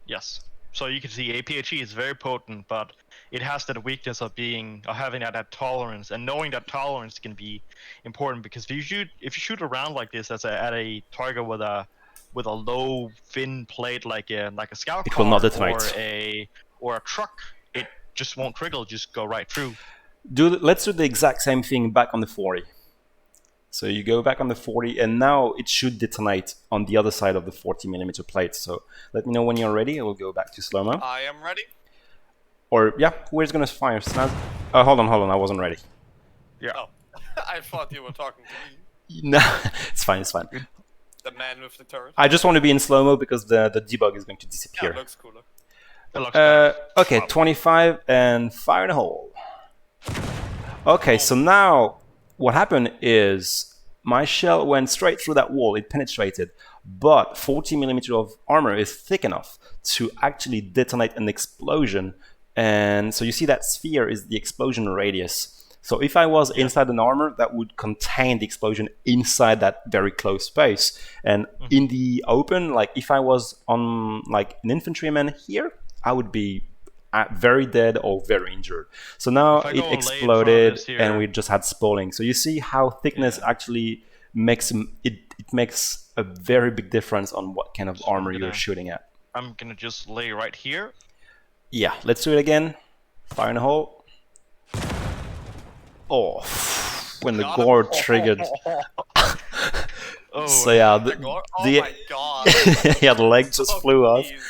Speaker 2: Yes. So you can see APHE is very potent, but it has that weakness of having that tolerance, and knowing that tolerance can be important because if you shoot around like this at a target with a low fin plate like a scout
Speaker 1: It
Speaker 2: car
Speaker 1: will not detonate.
Speaker 2: or a truck, it just won't trigger, it'll just go right through.
Speaker 1: Let's do the exact same thing back on the 40. So you go back on the 40, and now it should detonate on the other side of the 40mm plate. So let me know when you're ready. I will go back to slow-mo.
Speaker 4: I am ready.
Speaker 1: Or, yeah, where's gonna fire? Snaz? Hold on, I wasn't ready.
Speaker 2: Yeah.
Speaker 4: Oh, I thought you were talking to me,
Speaker 1: No, it's fine.
Speaker 4: the man with the turret.
Speaker 1: I just want to be in slow-mo because the debug is going to
Speaker 4: Yeah,
Speaker 1: disappear.
Speaker 4: it looks cooler.
Speaker 2: It looks better.
Speaker 1: Okay, 25 and fire in the hole. Okay, so now what happened is my shell went straight through that wall. It penetrated, but 40mm of armor is thick enough to actually detonate an explosion. And so you see that sphere is the explosion radius. So if I was inside an armor, that would contain the explosion inside that very close space. And in the open, like if I was on like an infantryman here, I would be very dead or very injured. So now
Speaker 2: If I
Speaker 1: it
Speaker 2: go lay in front of
Speaker 1: exploded
Speaker 2: this here-
Speaker 1: and we just had spalling. So you see how thickness actually makes it makes a very big difference on what kind of armor you're shooting at.
Speaker 2: I'm gonna just lay right here.
Speaker 1: Yeah, let's do it again. Fire in the hole. Oh, when the
Speaker 4: Got him.
Speaker 1: gore triggered.
Speaker 2: Oh,
Speaker 1: So yeah,
Speaker 4: The gore? Oh
Speaker 1: the
Speaker 4: my god.
Speaker 1: yeah, the leg just
Speaker 4: So
Speaker 1: flew off.
Speaker 4: pleased.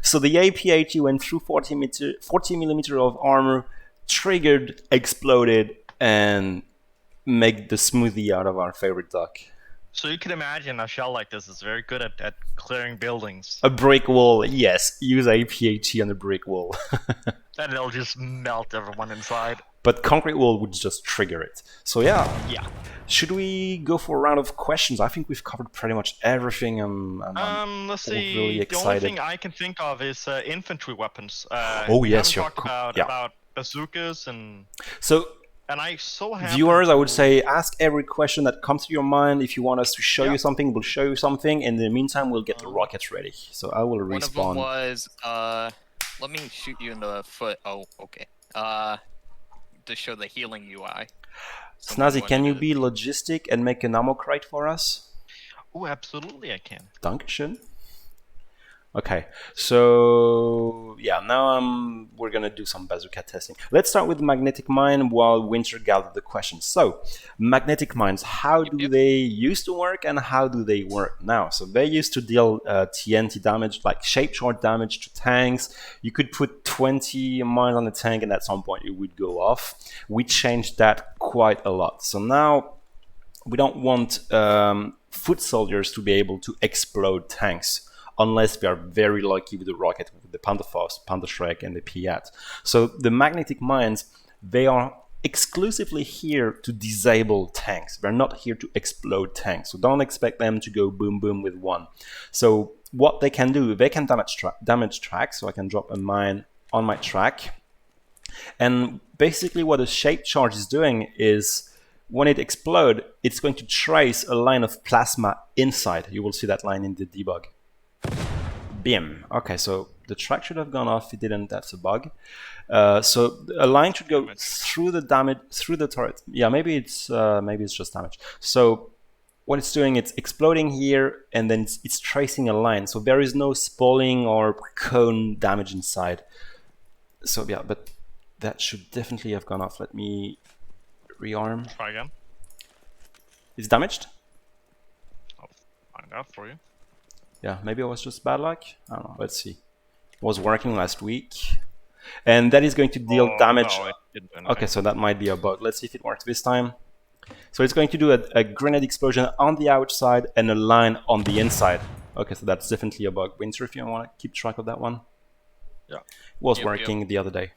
Speaker 1: So the APHE went through 40mm of armor, triggered, exploded, and make the smoothie out of our favorite duck.
Speaker 2: So you can imagine a shell like this is very good at clearing buildings.
Speaker 1: A brick wall, yes. Use APHE on a brick wall.
Speaker 2: And it'll just melt everyone inside.
Speaker 1: But concrete wall would just trigger it. So yeah,
Speaker 2: Yeah.
Speaker 1: should we go for a round of questions? I think we've covered pretty much everything.
Speaker 2: Let's see.
Speaker 1: really
Speaker 2: The only
Speaker 1: excited.
Speaker 2: thing I can think of is infantry weapons.
Speaker 1: Oh,
Speaker 2: we
Speaker 1: yes,
Speaker 2: haven't
Speaker 1: you're
Speaker 2: talked
Speaker 1: yeah.
Speaker 2: about bazookas and
Speaker 1: So
Speaker 2: I so happen
Speaker 1: viewers, I would
Speaker 2: to-
Speaker 1: say ask every question that comes to your mind. If you want us to show
Speaker 2: Yeah.
Speaker 1: you something, we'll show you something. In the meantime, we'll get the rockets ready. So I will
Speaker 3: One of them
Speaker 1: respawn.
Speaker 3: was, let me shoot you in the foot. Oh, okay. To show the healing UI. Someone
Speaker 1: Snazzy, can
Speaker 3: wanted
Speaker 1: you
Speaker 3: to-
Speaker 1: be logistic and make an ammo crate for us?
Speaker 2: Oh, absolutely, I can.
Speaker 1: Dankeschön. Okay, so yeah, now we're gonna do some bazooka testing. Let's start with magnetic mine while Winter gathers the questions. So, magnetic mines, how do
Speaker 3: Yep.
Speaker 1: they used to work and how do they work now? So they used to deal TNT damage, like shape short damage to tanks. You could put 20 mines on a tank and at some point it would go off. We changed that quite a lot. So now we don't want foot soldiers to be able to explode tanks unless we are very lucky with the rocket, with the Panzerfaust, Panzerschreck, and the Piat. So the magnetic mines, they are exclusively here to disable tanks. They're not here to explode tanks. So don't expect them to go boom boom with one. So what they can do, they can damage tracks. So I can drop a mine on my track. And basically what a shape charge is doing is when it explodes, it's going to trace a line of plasma inside. You will see that line in the debug. Bim. Okay, so the track should have gone off. It didn't. That's a bug. So a line should go through the damage, through the turret. Yeah, maybe it's just damage. So what it's doing, it's exploding here, and then it's tracing a line. So there is no spalling or cone damage inside. So yeah, but that should definitely have gone off. Let me rearm.
Speaker 2: Try again.
Speaker 1: It's damaged?
Speaker 2: I'll find out for you.
Speaker 1: Yeah, maybe it was just bad luck. I don't know. Let's see. It was working last week. And that is going to deal damage.
Speaker 2: No, it didn't do anything.
Speaker 1: Okay, so that might be a bug. Let's see if it works this time. So it's going to do a grenade explosion on the outside and a line on the inside. Okay, so that's definitely a bug. Winter, if you want to keep track of that one.
Speaker 2: Yeah.
Speaker 1: It was working the other day.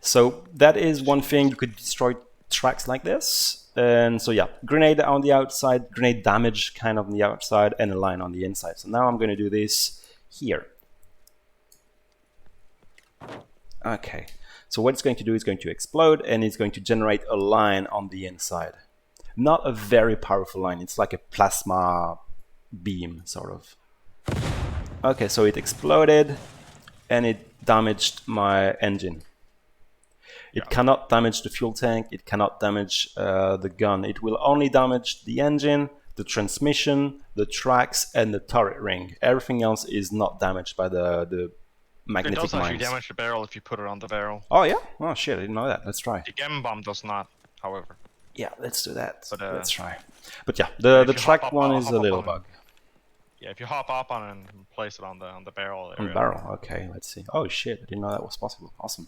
Speaker 1: So that is one thing. You could destroy tracks like this. And so yeah, grenade on the outside, grenade damage kind of on the outside, and a line on the inside. So now I'm going to do this here. Okay, so what it's going to do is going to explode, and it's going to generate a line on the inside. Not a very powerful line. It's like a plasma beam, sort of. Okay, so it exploded, and it damaged my engine. It cannot damage the fuel tank, it cannot damage the gun. It will only damage the engine, the transmission, the tracks, and the turret ring. Everything else is not damaged by the magnetic
Speaker 2: It does actually
Speaker 1: lines.
Speaker 2: damage the barrel if you put it on the barrel.
Speaker 1: Oh yeah? Oh shit, I didn't know that. Let's try.
Speaker 2: The Gem Bomb does not, however.
Speaker 1: Yeah, let's do that.
Speaker 2: But,
Speaker 1: let's try. But yeah, the
Speaker 2: you
Speaker 1: track
Speaker 2: hop up-
Speaker 1: one is
Speaker 2: hop
Speaker 1: a
Speaker 2: up
Speaker 1: little
Speaker 2: on it.
Speaker 1: bug.
Speaker 2: Yeah, if you hop up on it and place it on the barrel.
Speaker 1: On
Speaker 2: area.
Speaker 1: barrel, okay, let's see. Oh shit, I didn't know that was possible. Awesome.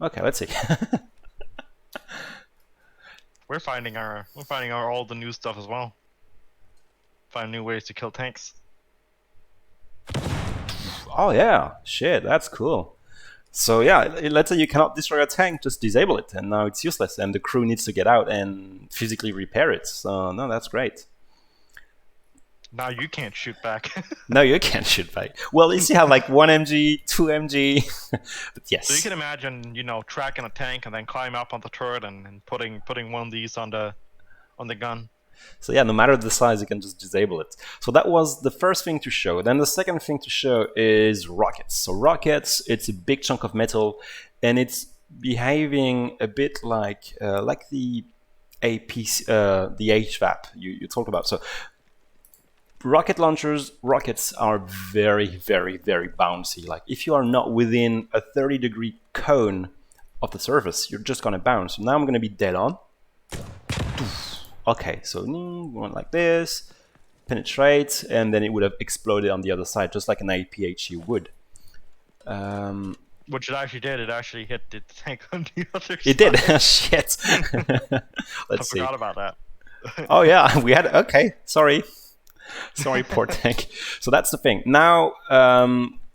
Speaker 1: Okay, let's see.
Speaker 2: We're finding our all the new stuff as well. Find new ways to kill tanks.
Speaker 1: Oh yeah, shit, that's cool. So yeah, let's say you cannot destroy a tank, just disable it, and now it's useless, and the crew needs to get out and physically repair it. So no, that's great.
Speaker 2: Now you can't shoot back.
Speaker 1: No, you can't shoot back. Well, you see how like 1 mg, 2 mg, but yes.
Speaker 2: So you can imagine, you know, tracking a tank and then climb up on the turret and putting one of these on the gun.
Speaker 1: So yeah, no matter the size, you can just disable it. So that was the first thing to show. Then the second thing to show is rockets. So rockets, it's a big chunk of metal, and it's behaving a bit like the APC, the HVAP you talked about. So rocket launchers, rockets are very, very, very bouncy. Like if you are not within a 30-degree cone of the surface, you're just gonna bounce. So now I'm gonna be dead on. Okay, so going like this, penetrate, and then it would have exploded on the other side, just like an APHE would.
Speaker 2: Which it actually did. It actually hit the tank on the other side.
Speaker 1: It did. Shit.
Speaker 2: I
Speaker 1: Let's see.
Speaker 2: forgot about that.
Speaker 1: Oh yeah, we had. Okay, sorry, poor tank. So that's the thing. Now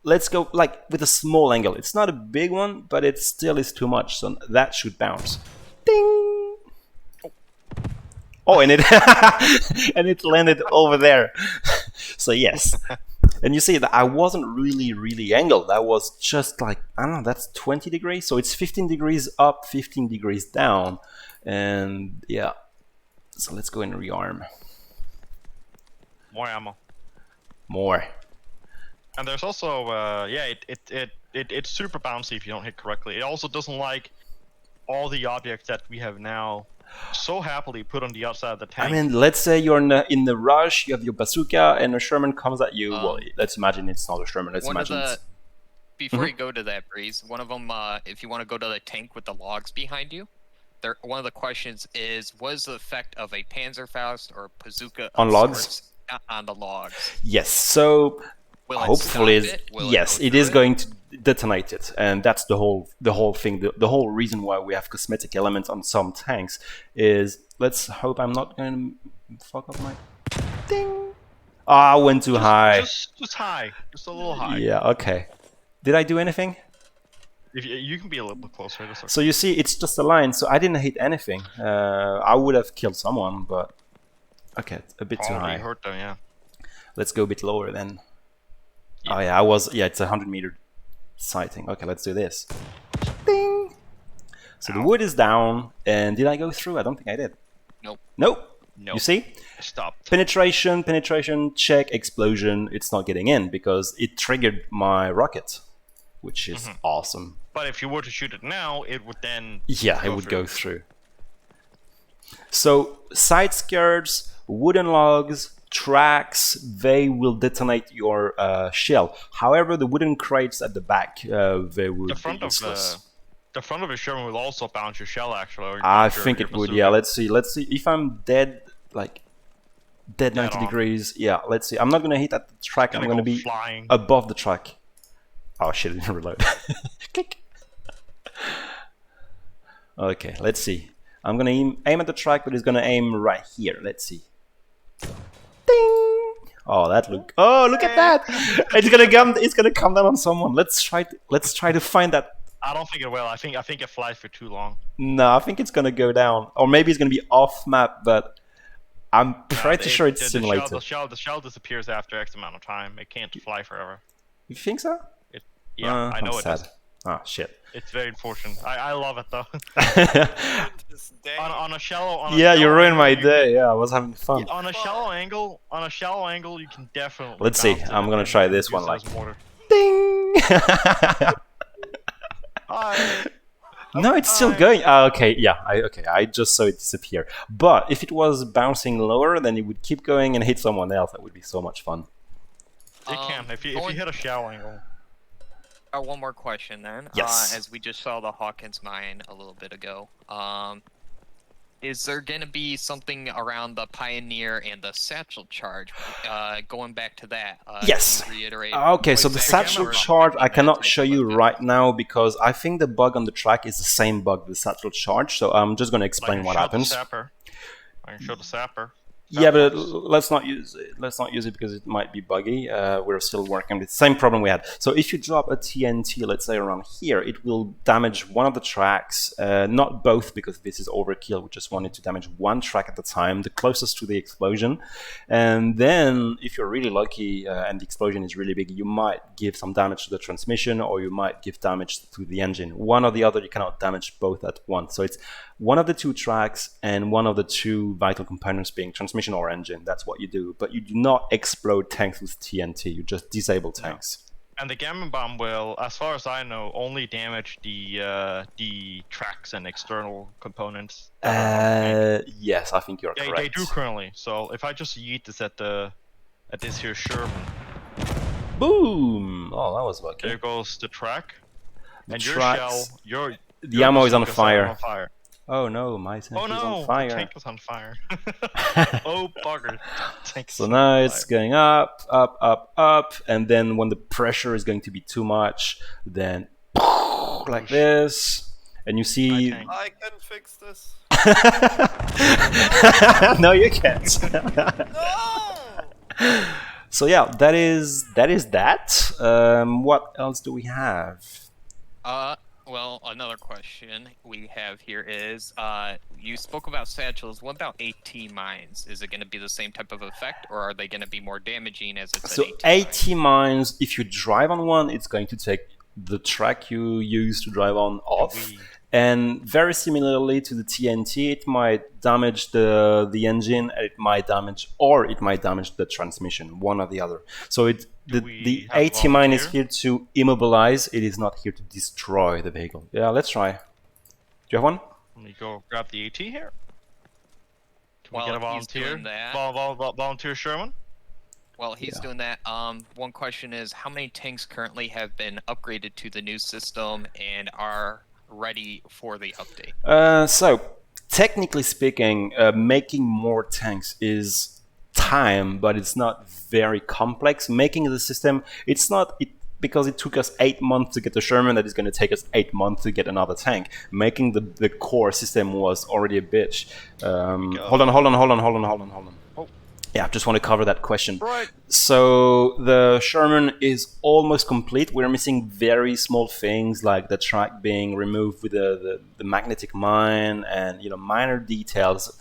Speaker 1: let's go like with a small angle. It's not a big one, but it still is too much. So that should bounce. Ding. Oh, and it and it landed over there. So yes, and you see that I wasn't really angled. That was just like, I don't know. That's 20 degrees. So it's 15 degrees up, 15 degrees down, and yeah. So let's go and rearm.
Speaker 2: More ammo.
Speaker 1: More.
Speaker 2: And there's also it's super bouncy if you don't hit correctly. It also doesn't like all the objects that we have now so happily put on the outside of the tank.
Speaker 1: I mean, let's say you're in the rush, you have your bazooka, and a Sherman comes at you. Well, let's imagine it's not a Sherman. Let's imagine it's...
Speaker 3: Before you go to that, Breeze, one of them, if you want to go to the tank with the logs behind you, one of the questions is, what is the effect of a Panzerfaust or bazooka
Speaker 1: on logs?
Speaker 3: On the logs.
Speaker 1: Yes, so hopefully, yes, it is going to detonate it, and that's the whole thing. The whole reason why we have cosmetic elements on some tanks is, let's hope I'm not going to fuck up my ding. I went too high.
Speaker 2: Just high, just a little high.
Speaker 1: Yeah. Okay. Did I do anything?
Speaker 2: If you can be a little bit closer. Just
Speaker 1: so you see, it's just a line. So I didn't hit anything. I would have killed someone, but okay, a bit too high.
Speaker 2: Hurt them, yeah.
Speaker 1: Let's go a bit lower then. Yeah. Oh yeah, I was. Yeah, it's 100 meter sighting. Okay, let's do this. Ding! So the wood is down, and did I go through? I don't think I did.
Speaker 3: Nope.
Speaker 1: Nope.
Speaker 2: No.
Speaker 1: You see?
Speaker 2: Stopped.
Speaker 1: Penetration, check, explosion. It's not getting in because it triggered my rocket, which is awesome.
Speaker 2: But if you were to shoot it now, it would then.
Speaker 1: Yeah, it would go through. So side skirts, wooden logs, tracks, they will detonate your shell. However, the wooden crates at the back, they would be useless.
Speaker 2: The front of the Sherman will also bounce your shell, actually.
Speaker 1: I think it would. Yeah, let's see. Let's see if I'm dead, like dead 90
Speaker 2: on.
Speaker 1: degrees. Yeah, let's see. I'm not gonna hit that track. I'm gonna be
Speaker 2: flying.
Speaker 1: above the track. Oh shit! I didn't reload. Click. Okay, let's see. I'm gonna aim at the track, but it's gonna aim right here. Let's see. Ding! Oh, that look. Oh, look at that! It's gonna come. It's gonna come down on someone. Let's try to find that.
Speaker 2: I don't think it will. I think it flies for too long.
Speaker 1: No, I think it's gonna go down, or maybe it's gonna be off map. But I'm pretty sure it's simulated.
Speaker 2: The shell disappears after X amount of time. It can't fly forever.
Speaker 1: You think so?
Speaker 2: Yeah, I know
Speaker 1: I'm
Speaker 2: it
Speaker 1: sad.
Speaker 2: does.
Speaker 1: Oh shit.
Speaker 2: It's very unfortunate. I love it though. on a shallow.
Speaker 1: Yeah, you ruined my day. Yeah, I was having fun.
Speaker 2: On a shallow angle, you can definitely.
Speaker 1: Let's see.
Speaker 2: bounce it
Speaker 1: I'm gonna
Speaker 2: and
Speaker 1: try this
Speaker 2: use
Speaker 1: one.
Speaker 2: it
Speaker 1: Like,
Speaker 2: as mortar.
Speaker 1: ding.
Speaker 2: Hi.
Speaker 1: No, it's still going. Okay, yeah. I just saw it disappear. But if it was bouncing lower, then it would keep going and hit someone else. That would be so much fun.
Speaker 2: It can if you hit a shallow angle.
Speaker 3: One more question then.
Speaker 1: Yes.
Speaker 3: As we just saw the Hawkins mine a little bit ago, is there going to be something around the Pioneer and the Satchel Charge? Going back to that.
Speaker 1: Yes.
Speaker 3: Can you reiterate.
Speaker 1: Okay, so the Satchel Charge I cannot show you right now because I think the bug on the track is the same bug, the Satchel Charge. So I'm just going to explain what happens.
Speaker 2: I can show the sapper.
Speaker 1: Yeah, but let's not use it. Let's not use it because it might be buggy. We're still working with the same problem we had. So if you drop a TNT, let's say around here, it will damage one of the tracks, not both because this is overkill. We just wanted to damage one track at a time, the closest to the explosion. And then if you're really lucky and the explosion is really big, you might give some damage to the transmission or you might give damage to the engine. One or the other, you cannot damage both at once. So it's one of the two tracks and one of the two vital components being transmission or engine. That's what you do. But you do not explode tanks with TNT. You just disable tanks.
Speaker 2: And the Gamma Bomb will, as far as I know, only damage the tracks and external components.
Speaker 1: Yes, I think you're correct.
Speaker 2: They do currently. So if I just yeet this at this here Sherman.
Speaker 1: Boom! Oh, that was lucky.
Speaker 2: There goes the track.
Speaker 1: The
Speaker 2: and
Speaker 1: tracks,
Speaker 2: your shell,
Speaker 1: the ammo is on
Speaker 2: bazooka
Speaker 1: fire. Oh no, my tank is on
Speaker 2: the
Speaker 1: fire.
Speaker 2: tank was on fire. Oh bugger.
Speaker 1: So now it's going up, up, up, up, and then when the pressure is going to be too much, then like this, and you see.
Speaker 4: I can fix this.
Speaker 1: No, you can't.
Speaker 4: No!
Speaker 1: So yeah, that is that. What else do we have?
Speaker 3: Well, another question we have here is, you spoke about satchels. What about AT mines? Is it going to be the same type of effect, or are they going to be more damaging as it's
Speaker 1: So AT mines, if you drive on one, it's going to take the track you use to drive on off. And very similarly to the TNT, it might damage the engine, and it might damage the transmission, one or the other. So the AT mine is here to immobilize. It is not here to destroy the vehicle. Yeah, let's try. Do you have one?
Speaker 2: Let me go grab the AT here. Can
Speaker 3: Well,
Speaker 2: we get a
Speaker 3: he's doing
Speaker 2: volunteer?
Speaker 3: that.
Speaker 2: Volunteer Sherman?
Speaker 3: Well, he's doing that. One question is, how many tanks currently have been upgraded to the new system and are ready for the update?
Speaker 1: So, technically speaking, making more tanks is time, but it's not very complex. Making the system, because it took us 8 months to get the Sherman, that is going to take us 8 months to get another tank. Making the core system was already a bitch. Hold on.
Speaker 2: Oh.
Speaker 1: Yeah, I just want to cover that question.
Speaker 2: Right.
Speaker 1: So the Sherman is almost complete. We're missing very small things like the track being removed with the magnetic mine and minor details.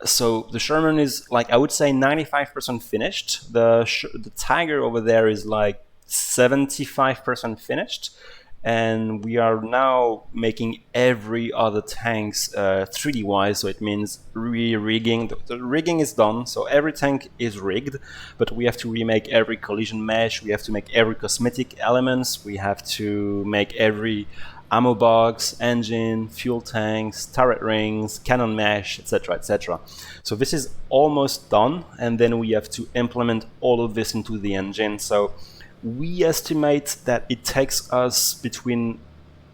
Speaker 1: So the Sherman is I would say 95% finished. The Tiger over there is 75% finished, and we are now making every other tanks 3D wise. So it means re-rigging. The rigging is done, so every tank is rigged, but we have to remake every collision mesh. We have to make every cosmetic elements. We have to make every ammo box, engine, fuel tanks, turret rings, cannon mesh, etc., etc. So this is almost done, and then we have to implement all of this into the engine. So we estimate that it takes us between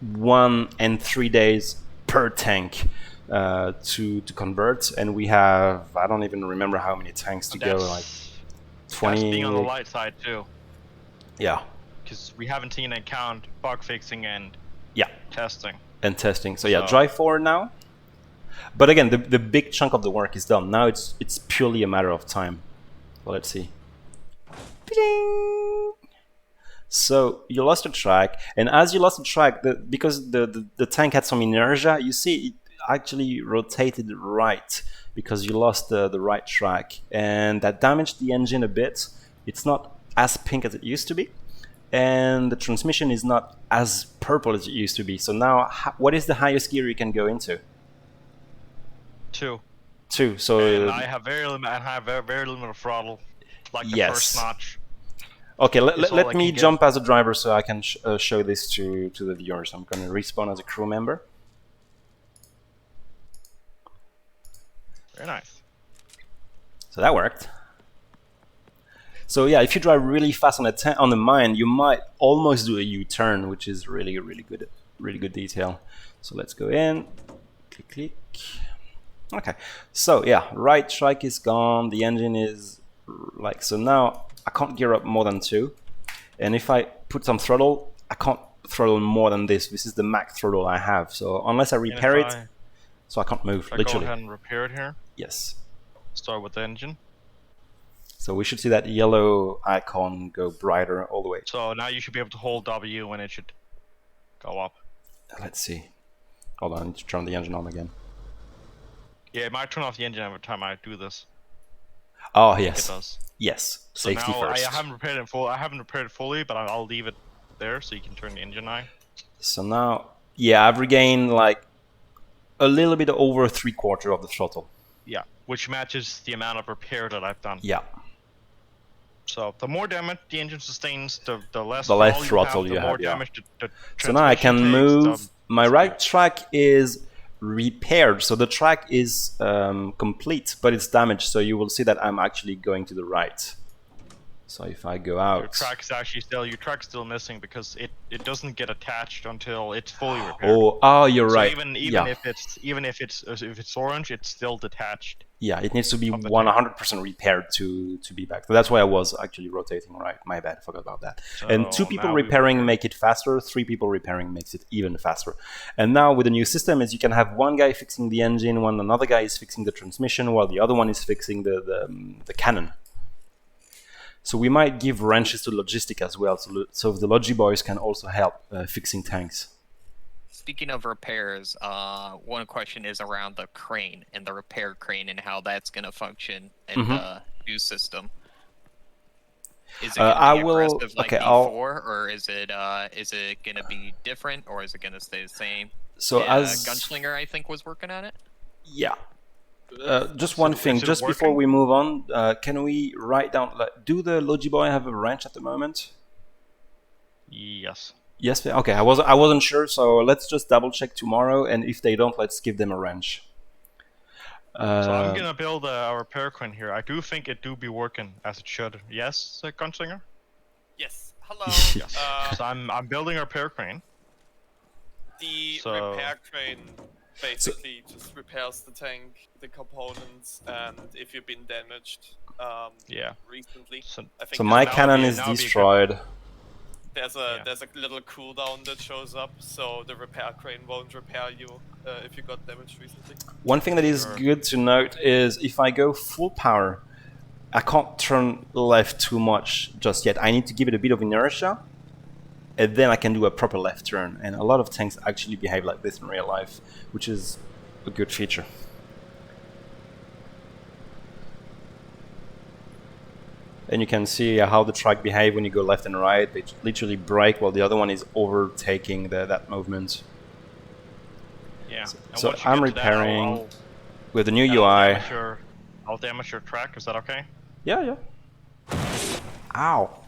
Speaker 1: 1 and 3 days per tank to convert, and we have, I don't even remember how many tanks to go, like 20.
Speaker 2: That's being on the light side too.
Speaker 1: Yeah.
Speaker 2: Because we haven't taken into account bug fixing and
Speaker 1: yeah,
Speaker 2: testing.
Speaker 1: And testing. So yeah, drive forward now. But again, the big chunk of the work is done. Now it's purely a matter of time. Well, let's see. Ding! So you lost the track, and as you lost the track, because the tank had some inertia, you see it actually rotated right because you lost the right track, and that damaged the engine a bit. It's not as pink as it used to be, and the transmission is not as purple as it used to be. So now, what is the highest gear you can go into?
Speaker 2: 2.
Speaker 1: 2. So
Speaker 2: and I have very limited throttle, like the first notch.
Speaker 1: Okay, let me jump as a driver so I can show this to the viewers. I'm going to respawn as a crew member.
Speaker 2: Very nice.
Speaker 1: So that worked. So yeah, if you drive really fast on the mine, you might almost do a U-turn, which is really good detail. So let's go in, click. Okay, so yeah, right track is gone. The engine is like, so now I can't gear up more than 2, and if I put some throttle, I can't throttle more than this. This is the max throttle I have. So unless I repair it, so I can't move. Literally.
Speaker 2: Go ahead and repair it here.
Speaker 1: Yes.
Speaker 2: Start with the engine.
Speaker 1: So we should see that yellow icon go brighter all the way.
Speaker 2: So now you should be able to hold W and it should go up.
Speaker 1: Let's see. Hold on, I need to turn the engine on again.
Speaker 2: Yeah, it might turn off the engine every time I do this.
Speaker 1: Oh yes.
Speaker 2: It does.
Speaker 1: Yes.
Speaker 2: So
Speaker 1: Safety
Speaker 2: now
Speaker 1: first.
Speaker 2: I haven't repaired it full. I haven't repaired it fully, but I'll leave it there so you can turn the engine on.
Speaker 1: So now, yeah, I've regained like a little bit over 3/4 of the throttle.
Speaker 2: Yeah, which matches the amount of repair that I've done.
Speaker 1: Yeah.
Speaker 2: So the more damage the engine sustains, the less
Speaker 1: throttle you have.
Speaker 2: The more damage the
Speaker 1: so now I can move. My right track is repaired, so the track is complete, but it's damaged. So you will see that I'm actually going to the right. So if I go out,
Speaker 2: your track's still missing because it doesn't get attached until it's fully repaired.
Speaker 1: Oh, you're right.
Speaker 2: Even if it's orange, it's still detached.
Speaker 1: Yeah, it needs to be 100% repaired to be back. So that's why I was actually rotating right. My bad, forgot about that. So and 2 people repairing make it faster. 3 people repairing makes it even faster. And now with the new system, is you can have one guy fixing the engine, another guy is fixing the transmission, while the other one is fixing the cannon. So we might give wrenches to logistic as well, so the Logi boys can also help fixing tanks.
Speaker 3: Speaking of repairs, one question is around the crane and the repair crane and how that's going to function in the new system. Is it going to be aggressive like before, or is it going to be different, or is it going to stay the same?
Speaker 1: So as
Speaker 3: Gunslinger, I think, was working on it.
Speaker 1: Yeah. Just one thing, just before we move on, can we write down, do the Logi boy have a wrench at the moment?
Speaker 2: Yes.
Speaker 1: Yes, okay, I wasn't sure, so let's just double check tomorrow, and if they don't, let's give them a wrench.
Speaker 2: So I'm gonna build a repair crane here. I do think it do be working as it should. Yes, Gunslinger?
Speaker 4: Yes. Hello.
Speaker 2: Yes. So I'm building a repair crane.
Speaker 4: The repair crane basically just repairs the tank, the components, and if you've been damaged recently. I think
Speaker 1: so my cannon is destroyed.
Speaker 4: There's a little cooldown that shows up, so the repair crane won't repair you if you got damaged recently.
Speaker 1: One thing that is good to note is if I go full power, I can't turn left too much just yet. I need to give it a bit of inertia, and then I can do a proper left turn. And a lot of tanks actually behave like this in real life, which is a good feature. Then you can see how the track behave when you go left and right. They literally brake while the other one is overtaking that movement.
Speaker 2: Yeah.
Speaker 1: So I'm repairing with the new UI.
Speaker 2: I'll damage your track. Is that okay?
Speaker 1: Yeah. Ow.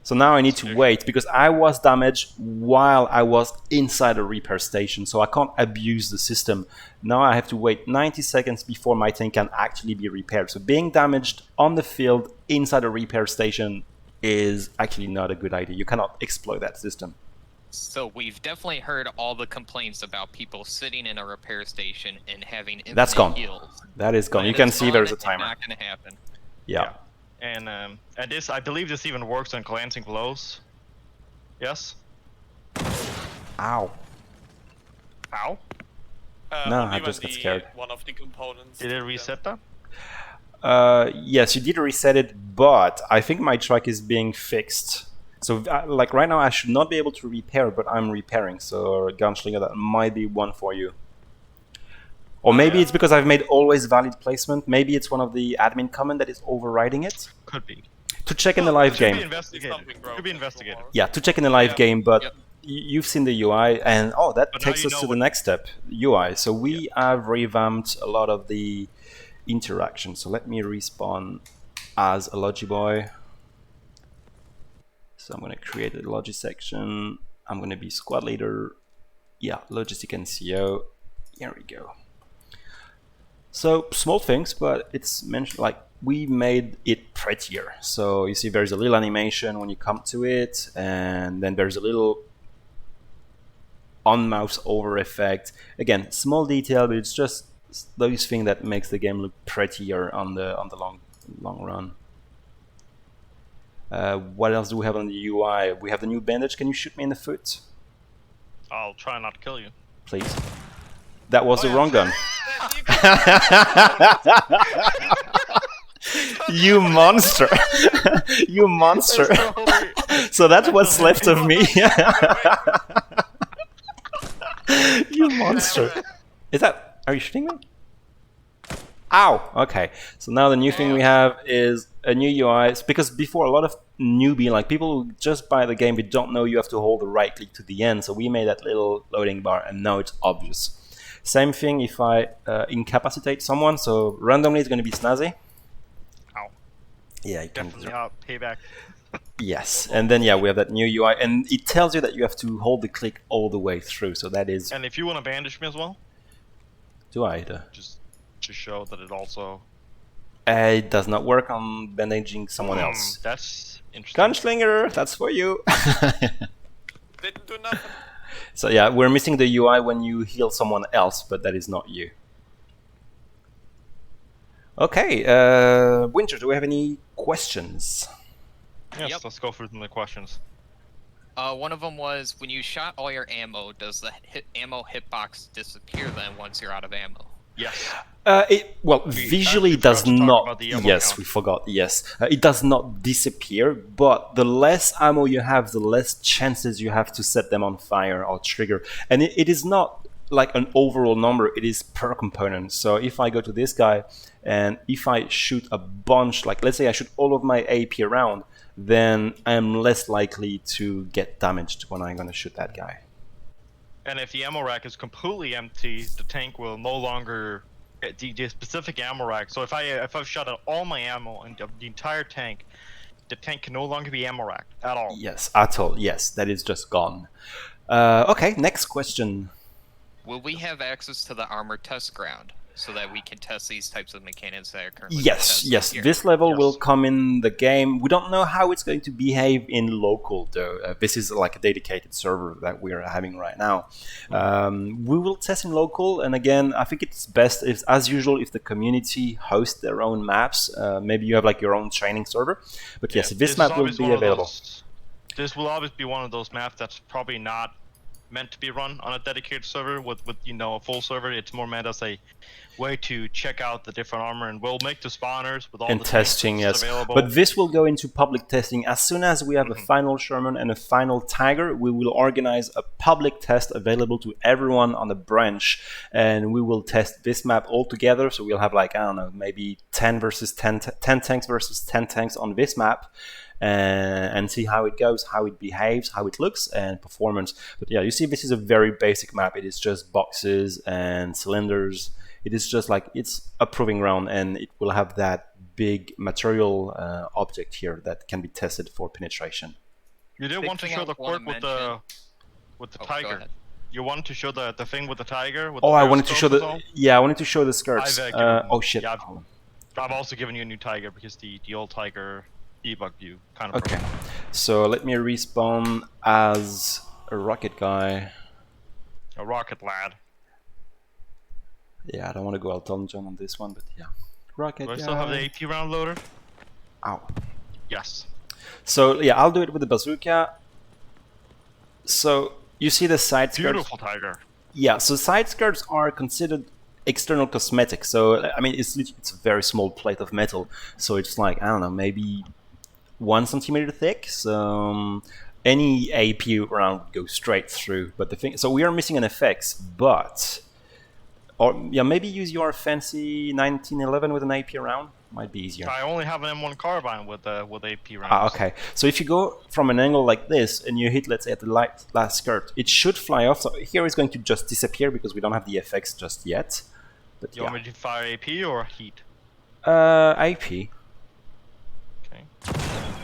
Speaker 1: So now I need to wait because I was damaged while I was inside a repair station, so I can't abuse the system. Now I have to wait 90 seconds before my tank can actually be repaired. So being damaged on the field inside a repair station is actually not a good idea. You cannot exploit that system.
Speaker 3: So we've definitely heard all the complaints about people sitting in a repair station and having infinite
Speaker 1: That's gone.
Speaker 3: heals.
Speaker 1: That is gone. You can see there's a timer.
Speaker 3: Not going to happen.
Speaker 1: Yeah.
Speaker 2: And this, I believe this even works on glancing blows. Yes?
Speaker 1: Ow.
Speaker 2: Ow?
Speaker 1: No, I just got scared.
Speaker 4: One of the components.
Speaker 2: Did it reset that?
Speaker 1: Yes, you did reset it, but I think my truck is being fixed. So, like right now, I should not be able to repair, but I'm repairing. So, Gunslinger, that might be one for you. Or maybe it's because I've made always valid placement. Maybe it's one of the admin comment that is overriding it.
Speaker 2: Could be.
Speaker 1: To check in the live game.
Speaker 2: Could be investigated.
Speaker 1: Yeah, to check in the live game, but you've seen the UI, and that takes us to the next step, UI. So we have revamped a lot of the interaction. So let me respawn as a Logi boy. So I'm going to create a Logi section. I'm going to be squad leader. Yeah, logistic and CO. Here we go. So small things, but it's mentioned like we made it prettier. So you see there's a little animation when you come to it, and then there's a little on mouse over effect. Again, small detail, but it's just those things that makes the game look prettier on the long run. What else do we have on the UI? We have the new bandage. Can you shoot me in the foot?
Speaker 2: I'll try not to kill you.
Speaker 1: Please. That was the wrong gun. You monster. You monster. So that's what's left of me. You monster. Is that... Are you shooting me? Ow! Okay. So now the new thing we have is a new UI. It's because before a lot of newbie, like people who just buy the game, they don't know you have to hold the right click to the end. So we made that little loading bar, and now it's obvious. Same thing if I incapacitate someone. So randomly it's going to be Snazzy.
Speaker 2: Ow.
Speaker 1: Yeah, you can
Speaker 2: definitely payback.
Speaker 1: Yes, and then we have that new UI, and it tells you that you have to hold the click all the way through. So that is.
Speaker 2: And if you want to bandage me as well.
Speaker 1: Do I?
Speaker 2: Just to show that it also.
Speaker 1: It does not work on bandaging someone else.
Speaker 2: That's interesting.
Speaker 1: Gunslinger, that's for you.
Speaker 4: Didn't do nothing.
Speaker 1: So yeah, we're missing the UI when you heal someone else, but that is not you. Okay, Winter, do we have any questions?
Speaker 2: Yes, let's go through the questions.
Speaker 3: One of them was, when you shot all your ammo, does the ammo hitbox disappear then once you're out of ammo?
Speaker 2: Yes.
Speaker 1: Visually does not. Yes, we forgot. Yes, it does not disappear. But the less ammo you have, the less chances you have to set them on fire or trigger. And it is not like an overall number. It is per component. So if I go to this guy, and if I shoot a bunch, like let's say I shoot all of my AP around, then I am less likely to get damaged when I'm going to shoot that guy.
Speaker 2: And if the ammo rack is completely empty, the tank will no longer get the specific ammo rack. So if I've shot out all my ammo and the entire tank, the tank can no longer be ammo racked at all.
Speaker 1: Yes, at all. Yes, that is just gone. Okay, next question.
Speaker 3: Will we have access to the armor test ground so that we can test these types of mechanics that are currently
Speaker 1: Yes. This level will come in the game. We don't know how it's going to behave in local, though. This is like a dedicated server that we are having right now. We will test in local, and again, I think it's best, if, as usual, if the community hosts their own maps. Maybe you have like your own training server. But yes, this map will be available.
Speaker 2: This will always be one of those maps that's probably not meant to be run on a dedicated server with a full server. It's more meant as a way to check out the different armor, and we'll make the spawners with all
Speaker 1: and
Speaker 2: the
Speaker 1: testing, yes.
Speaker 2: available.
Speaker 1: But this will go into public testing as soon as we have a final Sherman and a final Tiger. We will organize a public test available to everyone on the branch, and we will test this map all together. So we'll have like, I don't know, maybe 10 tanks versus 10 tanks on this map. And see how it goes, how it behaves, how it looks, and performance. But yeah, you see, this is a very basic map. It is just boxes and cylinders. It is just like, it's a proving ground, and it will have that big material object here that can be tested for penetration.
Speaker 2: You did want to show the quirk with the Tiger. You wanted to show the thing with the Tiger? With
Speaker 1: I wanted to show I wanted to show the skirts. Oh shit.
Speaker 2: Yeah, I've also given you a new Tiger because the old Tiger debug view kind of
Speaker 1: okay broken. So let me respawn as a rocket guy,
Speaker 2: a rocket lad.
Speaker 1: Yeah, I don't want to go Elton John on this one, but yeah, rocket guy.
Speaker 2: Do I still have the AP round loader?
Speaker 1: Ow.
Speaker 2: Yes.
Speaker 1: So yeah, I'll do it with the bazooka. So you see the side skirts.
Speaker 2: Beautiful Tiger.
Speaker 1: Yeah, so side skirts are considered external cosmetics. So I mean, it's a very small plate of metal, so it's like, I don't know, maybe 1 centimeter thick. So any AP round would go straight through. But the thing, so we are missing an FX, but maybe use your fancy 1911 with an AP round. Might be easier.
Speaker 2: I only have an M1 carbine with AP rounds.
Speaker 1: Okay, so if you go from an angle like this and you hit, let's say, at the last skirt, it should fly off. So here it's going to just disappear because we don't have the FX just yet. But
Speaker 2: you want me to fire AP or heat?
Speaker 1: AP.
Speaker 2: Okay.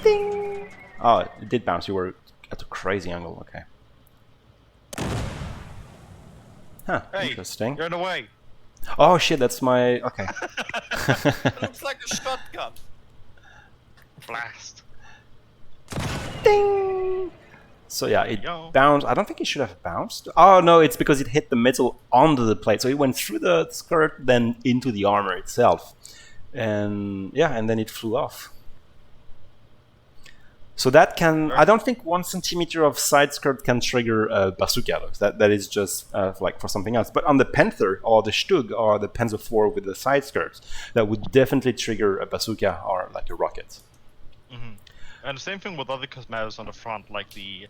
Speaker 1: Ding! Oh, it did bounce. You were at a crazy angle. Okay. Huh,
Speaker 2: hey,
Speaker 1: interesting.
Speaker 2: You're in the way.
Speaker 1: Oh shit, that's my... Okay.
Speaker 4: It looks like a shotgun.
Speaker 2: Blast.
Speaker 1: Ding! So yeah, it bounced. I don't think it should have bounced. Oh no, it's because it hit the metal onto the plate. So it went through the skirt, then into the armor itself. And yeah, and then it flew off. So that can, I don't think 1 centimeter of side skirt can trigger a bazooka. That is just like for something else. But on the Panther or the Stug or the Panzer IV with the side skirts, that would definitely trigger a bazooka or like a rocket.
Speaker 2: Mm-hmm. And the same thing with other cosmetics on the front, like the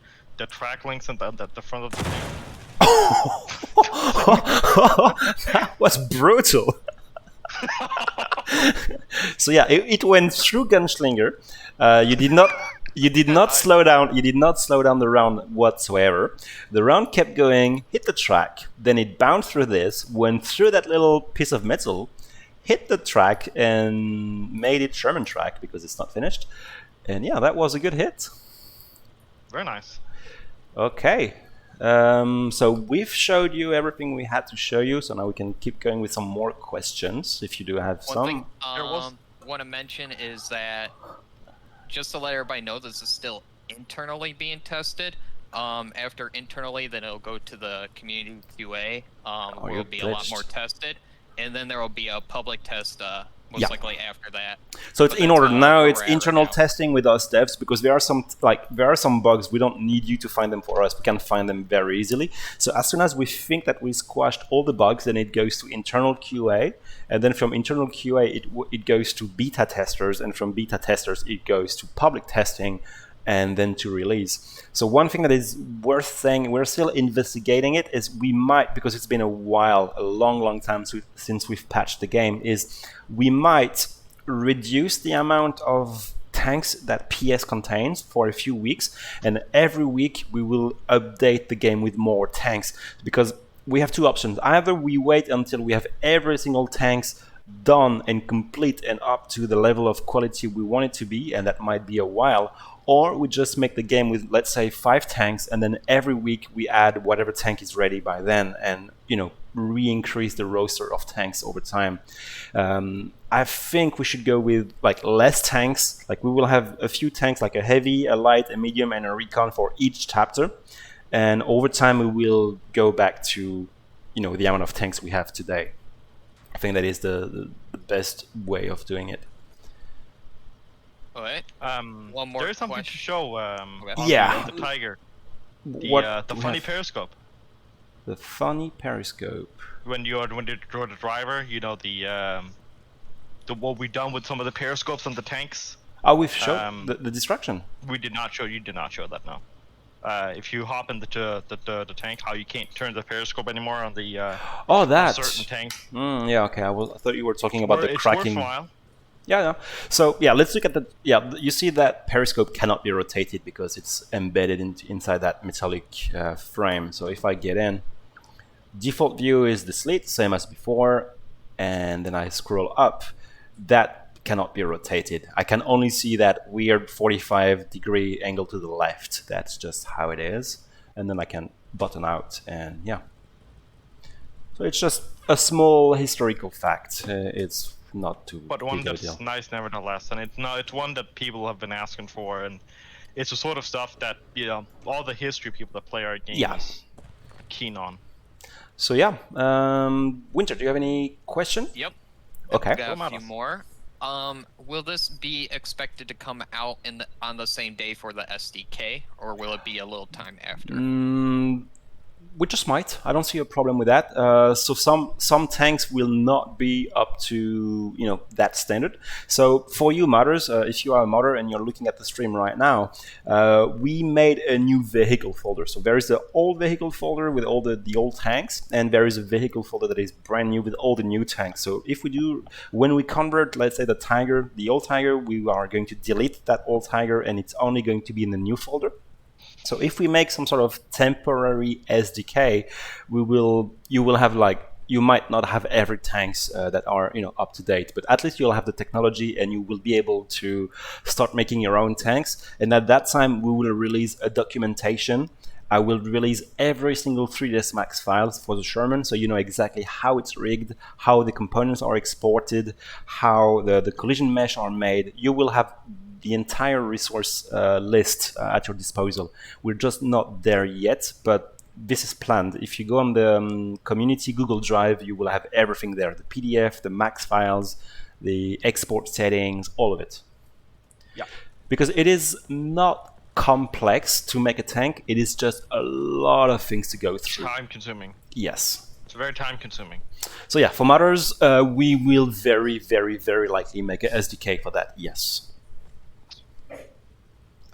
Speaker 2: track links and the front of the thing.
Speaker 1: That was brutal. So yeah, it went through Gunslinger. You did not slow down. You did not slow down the round whatsoever. The round kept going, hit the track, then it bounced through this, went through that little piece of metal, hit the track, and made it Sherman track because it's not finished. And yeah, that was a good hit.
Speaker 2: Very nice.
Speaker 1: Okay. So we've showed you everything we had to show you, so now we can keep going with some more questions if you do have some.
Speaker 3: One thing I want to mention is that, just to let everybody know, this is still internally being tested. After internally, then it'll go to the community QA, where it'll be a lot more tested, and then there will be a public test most likely after that.
Speaker 1: So it's in order now. It's internal testing with us devs, because there are some bugs we don't need you to find them for us. We can find them very easily. So as soon as we think that we squashed all the bugs, then it goes to internal QA, and then from internal QA it goes to beta testers, and from beta testers it goes to public testing, and then to release. So one thing that is worth saying, we're still investigating it, is we might, because it's been a while, a long time since we've patched the game, is we might reduce the amount of tanks that PS contains for a few weeks, and every week we will update the game with more tanks, because we have two options. Either we wait until we have every single tanks done and complete and up to the level of quality we want it to be, and that might be a while, or we just make the game with, let's say, 5 tanks, and then every week we add whatever tank is ready by then, and re-increase the roster of tanks over time. I think we should go with like less tanks. Like we will have a few tanks, like a heavy, a light, a medium, and a recon for each chapter, and over time we will go back to the amount of tanks we have today. I think that is the best way of doing it.
Speaker 3: Alright. One more.
Speaker 2: There is something to show.
Speaker 1: Yeah.
Speaker 2: The Tiger. The funny periscope.
Speaker 1: The funny Periscope.
Speaker 2: When you draw the driver, you know the what we've done with some of the periscopes on the tanks.
Speaker 1: Oh, we've shown the distraction.
Speaker 2: We did not show. You did not show that. No. If you hop into the tank, how you can't turn the periscope anymore on the certain tank.
Speaker 1: Yeah. Okay. I thought you were talking about the cracking.
Speaker 2: Worthwhile.
Speaker 1: Yeah. So yeah, let's look at the. Yeah, you see that periscope cannot be rotated because it's embedded inside that metallic frame. So if I get in, default view is the slit, same as before, and then I scroll up. That cannot be rotated. I can only see that weird 45-degree angle to the left. That's just how it is. And then I can button out, and yeah. So it's just a small historical fact. It's not too
Speaker 2: but one
Speaker 1: big of a
Speaker 2: that's
Speaker 1: deal.
Speaker 2: nice nevertheless, and it's one that people have been asking for, and it's the sort of stuff that all the history people that play our game is keen on.
Speaker 1: So yeah, Winter, do you have any question?
Speaker 3: Yep.
Speaker 1: Okay.
Speaker 3: Got a few more. Will this be expected to come out on the same day for the SDK, or will it be a little time after?
Speaker 1: We just might. I don't see a problem with that. So some tanks will not be up to that standard. So for you modders, if you are a modder and you're looking at the stream right now, we made a new vehicle folder. So there is the old vehicle folder with all the old tanks, and there is a vehicle folder that is brand new with all the new tanks. So when we convert, let's say the old Tiger, we are going to delete that old Tiger, and it's only going to be in the new folder. So if we make some sort of temporary SDK, you will have you might not have every tanks that are up to date, but at least you'll have the technology and you will be able to start making your own tanks. And at that time, we will release a documentation. I will release every single 3ds Max files for the Sherman, so you know exactly how it's rigged, how the components are exported, how the collision mesh are made. You will have the entire resource list at your disposal. We're just not there yet, but this is planned. If you go on the community Google Drive, you will have everything there: the PDF, the Max files, the export settings, all of it.
Speaker 2: Yeah.
Speaker 1: Because it is not complex to make a tank. It is just a lot of things to go through.
Speaker 2: Time consuming.
Speaker 1: Yes.
Speaker 2: It's very time consuming.
Speaker 1: So yeah, for modders, we will very, very, very likely make a SDK for that. Yes.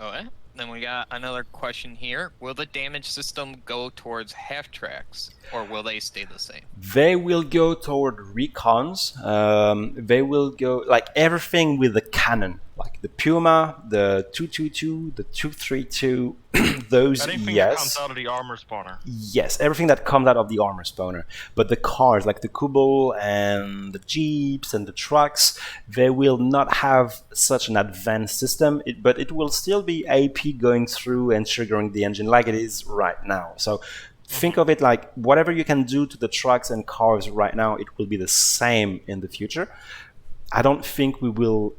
Speaker 3: Okay. Then we got another question here. Will the damage system go towards half-tracks, or will they stay the same?
Speaker 1: They will go toward recons. They will go like everything with the cannon, like the Puma, the 222, the 232. Those,
Speaker 2: anything
Speaker 1: yes.
Speaker 2: that comes out of the armor spawner.
Speaker 1: Yes, everything that comes out of the armor spawner. But the cars, like the Kubel and the Jeeps and the trucks, they will not have such an advanced system, but it will still be AP going through and triggering the engine like it is right now. So think of it like whatever you can do to the trucks and cars right now, it will be the same in the future. I don't think we will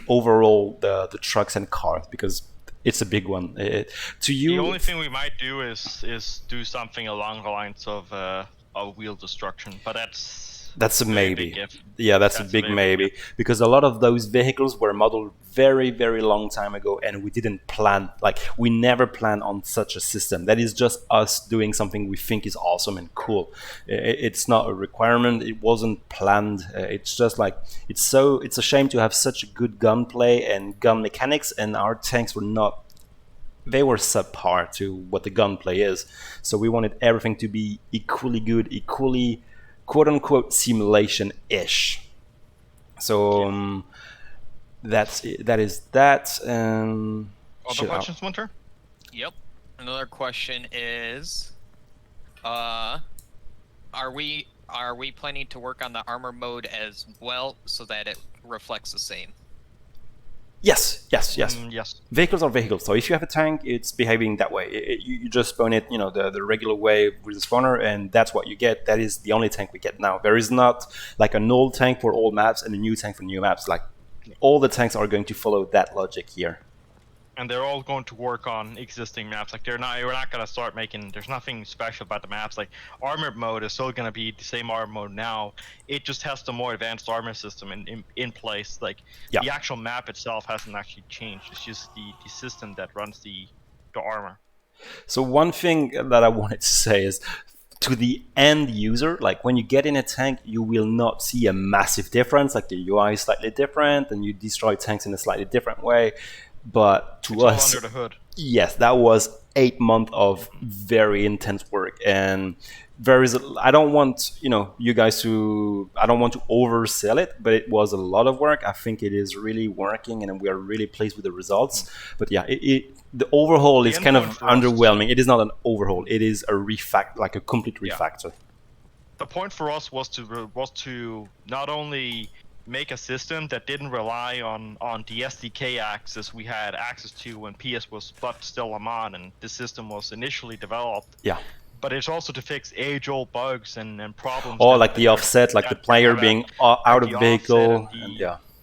Speaker 1: overhaul the trucks and cars because it's a big one.
Speaker 2: The only thing we might do is do something along the lines of wheel destruction, but that's
Speaker 1: a maybe. Yeah, that's a big maybe because a lot of those vehicles were modeled very, very long time ago, and we didn't plan. We never planned on such a system. That is just us doing something we think is awesome and cool. It's not a requirement. It wasn't planned. It's just it's a shame to have such a good gunplay and gun mechanics, and our tanks were not. They were subpar to what the gunplay is. So we wanted everything to be equally good, equally quote-unquote simulation-ish. So that is that.
Speaker 2: Other questions, Winter?
Speaker 3: Yep. Another question is, are we planning to work on the armor mode as well so that it reflects the same?
Speaker 1: Yes.
Speaker 2: Yes.
Speaker 1: Vehicles are vehicles. So if you have a tank, it's behaving that way. You just spawn it, the regular way with the spawner, and that's what you get. That is the only tank we get now. There is not like an old tank for old maps and a new tank for new maps. Like all the tanks are going to follow that logic here.
Speaker 2: And they're all going to work on existing maps. We're not going to start making. There's nothing special about the maps. Like Armored Mode is still going to be the same Armored Mode now. It just has the more advanced armor system in place. The actual map itself hasn't actually changed. It's just the system that runs the armor.
Speaker 1: So one thing that I wanted to say is, to the end user, like when you get in a tank, you will not see a massive difference. Like the UI is slightly different, and you destroy tanks in a slightly different way. But to
Speaker 2: it's
Speaker 1: us,
Speaker 2: all under the hood.
Speaker 1: Yes, that was 8 months of very intense work, and there is. I don't want you guys to. I don't want to oversell it, but it was a lot of work. I think it is really working, and we are really pleased with the results. But yeah, the overhaul is kind of underwhelming. It is not an overhaul. It is a like a complete refactor.
Speaker 2: The point for us was to not only make a system that didn't rely on the SDK access we had access to when PS was but still a mod and the system was initially developed.
Speaker 1: Yeah.
Speaker 2: But it's also to fix age-old bugs and problems.
Speaker 1: Oh, like the offset, like the player being out of vehicle,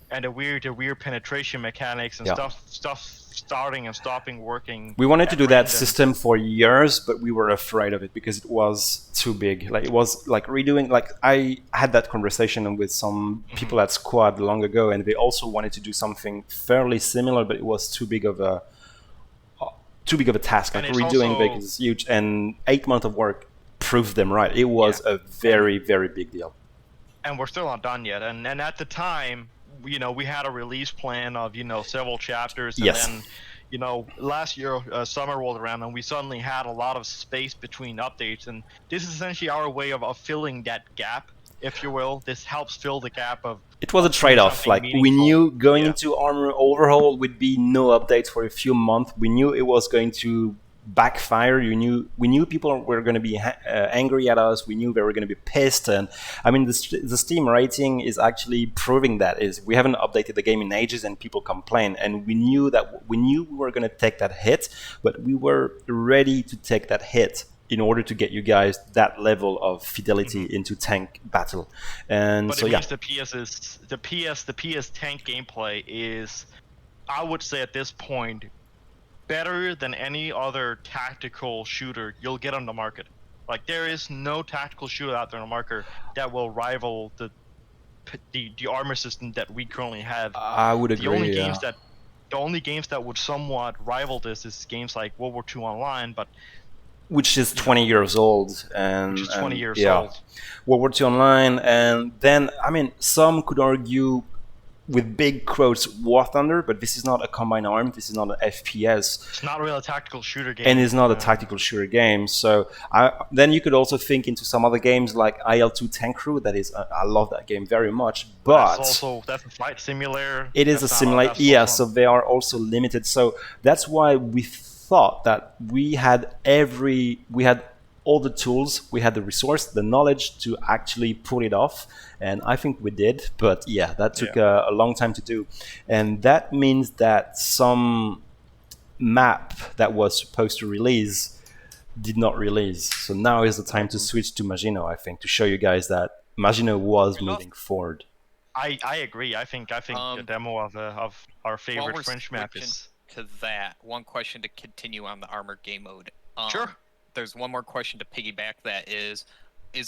Speaker 2: and the weird penetration mechanics and stuff starting and stopping working.
Speaker 1: We wanted to do that system for years, but we were afraid of it because it was too big. Like it was like redoing. Like I had that conversation with some people at Squad long ago, and they also wanted to do something fairly similar, but it was too big of a task. Like redoing big is huge, and 8 months of work proved them right. It was a very, very big deal.
Speaker 2: And we're still not done yet. And at the time, we had a release plan of several chapters, and then last year summer rolled around, and we suddenly had a lot of space between updates, and this is essentially our way of filling that gap, if you will. This helps fill the gap of. It
Speaker 1: was a trade-off. Like we knew going into Armour Overhaul would be no updates for a few months. We knew it was going to backfire. We knew people were going to be angry at us. We knew they were going to be pissed. And I mean, the Steam rating is actually proving that. Is we haven't updated the game in ages, and people complain. And we knew we were going to take that hit, but we were ready to take that hit in order to get you guys that level of fidelity into tank battle. And
Speaker 2: but
Speaker 1: so
Speaker 2: the PS tank gameplay is, I would say at this point, better than any other tactical shooter you'll get on the market. Like there is no tactical shooter out there on the market that will rival the armor system that we currently have.
Speaker 1: I would agree.
Speaker 2: The only games that would somewhat rival this is games like World War II Online, but
Speaker 1: which is 20 years old, and
Speaker 2: which is 20 years old.
Speaker 1: World War II Online, and then I mean, some could argue with big quotes War Thunder, but this is not a combined arm. This is not an FPS.
Speaker 2: It's not really a tactical shooter game,
Speaker 1: and it's not a tactical shooter game. So then you could also think into some other games like IL-2 Tank Crew. That is, I love that game very much. But
Speaker 2: that's a flight simulator.
Speaker 1: It is a simulator. Yeah, so they are also limited. So that's why we thought that we had all the tools, we had the resource, the knowledge to actually pull it off, and I think we did. But yeah, that took a long time to do, and that means that some map that was supposed to release did not release. So now is the time to switch to Maginot, I think, to show you guys that Maginot was moving forward.
Speaker 2: I agree. I think the demo of our favorite French map is.
Speaker 3: To that, one question to continue on the Armoured Gamemode.
Speaker 2: Sure.
Speaker 3: There's one more question to piggyback that is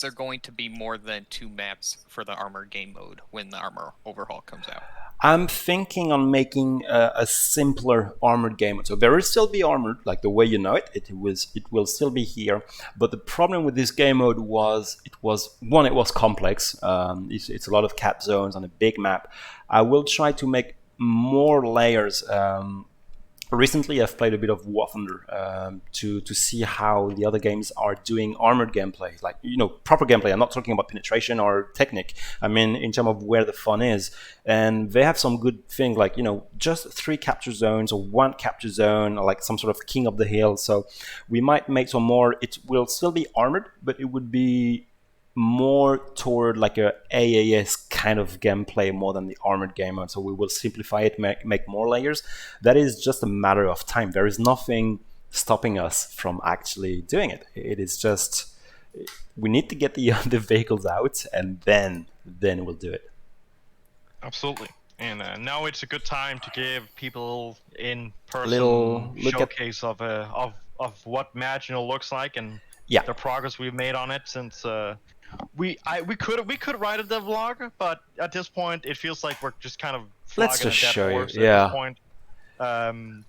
Speaker 3: there going to be more than 2 maps for the Armoured Gamemode when the Armour Overhaul comes out?
Speaker 1: I'm thinking on making a simpler Armoured Gamemode. So there will still be armored, like the way you know it. It will still be here. But the problem with this game mode was it was complex. It's a lot of cap zones on a big map. I will try to make more layers. Recently, I've played a bit of War Thunder to see how the other games are doing armored gameplay, like proper gameplay. I'm not talking about penetration or technique. I mean in terms of where the fun is, and they have some good things like just 3 capture zones or 1 capture zone, or like some sort of king of the hill. So we might make some more. It will still be armored, but it would be more toward like a AAS kind of gameplay more than the Armored Gamemode. So we will simplify it, make more layers. That is just a matter of time. There is nothing stopping us from actually doing it. It is just we need to get the vehicles out, and then we'll do it.
Speaker 2: Absolutely. And now it's a good time to give people in person showcase of what Maginot looks like and the progress we've made on it since. We could write a devlog, but at this point it feels like we're just kind of
Speaker 1: let's just show you.
Speaker 2: At this point,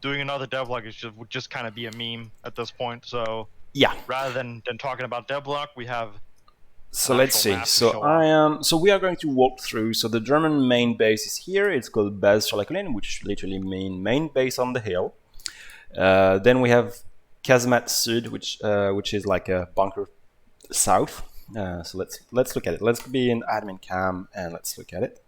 Speaker 2: doing another devlog would just kind of be a meme at this point. So
Speaker 1: Yeah.
Speaker 2: Rather than talking about Debug, we have.
Speaker 1: So let's see. So we are going to walk through. So the German main base is here. It's called Breizsmirk, which literally means main base on the hill. Then we have Casemate Sud, which is like a bunker south. So let's look at it. Let's be in admin cam and let's look at it.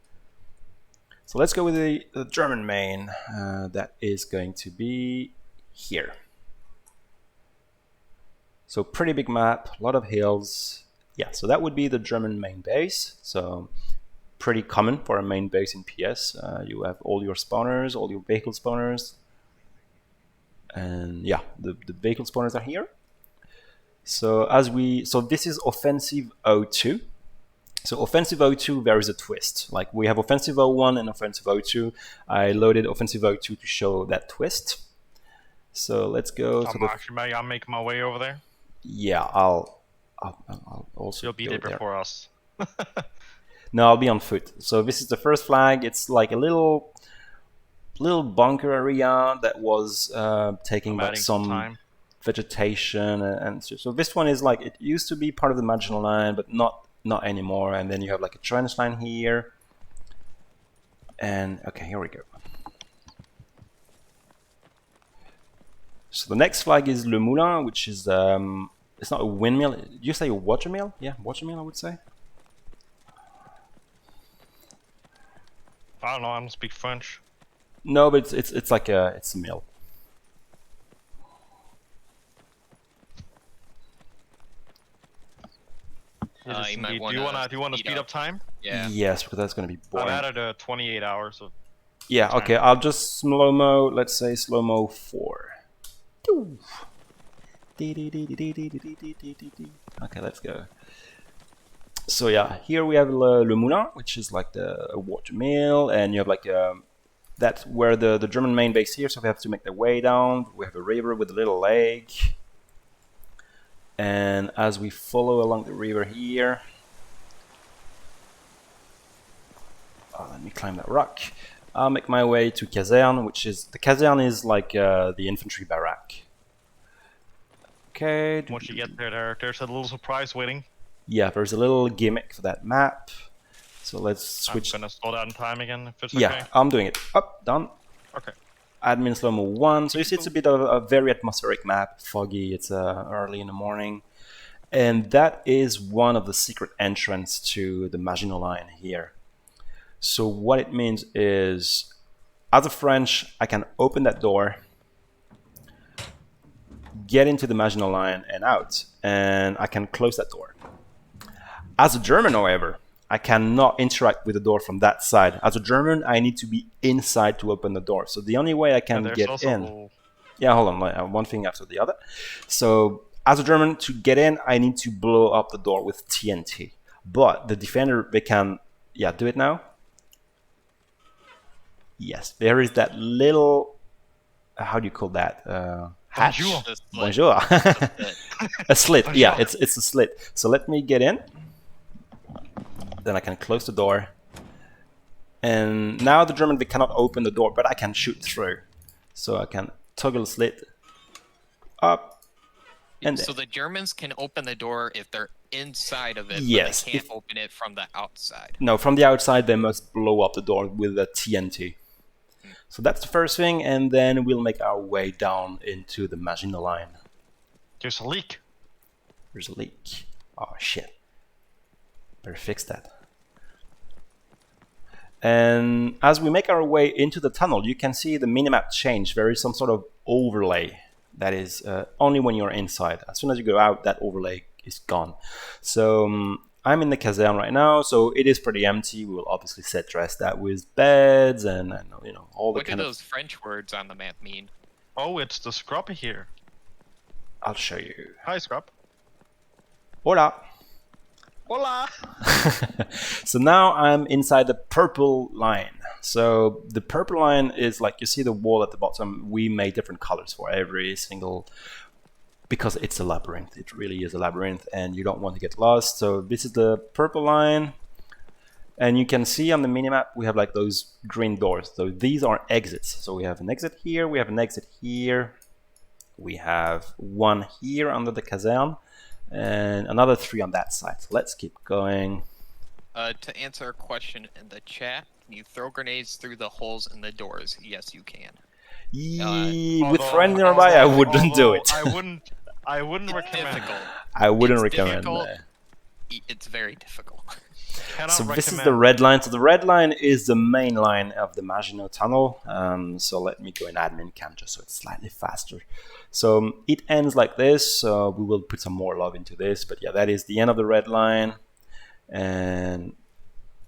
Speaker 1: So let's go with the German main. That is going to be here. So pretty big map, a lot of hills. Yeah, so that would be the German main base. So pretty common for a main base in PS. You have all your spawners, all your vehicle spawners. And yeah, the vehicle spawners are here. So this is offensive 02. So offensive 02, there is a twist. Like we have offensive 01 and offensive 02. I loaded offensive 02 to show that twist. So let's go.
Speaker 2: I'll make my way over there.
Speaker 1: Yeah, I'll also.
Speaker 2: You'll be there before us.
Speaker 1: No, I'll be on foot. So this is the first flag. It's like a little bunker area that was taking back some vegetation, and so this one is like, it used to be part of the Maginot line, but not anymore. And then you have like a trench line here. And okay, here we go. So the next flag is Le Moulin, which is it's not a windmill. Did you say a watermill? Yeah, watermill, I would say.
Speaker 2: I don't know. I don't speak French.
Speaker 1: No, but it's like it's a mill.
Speaker 2: Do you want to speed up time?
Speaker 3: Yeah.
Speaker 1: Yes, because that's going to be boring.
Speaker 2: I've added 28 hours of.
Speaker 1: Yeah.
Speaker 2: time.
Speaker 1: Okay. I'll just slow mo. Let's say slow mo 4. Okay, let's go. So yeah, here we have Le Moulin, which is like the water mill, and you have like that's where the German main base here. So we have to make the way down. We have a river with a little lake, and as we follow along the river here, let me climb that rock. I'll make my way to Caserne, which is the Caserne is like the infantry barrack. Okay.
Speaker 2: Once you get there's a little surprise waiting.
Speaker 1: Yeah, there's a little gimmick for that map. So let's switch.
Speaker 2: I'm gonna slow down time again if it's
Speaker 1: yeah,
Speaker 2: okay.
Speaker 1: I'm doing it. Up, done.
Speaker 2: Okay.
Speaker 1: Admin slow-mo 1. So you see it's a bit of a very atmospheric map, foggy, it's early in the morning. And that is one of the secret entrance to the Maginot Line here. So what it means is, as a French, I can open that door, get into the Maginot Line and out, and I can close that door. As a German, however, I cannot interact with the door from that side. As a German, I need to be inside to open the door. So the only way I can get in... Yeah, hold on, one thing after the other. So as a German, to get in, I need to blow up the door with TNT. But the defender, they can... Yeah, do it now. Yes, there is that little... how do you call that? Hatch? Bonjour. A slit. Yeah, it's a slit. So let me get in. Then I can close the door. And now the German, they cannot open the door, but I can shoot through. So I can toggle the slit up. And
Speaker 3: so the Germans can open the door if they're inside of it,
Speaker 1: yes,
Speaker 3: but they can't open it from the outside.
Speaker 1: No, from the outside they must blow up the door with a TNT. So that's the first thing, and then we'll make our way down into the Maginot Line.
Speaker 2: There's a leak.
Speaker 1: There's a leak. Oh shit. Better fix that. And as we make our way into the tunnel, you can see the minimap change. There is some sort of overlay that is only when you're inside. As soon as you go out, that overlay is gone. So I'm in the Caserne right now, so it is pretty empty. We will obviously set dress that with beds and you know, all the
Speaker 3: kind of... What do those French words on the map mean?
Speaker 2: Oh, it's the scrub here.
Speaker 1: I'll show you.
Speaker 2: Hi, scrub.
Speaker 1: Hola.
Speaker 2: Hola.
Speaker 1: So now I'm inside the purple line. So the purple line is like, you see the wall at the bottom. We made different colors for every single, because it's a labyrinth. It really is a labyrinth, and you don't want to get lost. So this is the purple line, and you can see on the minimap we have like those green doors. So these are exits. So we have an exit here, we have an exit here, We have 1 here under the caserne, and another 3 on that side. So let's keep going.
Speaker 3: To answer a question in the chat, can you throw grenades through the holes in the doors? Yes, you can.
Speaker 1: With friends nearby, I wouldn't do it.
Speaker 2: I wouldn't recommend.
Speaker 1: I wouldn't recommend.
Speaker 3: It's very difficult.
Speaker 1: So this is the red line. So the red line is the main line of the Maginot Tunnel. So let me go in admin cam just so it's slightly faster. So it ends like this. So we will put some more love into this. But yeah, that is the end of the red line. And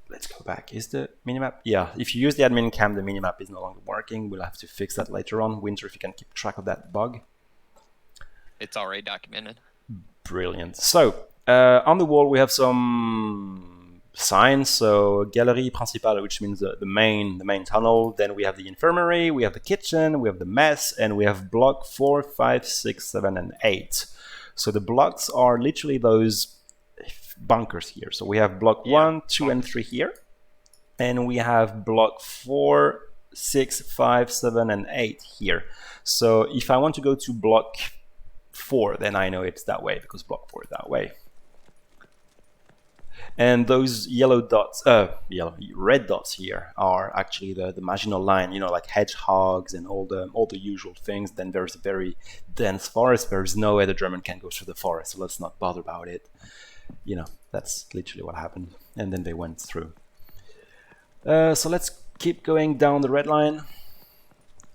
Speaker 1: let's go back. Is the minimap? Yeah, if you use the admin cam, the minimap is no longer working. We'll have to fix that later on. Winter, if you can keep track of that bug.
Speaker 3: It's already documented.
Speaker 1: Brilliant. So on the wall we have some signs. So Galerie Principale, which means the main tunnel. Then we have the infirmary, we have the kitchen, we have the mess, and we have block 4, 5, 6, 7, and 8. So the blocks are literally those bunkers here. So we have block 1, 2, and 3 here, and we have block 4, 6, 5, 7, and 8 here. So if I want to go to block 4, then I know it's that way because block 4 is that way. And those yellow dots, red dots here are actually the Maginot line, you know, like hedgehogs and all the usual things. Then there's a very dense forest. There's no way the German can go through the forest, so let's not bother about it. You know, that's literally what happened. And then they went through. So let's keep going down the red line.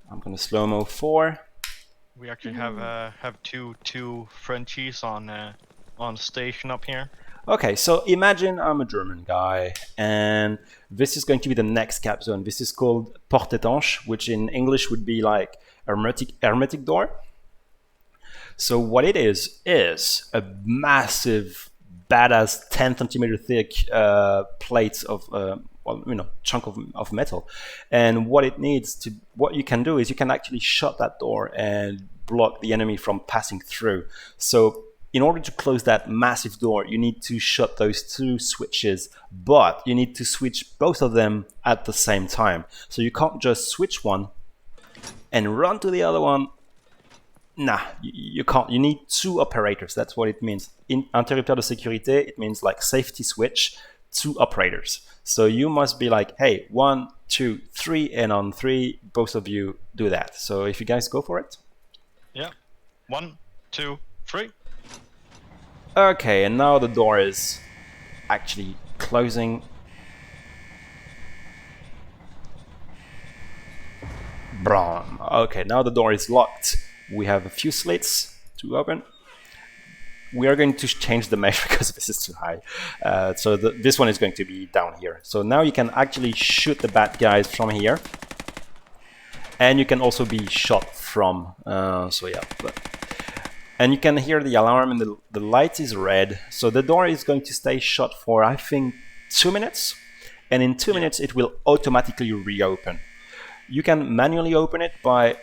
Speaker 1: I'm gonna slow-mo 4.
Speaker 2: We actually have two Frenchies on station up here.
Speaker 1: Okay, so imagine I'm a German guy, and this is going to be the next cap zone. This is called Porte Étanche, which in English would be like hermetic door. So what it is a massive, badass 10 centimeter thick plate of chunk of metal. And what you can do is you can actually shut that door and block the enemy from passing through. So in order to close that massive door, you need to shut those 2 switches, but you need to switch both of them at the same time. So you can't just switch one and run to the other one. Nah, you can't. You need 2 operators. That's what it means. In interrupteur de sécurité, it means like safety switch, 2 operators. So you must be like, hey, 1, 2, 3, and on 3, both of you do that. So if you guys go for it.
Speaker 2: Yeah. 1, 2, 3.
Speaker 1: Okay, and now the door is actually closing. Brom. Okay, now the door is locked. We have a few slits to open. We are going to change the mesh because this is too high. So this one is going to be down here. So now you can actually shoot the bad guys from here. And you can also be shot from. So yeah. And you can hear the alarm, and the light is red. So the door is going to stay shut for, I think, 2 minutes. And in 2 minutes, it will automatically reopen. You can manually open it by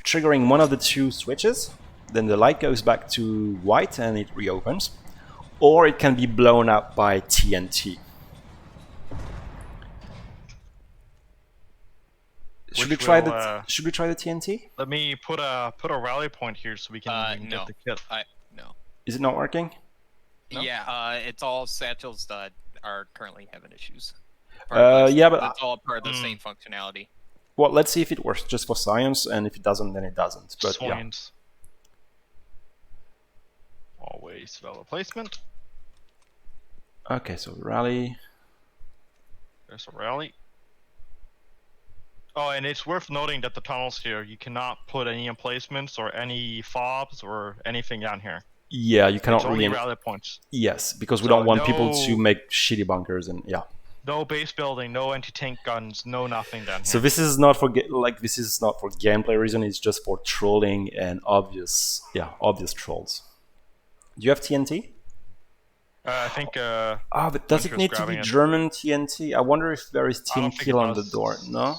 Speaker 1: triggering one of the 2 switches. Then the light goes back to white and it reopens. Or it can be blown up by TNT. Should we try the TNT?
Speaker 2: Let me put a rally point here so we can get the kit.
Speaker 3: No.
Speaker 1: Is it not working?
Speaker 3: No? Yeah, it's all satchels that are currently having issues.
Speaker 1: Yeah, but
Speaker 3: it's all part of the same functionality.
Speaker 1: Well, let's see if it works just for science, and if it doesn't, then it doesn't. But
Speaker 2: science. Yeah. Always valid placement.
Speaker 1: Okay, so rally.
Speaker 2: There's a rally. Oh, and it's worth noting that the tunnels here, you cannot put any emplacements or any fobs or anything down here.
Speaker 1: Yeah, you cannot
Speaker 2: really rally points.
Speaker 1: Yes, because we don't want people to make shitty bunkers and yeah.
Speaker 2: No base building, no anti-tank guns, no nothing down here.
Speaker 1: So this is not for gameplay reason. It's just for trolling and obvious trolls. Do you have TNT?
Speaker 2: I think.
Speaker 1: But does it need to be German TNT? I wonder if there is team kill on the door. No.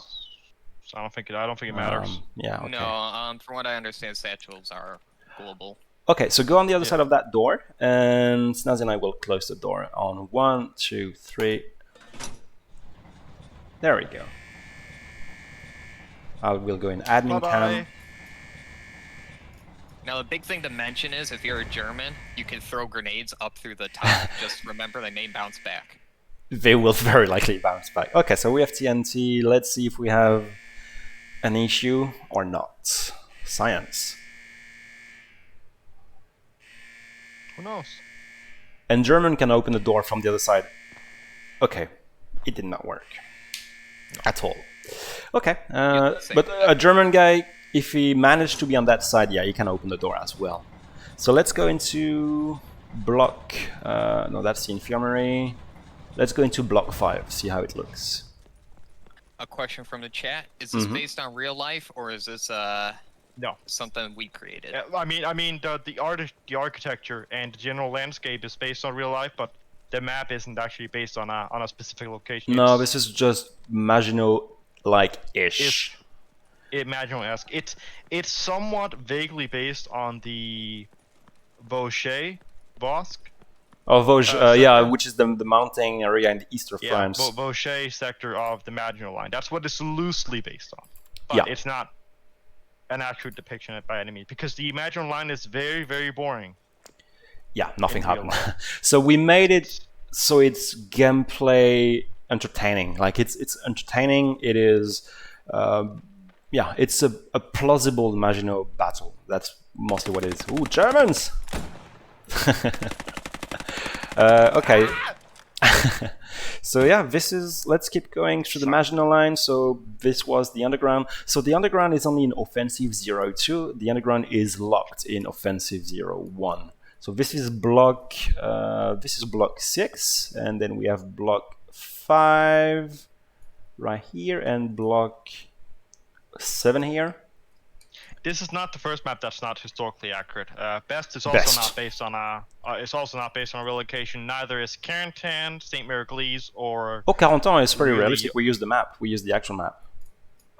Speaker 2: I don't think it matters.
Speaker 1: Yeah. Okay.
Speaker 3: No. From what I understand, satchels are global.
Speaker 1: Okay, so go on the other side of that door, and Snazzy and I will close the door on 1, 2, 3. There we go. I will go in admin cam.
Speaker 3: Now, the big thing to mention is if you're a German, you can throw grenades up through the top. Just remember, they may bounce back.
Speaker 1: They will very likely bounce back. Okay, so we have TNT. Let's see if we have an issue or not. Science.
Speaker 2: Who knows?
Speaker 1: And German can open the door from the other side. Okay, it did not work at all. Okay, but a German guy, if he managed to be on that side, yeah, he can open the door as well. So let's go into block. No, that's the infirmary. Let's go into block 5. See how it looks.
Speaker 3: A question from the chat: is this based on real life, or is this
Speaker 2: no
Speaker 3: something we created?
Speaker 2: I mean the architecture and the general landscape is based on real life, but the map isn't actually based on a specific location.
Speaker 1: No, this is just Maginot-like-ish.
Speaker 2: Maginot-esque. It's somewhat vaguely based on the Vosges,
Speaker 1: Oh, Vosges, yeah, which is the mountain area in the east of France.
Speaker 2: Yeah, Vosges sector of the Maginot Line. That's what it's loosely based on. But
Speaker 1: yeah.
Speaker 2: It's not an accurate depiction by any means, because the Maginot Line is very, very boring.
Speaker 1: Yeah, nothing happened. So we made it so it's gameplay entertaining. Like it's entertaining. It is, yeah, it's a plausible Maginot battle. That's mostly what it is. Ooh, Germans! Okay. So yeah, this is, let's keep going through the Maginot Line. So this was the underground. So the underground is only in offensive 02. The underground is locked in offensive 01. So this is block 6, and then we have block 5 right here and block 7 here.
Speaker 2: This is not the first map that's not historically accurate. Best is also not based on a real location. Neither is Carentan, St. Mary-Glise, or.
Speaker 1: Oh, Carentan is very realistic. We use the map. We use the actual map.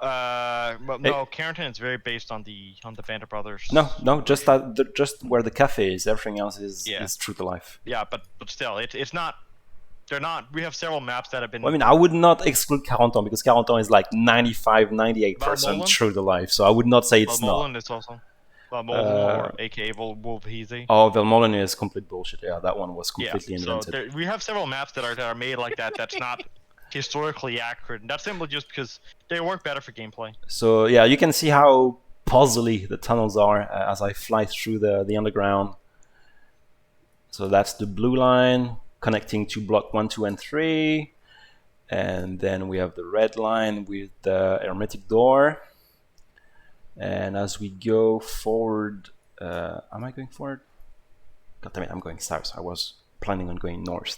Speaker 2: No, Carentan is very based on the Vander brothers.
Speaker 1: No, just where the cafe is. Everything else is true to life.
Speaker 2: Yeah, but still, it's not. They're not. We have several maps that have been.
Speaker 1: Well, I mean, I would not exclude Carentan because Carentan is like 95-98% true to life. So I would not say it's not.
Speaker 2: Valmolen is also. Valmolen or aka Wolfheezy.
Speaker 1: Oh, Valmolen is complete bullshit. Yeah, that one was completely invented.
Speaker 2: So we have several maps that are made like that. That's not historically accurate, and that's simply just because they work better for gameplay.
Speaker 1: So yeah, you can see how puzzly the tunnels are as I fly through the underground. So that's the blue line connecting to block 1, 2, and 3, and then we have the red line with the hermetic door. And as we go forward, am I going forward? God damn it, I'm going south. I was planning on going north.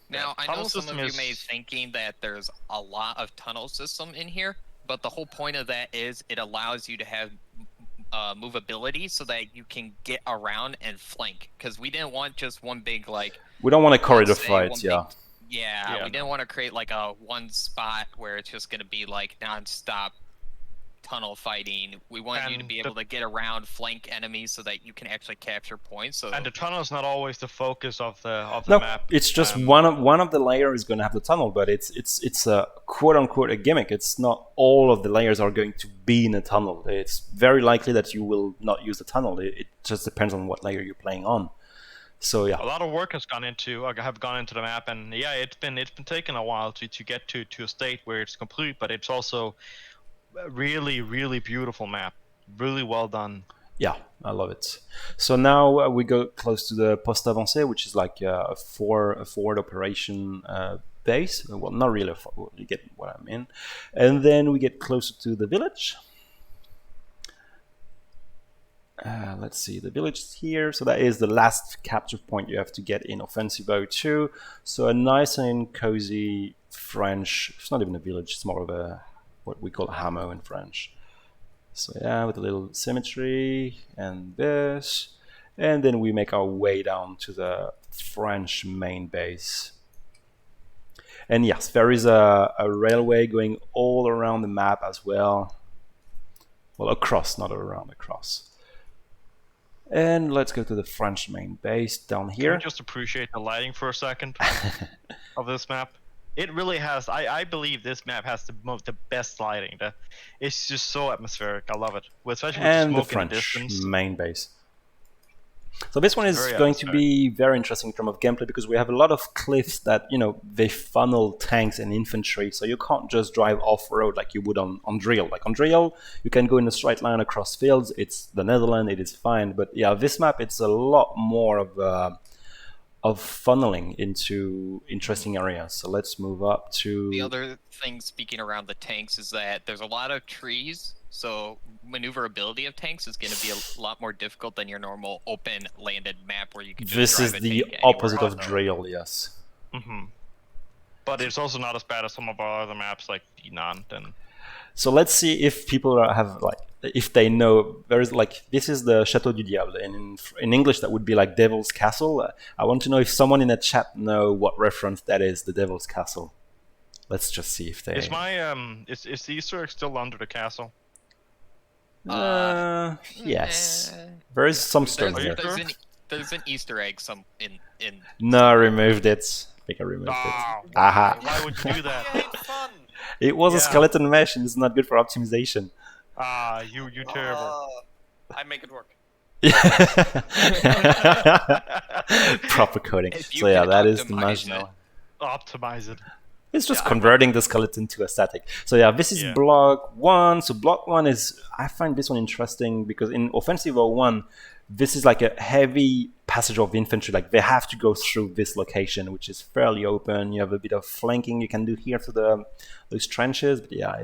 Speaker 3: Now, I know some of you may be thinking that there's a lot of tunnel system in here, but the whole point of that is it allows you to have movability so that you can get around and flank. Because we didn't want just one big, like...
Speaker 1: We don't want a corridor fight, yeah.
Speaker 3: Yeah, we didn't want to create like a one spot where it's just going to be like non-stop tunnel fighting. We want you to be able to get around, flank enemies so that you can actually capture points. So
Speaker 2: and the tunnel is not always the focus of the map.
Speaker 1: It's just one of the layers is going to have the tunnel, but it's a quote unquote a gimmick. It's not all of the layers are going to be in a tunnel. It's very likely that you will not use the tunnel. It just depends on what layer you're playing on. So yeah,
Speaker 2: a lot of work has gone into the map, and yeah, it's been taking a while to get to a state where it's complete, but it's also really, really beautiful map, really well done.
Speaker 1: Yeah, I love it. So now we go close to the poste avancé, which is like a forward operation base. Well, not really. You get what I mean. And then we get closer to the village. Let's see, the village is here. So that is the last capture point you have to get in Offensive 02. So a nice and cozy French. It's not even a village. It's more of a what we call a hameau in French. So yeah, with a little symmetry and this, and then we make our way down to the French main base. And yes, there is a railway going all around the map as well. Well, across, not around, across. And let's go to the French main base down here.
Speaker 2: Can we just appreciate the lighting for a second of this map? It really has. I believe this map has the best lighting. It's just so atmospheric. I love it, especially with
Speaker 1: And
Speaker 2: the
Speaker 1: the
Speaker 2: smoke in the
Speaker 1: French
Speaker 2: distance.
Speaker 1: main base. So this one is
Speaker 2: Very
Speaker 1: going to
Speaker 2: atmospheric.
Speaker 1: be very interesting in terms of gameplay because we have a lot of cliffs that, you know, they funnel tanks and infantry. So you can't just drive off-road like you would on drill. Like on drill, you can go in a straight line across fields. It's the Netherlands, it is fine. But yeah, this map, it's a lot more of funneling into interesting areas. So let's move up to...
Speaker 3: The other thing speaking around the tanks is that there's a lot of trees, so maneuverability of tanks is going to be a lot more difficult than your normal open landed map where you can just
Speaker 1: This
Speaker 3: drive
Speaker 1: is
Speaker 3: a
Speaker 1: the
Speaker 3: tank anywhere
Speaker 1: opposite
Speaker 3: else.
Speaker 1: of drill, yes.
Speaker 2: But it's also not as bad as some of our other maps like Non.
Speaker 1: So let's see if people have like, if they know, there is like, this is the Château du Diable, and in English that would be like Devil's Castle. I want to know if someone in the chat know what reference that is, the Devil's Castle. Let's just see if they...
Speaker 2: Is is the Easter egg still under the castle?
Speaker 1: Yes. There is some stone here.
Speaker 3: There's an Easter egg in
Speaker 1: No, I removed it. I think I removed
Speaker 2: Oh,
Speaker 1: it. Aha.
Speaker 2: why would you do that?
Speaker 4: I hate fun.
Speaker 1: It was a
Speaker 2: Yeah.
Speaker 1: skeleton mesh and it's not good for optimization.
Speaker 2: Ah, you terrible.
Speaker 4: I make it work.
Speaker 1: Proper coding.
Speaker 3: If you
Speaker 1: So yeah,
Speaker 3: can
Speaker 1: that is the
Speaker 3: optimize
Speaker 1: Maginot.
Speaker 2: Optimize it.
Speaker 1: It's just converting the skeleton to a static. So yeah, this is
Speaker 2: Yeah.
Speaker 1: block 1. So block 1 is, I find this one interesting because in Offensive 01, this is like a heavy passage of infantry. Like they have to go through this location, which is fairly open. You have a bit of flanking you can do here through those trenches. But yeah,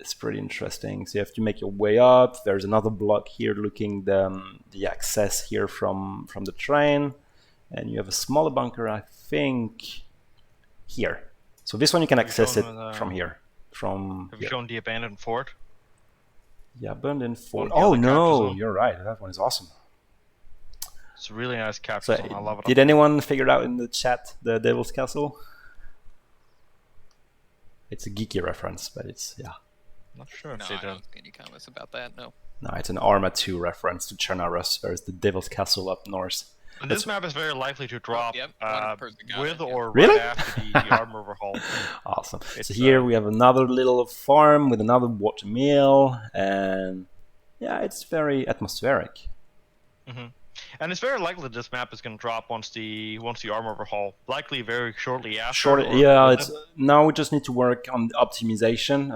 Speaker 1: it's pretty interesting. So you have to make your way up. There's another block here looking the access here from the train. And you have a smaller bunker, I think, here. So this one you can access it from here. Have
Speaker 2: you shown the abandoned fort?
Speaker 1: Yeah, abandoned fort.
Speaker 2: One of the
Speaker 1: Oh
Speaker 2: other
Speaker 1: no,
Speaker 2: captures.
Speaker 1: you're right. That one is awesome.
Speaker 2: It's a really nice capture.
Speaker 1: So,
Speaker 2: Zone. I love it.
Speaker 1: did anyone figure it out in the chat the Devil's Castle? It's a geeky reference, but it's
Speaker 2: Not sure if
Speaker 3: No,
Speaker 2: they
Speaker 3: I
Speaker 2: did.
Speaker 3: don't see any comments about that. No.
Speaker 1: No, it's an Arma 2 reference to Chernarus. There's the Devil's Castle up north.
Speaker 2: And this map is very likely to drop
Speaker 3: yep, one person got
Speaker 2: with
Speaker 3: it, yeah.
Speaker 2: or
Speaker 1: Really?
Speaker 2: right after the Armour Overhaul.
Speaker 1: Awesome. So
Speaker 2: It's,
Speaker 1: here we have another little farm with another water mill, and yeah, it's very atmospheric.
Speaker 2: And it's very likely that this map is going to drop once the Armour Overhaul, likely very shortly after.
Speaker 1: Now we just need to work on the optimization.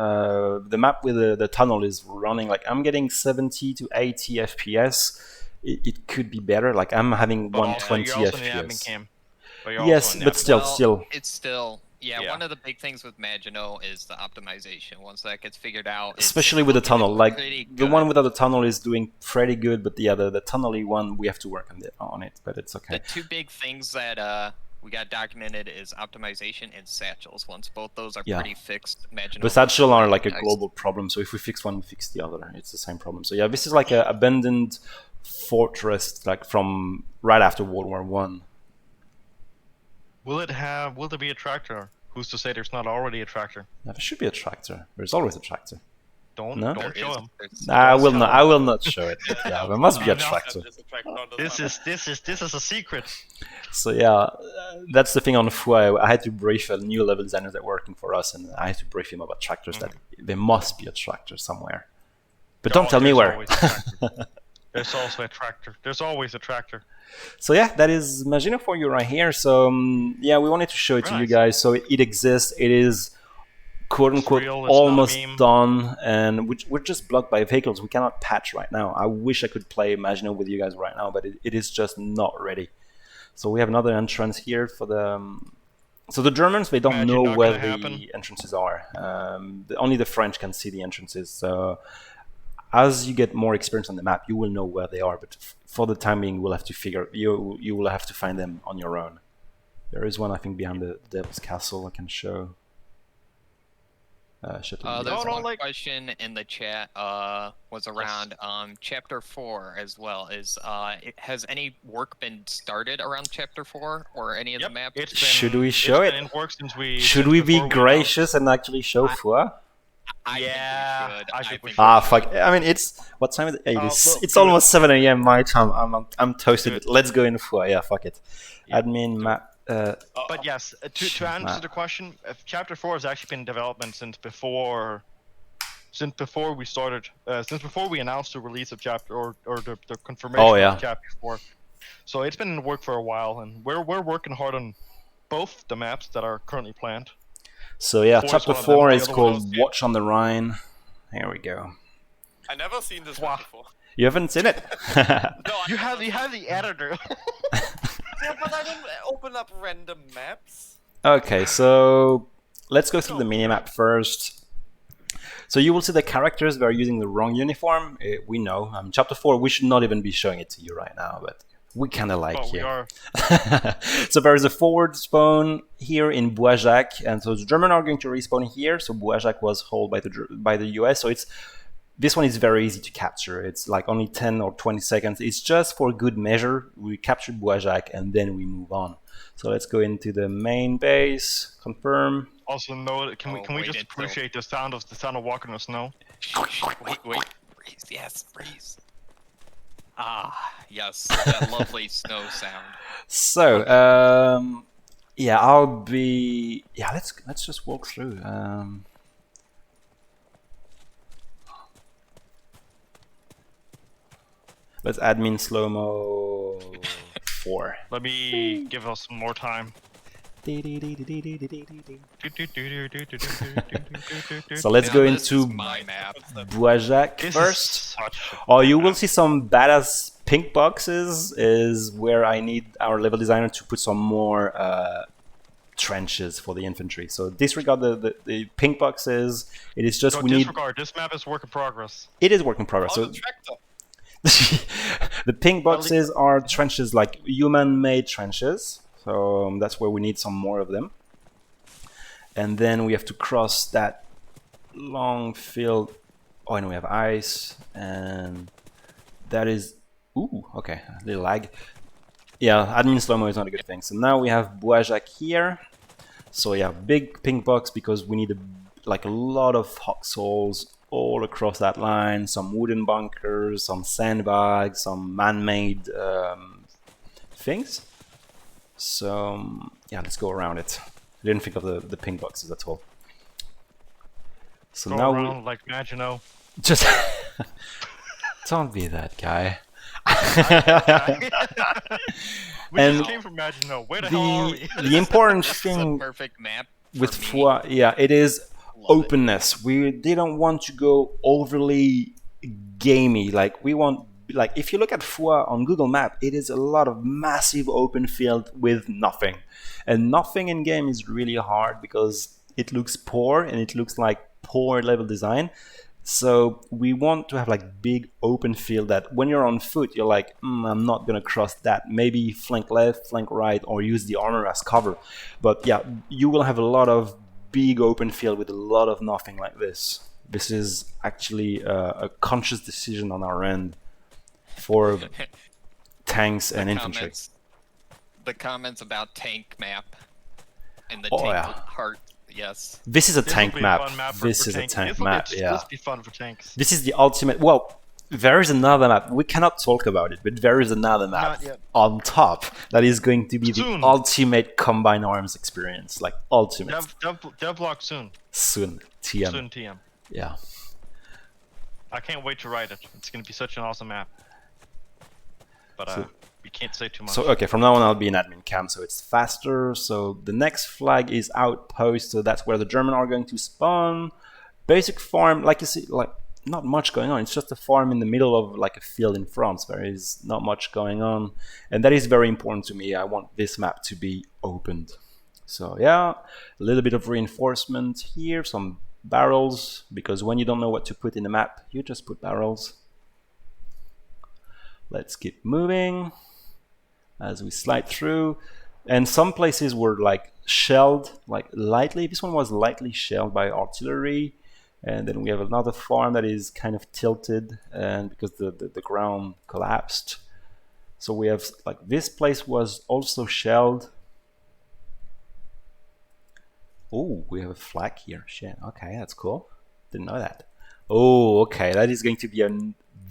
Speaker 1: The map with the tunnel is running like I'm getting 70 to 80 FPS. It could be better. Like I'm having
Speaker 2: But
Speaker 1: 120
Speaker 2: you're also in the admin
Speaker 1: FPS.
Speaker 2: cam.
Speaker 1: Yes, but still.
Speaker 3: It's still
Speaker 2: Yeah.
Speaker 3: one of the big things with Maginot is the optimization. Once that gets figured out,
Speaker 1: Especially with the tunnel, like
Speaker 3: pretty
Speaker 1: the
Speaker 3: good.
Speaker 1: one without the tunnel is doing pretty good, but the tunnel-y one we have to work on it, but it's okay.
Speaker 3: The two big things that we got documented is optimization and satchels. Once both those are
Speaker 1: Yeah.
Speaker 3: pretty fixed, Maginot.
Speaker 1: The satchel are like a
Speaker 3: Nice.
Speaker 1: global problem, so if we fix one, we fix the other. It's the same problem. So yeah, this is like an abandoned fortress, like from right after World War One.
Speaker 2: Will there be a tractor? Who's to say there's not already a tractor?
Speaker 1: Yeah, there should be a tractor. There's always a tractor.
Speaker 2: Don't
Speaker 1: No?
Speaker 2: don't show him.
Speaker 1: I will not show it. But yeah, there must be a
Speaker 2: No.
Speaker 1: tractor.
Speaker 2: This is a secret.
Speaker 1: So yeah, that's the thing on Foy. I had to brief a new level designer that working for us, and I had to brief him about tractors. That there must be a tractor somewhere. But don't tell me
Speaker 2: There's
Speaker 1: where.
Speaker 2: always a tractor. There's also a tractor. There's always a tractor.
Speaker 1: So yeah, that is Maginot for you right here. So yeah, we wanted to show it to you
Speaker 2: Nice.
Speaker 1: guys. So it exists. It is quote unquote
Speaker 2: real, it's not a
Speaker 1: almost
Speaker 2: meme.
Speaker 1: done, and we're just blocked by vehicles. We cannot patch right now. I wish I could play Maginot with you guys right now, but it is just not ready. So we have another entrance here for the. So the Germans, they don't
Speaker 2: Magic
Speaker 1: know
Speaker 2: not
Speaker 1: where
Speaker 2: gonna
Speaker 1: the
Speaker 2: happen.
Speaker 1: entrances are. Only the French can see the entrances. So as you get more experience on the map, you will know where they are. But for the time being, we'll have to you will have to find them on your own. There is one, I think, behind the Devil's Castle I can show.
Speaker 3: There's
Speaker 2: No,
Speaker 3: one question in the chat was around chapter 4 as well. Has any work been started around chapter 4 or any of the maps?
Speaker 1: Should we show it?
Speaker 2: Been in work since we.
Speaker 1: Should
Speaker 2: since
Speaker 1: we be
Speaker 2: before
Speaker 1: gracious and actually show Foy?
Speaker 3: I
Speaker 2: Yeah,
Speaker 3: think we should.
Speaker 2: I think we
Speaker 3: think
Speaker 2: should.
Speaker 1: Fuck. I mean, it's what time is it? Hey,
Speaker 2: well,
Speaker 1: it's
Speaker 2: do
Speaker 1: almost 7 a.m. my time. I'm
Speaker 2: Do
Speaker 1: toasted.
Speaker 2: it.
Speaker 1: Let's go in Foy. Yeah, fuck it.
Speaker 2: Yeah,
Speaker 1: Admin
Speaker 2: do it.
Speaker 1: map
Speaker 2: But yes, to answer the question, Chapter 4 has actually been in development since before we started, since before we announced the release of Chapter or the confirmation of Chapter 4. So it's been in work for a while, and we're working hard on both the maps that are currently planned.
Speaker 1: So yeah, Chapter 4 is called Watch on the Rhine. Here we go.
Speaker 4: I never seen this one before.
Speaker 1: You haven't seen it?
Speaker 2: No, you have the editor.
Speaker 4: Yeah, but I don't open up random maps.
Speaker 1: Okay, so let's go through the minimap first. So you will see the characters that are using the wrong uniform. We know. Chapter 4, we should not even be showing it to you right now, but we kind of like it.
Speaker 2: We are.
Speaker 1: So there is a forward spawn here in Boisjacq, and so the Germans are going to respawn here. So Boisjacq was held by the US, so this one is very easy to capture. It's like only 10 or 20 seconds. It's just for good measure. We captured Boisjacq and then we move on. So let's go into the main base, confirm.
Speaker 2: Also, can we just appreciate the sound of walking in the snow?
Speaker 3: Wait, breeze, yes, breeze. Ah, yes, that lovely snow sound.
Speaker 1: So, yeah, let's just walk through. Let's admin slow-mo 4.
Speaker 2: Let me give us some more time.
Speaker 1: So let's go into Boisjacq first. Oh, you will see some badass pink boxes is where I need our level designer to put some more trenches for the infantry. So disregard the pink boxes. It is just
Speaker 2: disregard. This map is work in progress.
Speaker 1: It is work in progress. So the pink boxes are trenches, like human-made trenches. So that's where we need some more of them. And then we have to cross that long field. Oh, and we have ice. And that is... Ooh, okay, a little lag. Yeah, admin slow-mo is not a good thing. So now we have Boisjacq here. So yeah, big pink box because we need a lot of foxholes all across that line, some wooden bunkers, some sandbags, some man-made things. So yeah, let's go around it. I didn't think of the pink boxes at all. So
Speaker 2: go
Speaker 1: now
Speaker 2: around like Maginot.
Speaker 1: Just don't be that guy.
Speaker 2: We just came from Maginot. Where the hell are we?
Speaker 1: The important thing
Speaker 3: perfect map
Speaker 1: with Foy, yeah, it is openness. We didn't want to go overly gamey. Like we want, like if you look at Foy on Google Map, it is a lot of massive open field with nothing, and nothing in game is really hard because it looks poor and it looks like poor level design. So we want to have like big open field that when you're on foot, you're like, I'm not gonna cross that. Maybe flank left, flank right, or use the armor as cover. But yeah, you will have a lot of big open field with a lot of nothing like this. This is actually a conscious decision on our end for tanks and infantry.
Speaker 3: The comments about tank map and the tank heart. Yes.
Speaker 1: This is a tank map. This is a tank map. Yeah.
Speaker 2: This be fun for tanks.
Speaker 1: This is the ultimate. Well, there is another map. We cannot talk about it, but there is another map on top that is going to be the ultimate combined arms experience. Like ultimate.
Speaker 2: Devlog soon.
Speaker 1: Soon. TM.
Speaker 2: Soon TM.
Speaker 1: Yeah.
Speaker 2: I can't wait to ride it. It's going to be such an awesome map. But we can't say too much.
Speaker 1: So okay, from now on I'll be in admin camp, so it's faster. So the next flag is outpost, so that's where the Germans are going to spawn. Basic farm, like you see, like not much going on. It's just a farm in the middle of like a field in France. There is not much going on, and that is very important to me. I want this map to be opened. So yeah, a little bit of reinforcement here, some barrels, because when you don't know what to put in the map, you just put barrels. Let's keep moving as we slide through, and some places were like shelled, like lightly. This one was lightly shelled by artillery, and then we have another farm that is kind of tilted, and because the ground collapsed. So we have like this place was also shelled. Oh, we have a flag here. Shit. Okay, that's cool. Didn't know that. Oh, okay. That is going to be a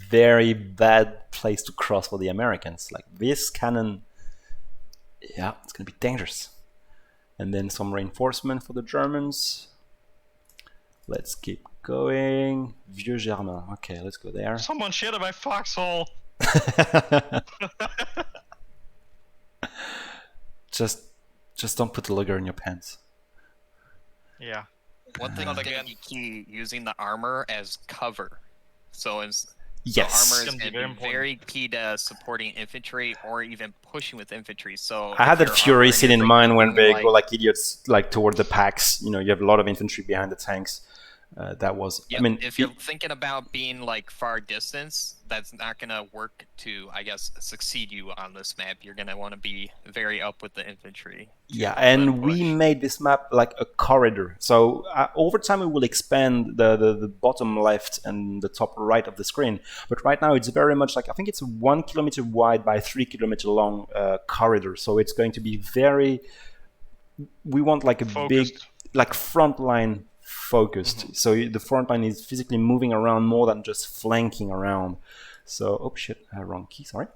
Speaker 1: very bad place to cross for the Americans. Like this cannon, Yeah, it's going to be dangerous. And then some reinforcement for the Germans. Let's keep going. Vieux Germain. Okay, let's go there.
Speaker 2: Someone shit in my foxhole.
Speaker 1: Just don't put the lugger in your pants.
Speaker 2: Yeah.
Speaker 3: One thing that's going to be key, using the armor as cover. So
Speaker 1: yes.
Speaker 3: The armor is going to be very key to supporting infantry or even pushing with infantry. So
Speaker 1: I had that fury scene in mind when they go like idiots like toward the packs. You know, you have a lot of infantry behind the tanks. That was,
Speaker 3: yep.
Speaker 1: I mean,
Speaker 3: if you're thinking about being like far distance, that's not going to work to, I guess, succeed you on this map. You're going to want to be very up with the infantry.
Speaker 1: Yeah, and we made this map like a corridor. So over time we will expand the bottom left and the top right of the screen. But right now it's very much like, I think it's a 1 kilometer wide by 3 kilometer long corridor. So it's going to be very, we want like a big, like frontline focused. So the front line is physically moving around more than just flanking around. So, oh shit, wrong key, sorry.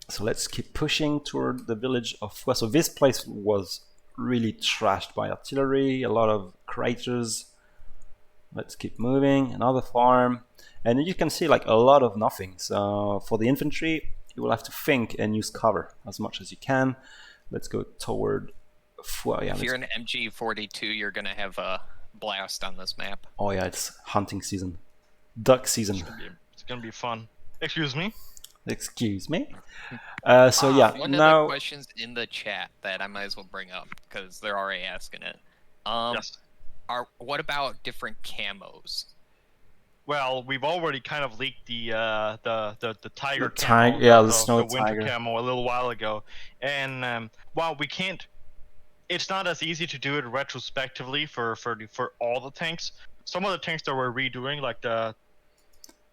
Speaker 1: So let's keep pushing toward the village of Foy. So this place was really trashed by artillery, a lot of craters. Let's keep moving, another farm. And you can see like a lot of nothing. So for the infantry, you will have to think and use cover as much as you can. Let's go toward Foy. Yeah,
Speaker 3: if you're an MG42, you're going to have a blast on this map.
Speaker 1: Oh yeah, it's hunting season, duck season.
Speaker 2: It's gonna be fun. Excuse me.
Speaker 1: Excuse me. So yeah,
Speaker 3: one
Speaker 1: now
Speaker 3: of the questions in the chat that I might as well bring up because they're already asking it.
Speaker 2: Yes.
Speaker 3: What about different camos?
Speaker 2: Well, we've already kind of leaked the tiger
Speaker 1: camo, the snow
Speaker 2: winter
Speaker 1: tiger
Speaker 2: camo a little while ago, and while we can't. It's not as easy to do it retrospectively for all the tanks. Some of the tanks that we're redoing, like the...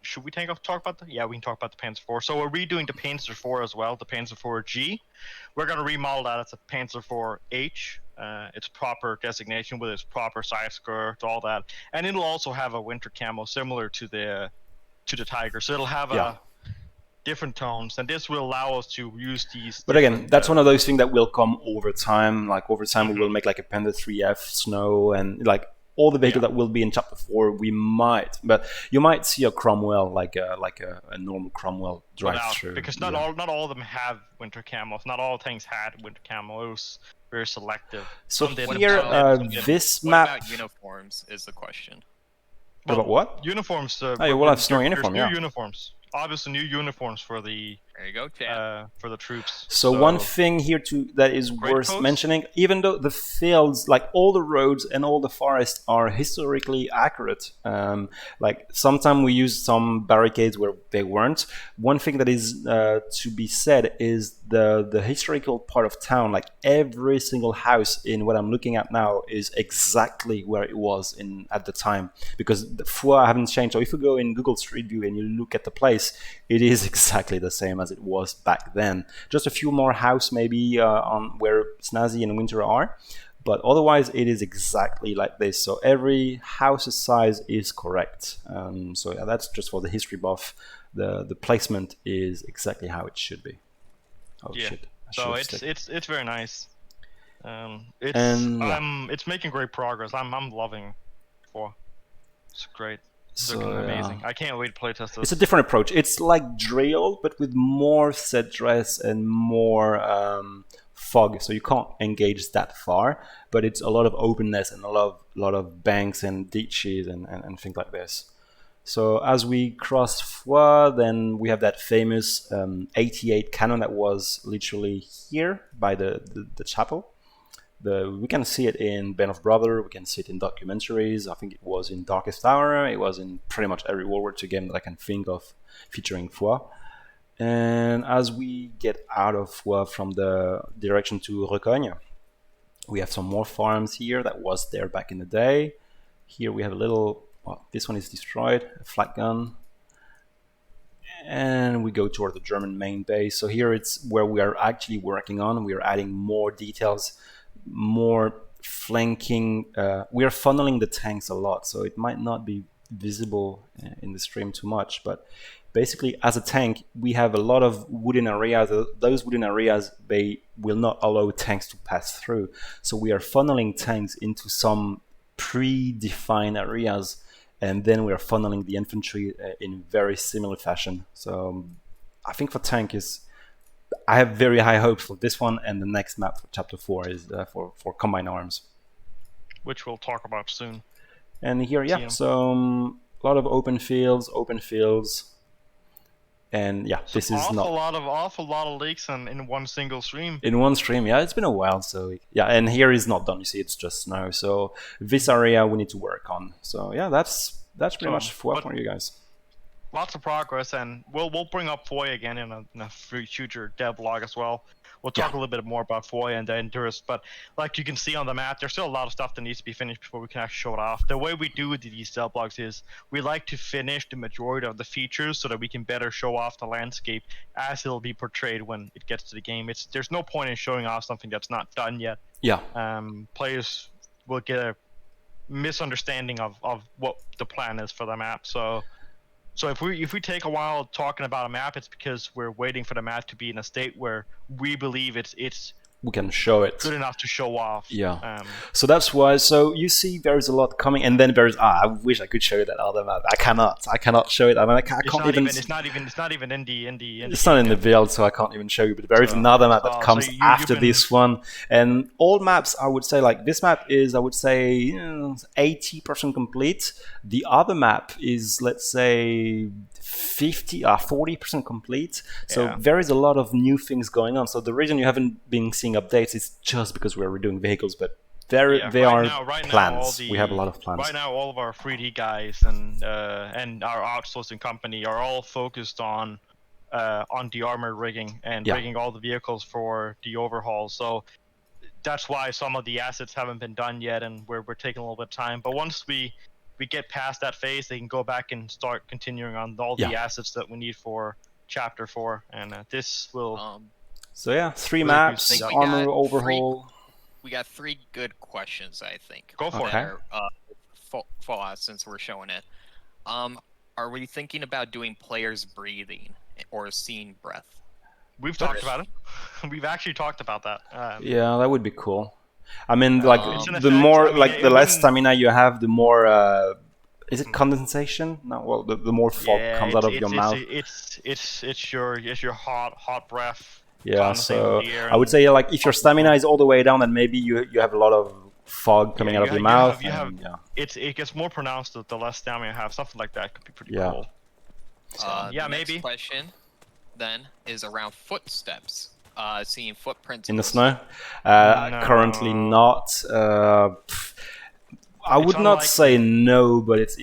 Speaker 2: Should we talk about the... Yeah, we can talk about the Panzer IV. So we're redoing the Panzer IV as well, the Panzer IV G. We're going to remodel that as a Panzer IV H. Its proper designation with its proper side skirt, all that. And it'll also have a winter camo similar to the Tiger. So it'll have a... different tones, and this will allow us to use these.
Speaker 1: But again, that's one of those things that will come over time. Like over time, we will make like a Panda 3F Snow, and like all the vehicles that will be in Chapter 4, we might. But you might see a Cromwell, like a normal Cromwell drive through.
Speaker 2: Because not all of them have winter camos. Not all tanks had winter camo. It was very selective.
Speaker 1: So here, this map.
Speaker 3: What about uniforms is the question.
Speaker 1: What about what?
Speaker 2: Uniforms.
Speaker 1: Oh, you will have snow uniform.
Speaker 2: New uniforms. Obviously, new uniforms for the
Speaker 3: there you go, Chad.
Speaker 2: For the troops.
Speaker 1: So one thing here that is worth mentioning, even though the fields, like all the roads and all the forests, are historically accurate. Like sometimes we use some barricades where they weren't. One thing that is to be said is the historical part of town. Like every single house in what I'm looking at now is exactly where it was at the time, because the Foy haven't changed. So if you go in Google Street View and you look at the place, it is exactly the same as it was back then. Just a few more house maybe on where Snazzy and Winter are, but otherwise it is exactly like this. So every house's size is correct. So yeah, that's just for the history buff. The placement is exactly how it should be. Oh
Speaker 2: yeah.
Speaker 1: Shit!
Speaker 2: So it's very nice. It's making great progress. I'm loving Foy. It's great. It's looking amazing. I can't wait to play test this.
Speaker 1: It's a different approach. It's like drill, but with more set dress and more fog. So you can't engage that far, but it's a lot of openness and a lot of banks and ditches and things like this. So as we cross Foy, then we have that famous 88 cannon that was literally here by the chapel. We can see it in Band of Brothers, we can see it in documentaries. I think it was in Darkest Hour, it was in pretty much every World War II game that I can think of featuring Foy. And as we get out of Foy from the direction to Recogne, we have some more farms here that was there back in the day. Here we have a little, well, this one is destroyed, a flak gun. And we go toward the German main base. So here it's where we are actually working on. We are adding more details, more flanking. We are funneling the tanks a lot, so it might not be visible in the stream too much, but basically as a tank we have a lot of wooden areas. Those wooden areas, they will not allow tanks to pass through, so we are funneling tanks into some predefined areas, and then we are funneling the infantry in very similar fashion. So I think for tank I have very high hopes for this one, and the next map for chapter 4 is for combined arms, which
Speaker 2: we'll talk about soon.
Speaker 1: And here, yeah, so a lot of open fields, and yeah, so this is
Speaker 2: awful lot of leaks in one single stream.
Speaker 1: In one stream, yeah, it's been a while, so yeah, and here is not done. You see, it's just snow. So this area we need to work on. So yeah, that's pretty much for you guys.
Speaker 2: Lots of progress, and we'll bring up Foy again in a future devlog as well. We'll talk a little bit more about Foy and the Endurance, but like you can see on the map, there's still a lot of stuff that needs to be finished before we can actually show it off. The way we do these devlogs is we like to finish the majority of the features so that we can better show off the landscape as it'll be portrayed when it gets to the game. There's no point in showing off something that's not done yet.
Speaker 1: Yeah.
Speaker 2: Players will get a misunderstanding of what the plan is for the map. So if we take a while talking about a map, it's because we're waiting for the map to be in a state where we believe it's
Speaker 1: we can show it
Speaker 2: good enough to show off.
Speaker 1: Yeah. So that's why. So you see, there's a lot coming, and then there's I wish I could show you that other map. I cannot show it. I mean, I can't even.
Speaker 2: It's not even in the.
Speaker 1: It's not in the build, so I can't even show you. But there is another map that comes after this one, and all maps, I would say, like this map is, I would say, 80% complete. The other map is, let's say, 40% complete. So there is a lot of new things going on. So the reason you haven't been seeing updates is just because we're redoing vehicles, but they are plans. We have a lot of plans.
Speaker 2: Right now, all of our 3D guys and our outsourcing company are all focused on the armor rigging and rigging all the vehicles for the overhaul. So that's why some of the assets haven't been done yet, and we're taking a little bit of time. But once we get past that phase, they can go back and start continuing on all the assets that we need for chapter 4, and this will.
Speaker 1: So yeah, 3 maps, Armour Overhaul.
Speaker 3: We got 3 good questions, I think.
Speaker 2: Go for
Speaker 3: it. Fallout, since we're showing it. Are we thinking about doing players breathing or scene breath?
Speaker 2: We've talked about it. We've actually talked about that.
Speaker 1: Yeah, that would be cool. I mean, like the more, the less stamina you have, the more. Is it condensation? No, well, the more fog comes out of your mouth.
Speaker 2: It's your hot breath.
Speaker 1: Yeah, so I would say, like, if your stamina is all the way down, then maybe you have a lot of fog coming out of your mouth.
Speaker 2: It gets more pronounced the less stamina you have. Something like that could be pretty cool.
Speaker 3: So, maybe. Next question then is around footsteps. Seeing footprints
Speaker 1: in the snow. Currently not. I would not say no, but it's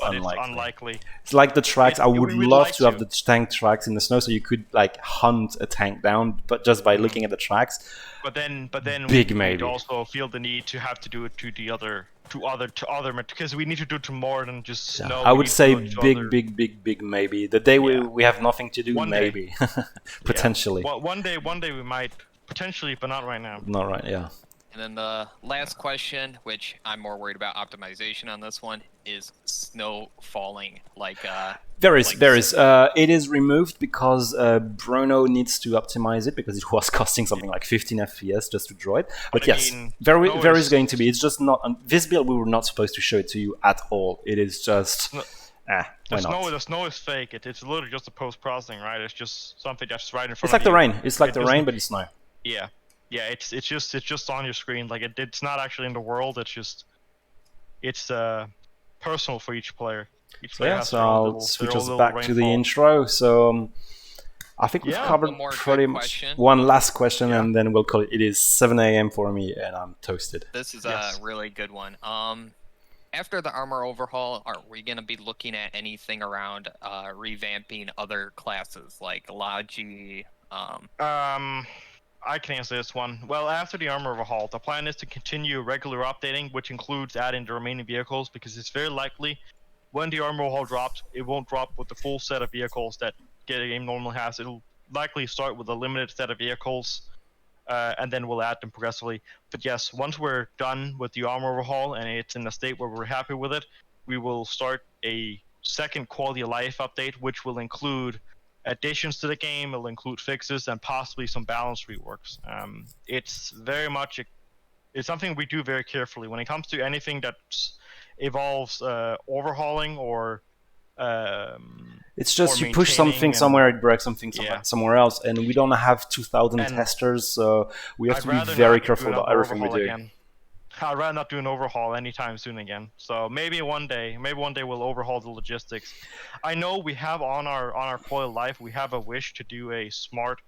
Speaker 1: unlikely. It's like the tracks. I would love to have the tank tracks in the snow, so you could like hunt a tank down, but just by looking at the tracks.
Speaker 2: But then
Speaker 1: maybe.
Speaker 2: We also feel the need to have to do it to the other because we need to do it to more than just snow.
Speaker 1: I would say big maybe. The day we have nothing to do, maybe potentially.
Speaker 2: Well, one day we might potentially, but not right now.
Speaker 1: Not right, yeah.
Speaker 3: And then the last question, which I'm more worried about optimization on this one, is snow falling.
Speaker 1: There is. It is removed because Bruno needs to optimize it because it was costing something like 15 FPS just to draw it. But yes, there is going to be. It's just not this build. We were not supposed to show it to you at all. It is just.
Speaker 2: The snow is fake. It's literally just a post-processing, right? It's just something that's right in front of you.
Speaker 1: It's like the rain. It's like the rain, but it's snow.
Speaker 2: Yeah. Yeah, it's just on your screen. Like it's not actually in the world. It's personal for each player.
Speaker 1: So I'll switch us back to the intro. So I think we've covered pretty much one last question, and then we'll call it. It is 7 a.m. for me, and I'm toasted.
Speaker 3: This is a really good one. After the Armour Overhaul, are we going to be looking at anything around revamping other classes like Logi?
Speaker 2: I can answer this one. Well, after the Armour Overhaul, the plan is to continue regular updating, which includes adding the remaining vehicles, because it's very likely when the Armour Overhaul drops, it won't drop with the full set of vehicles that the game normally has. It'll likely start with a limited set of vehicles, and then we'll add them progressively. But yes, once we're done with the Armour Overhaul and it's in a state where we're happy with it, we will start a second quality of life update, which will include additions to the game. It'll include fixes and possibly some balance reworks. It's very much it's something we do very carefully when it comes to anything that involves overhauling or
Speaker 1: it's just you push something somewhere, it breaks something somewhere else, and we don't have 2,000 testers, so we have to be very careful about everything we do.
Speaker 2: Again. I'd rather not do an overhaul anytime soon again. So maybe one day we'll overhaul the logistics. I know we have on our quality of life, we have a wish to do a smart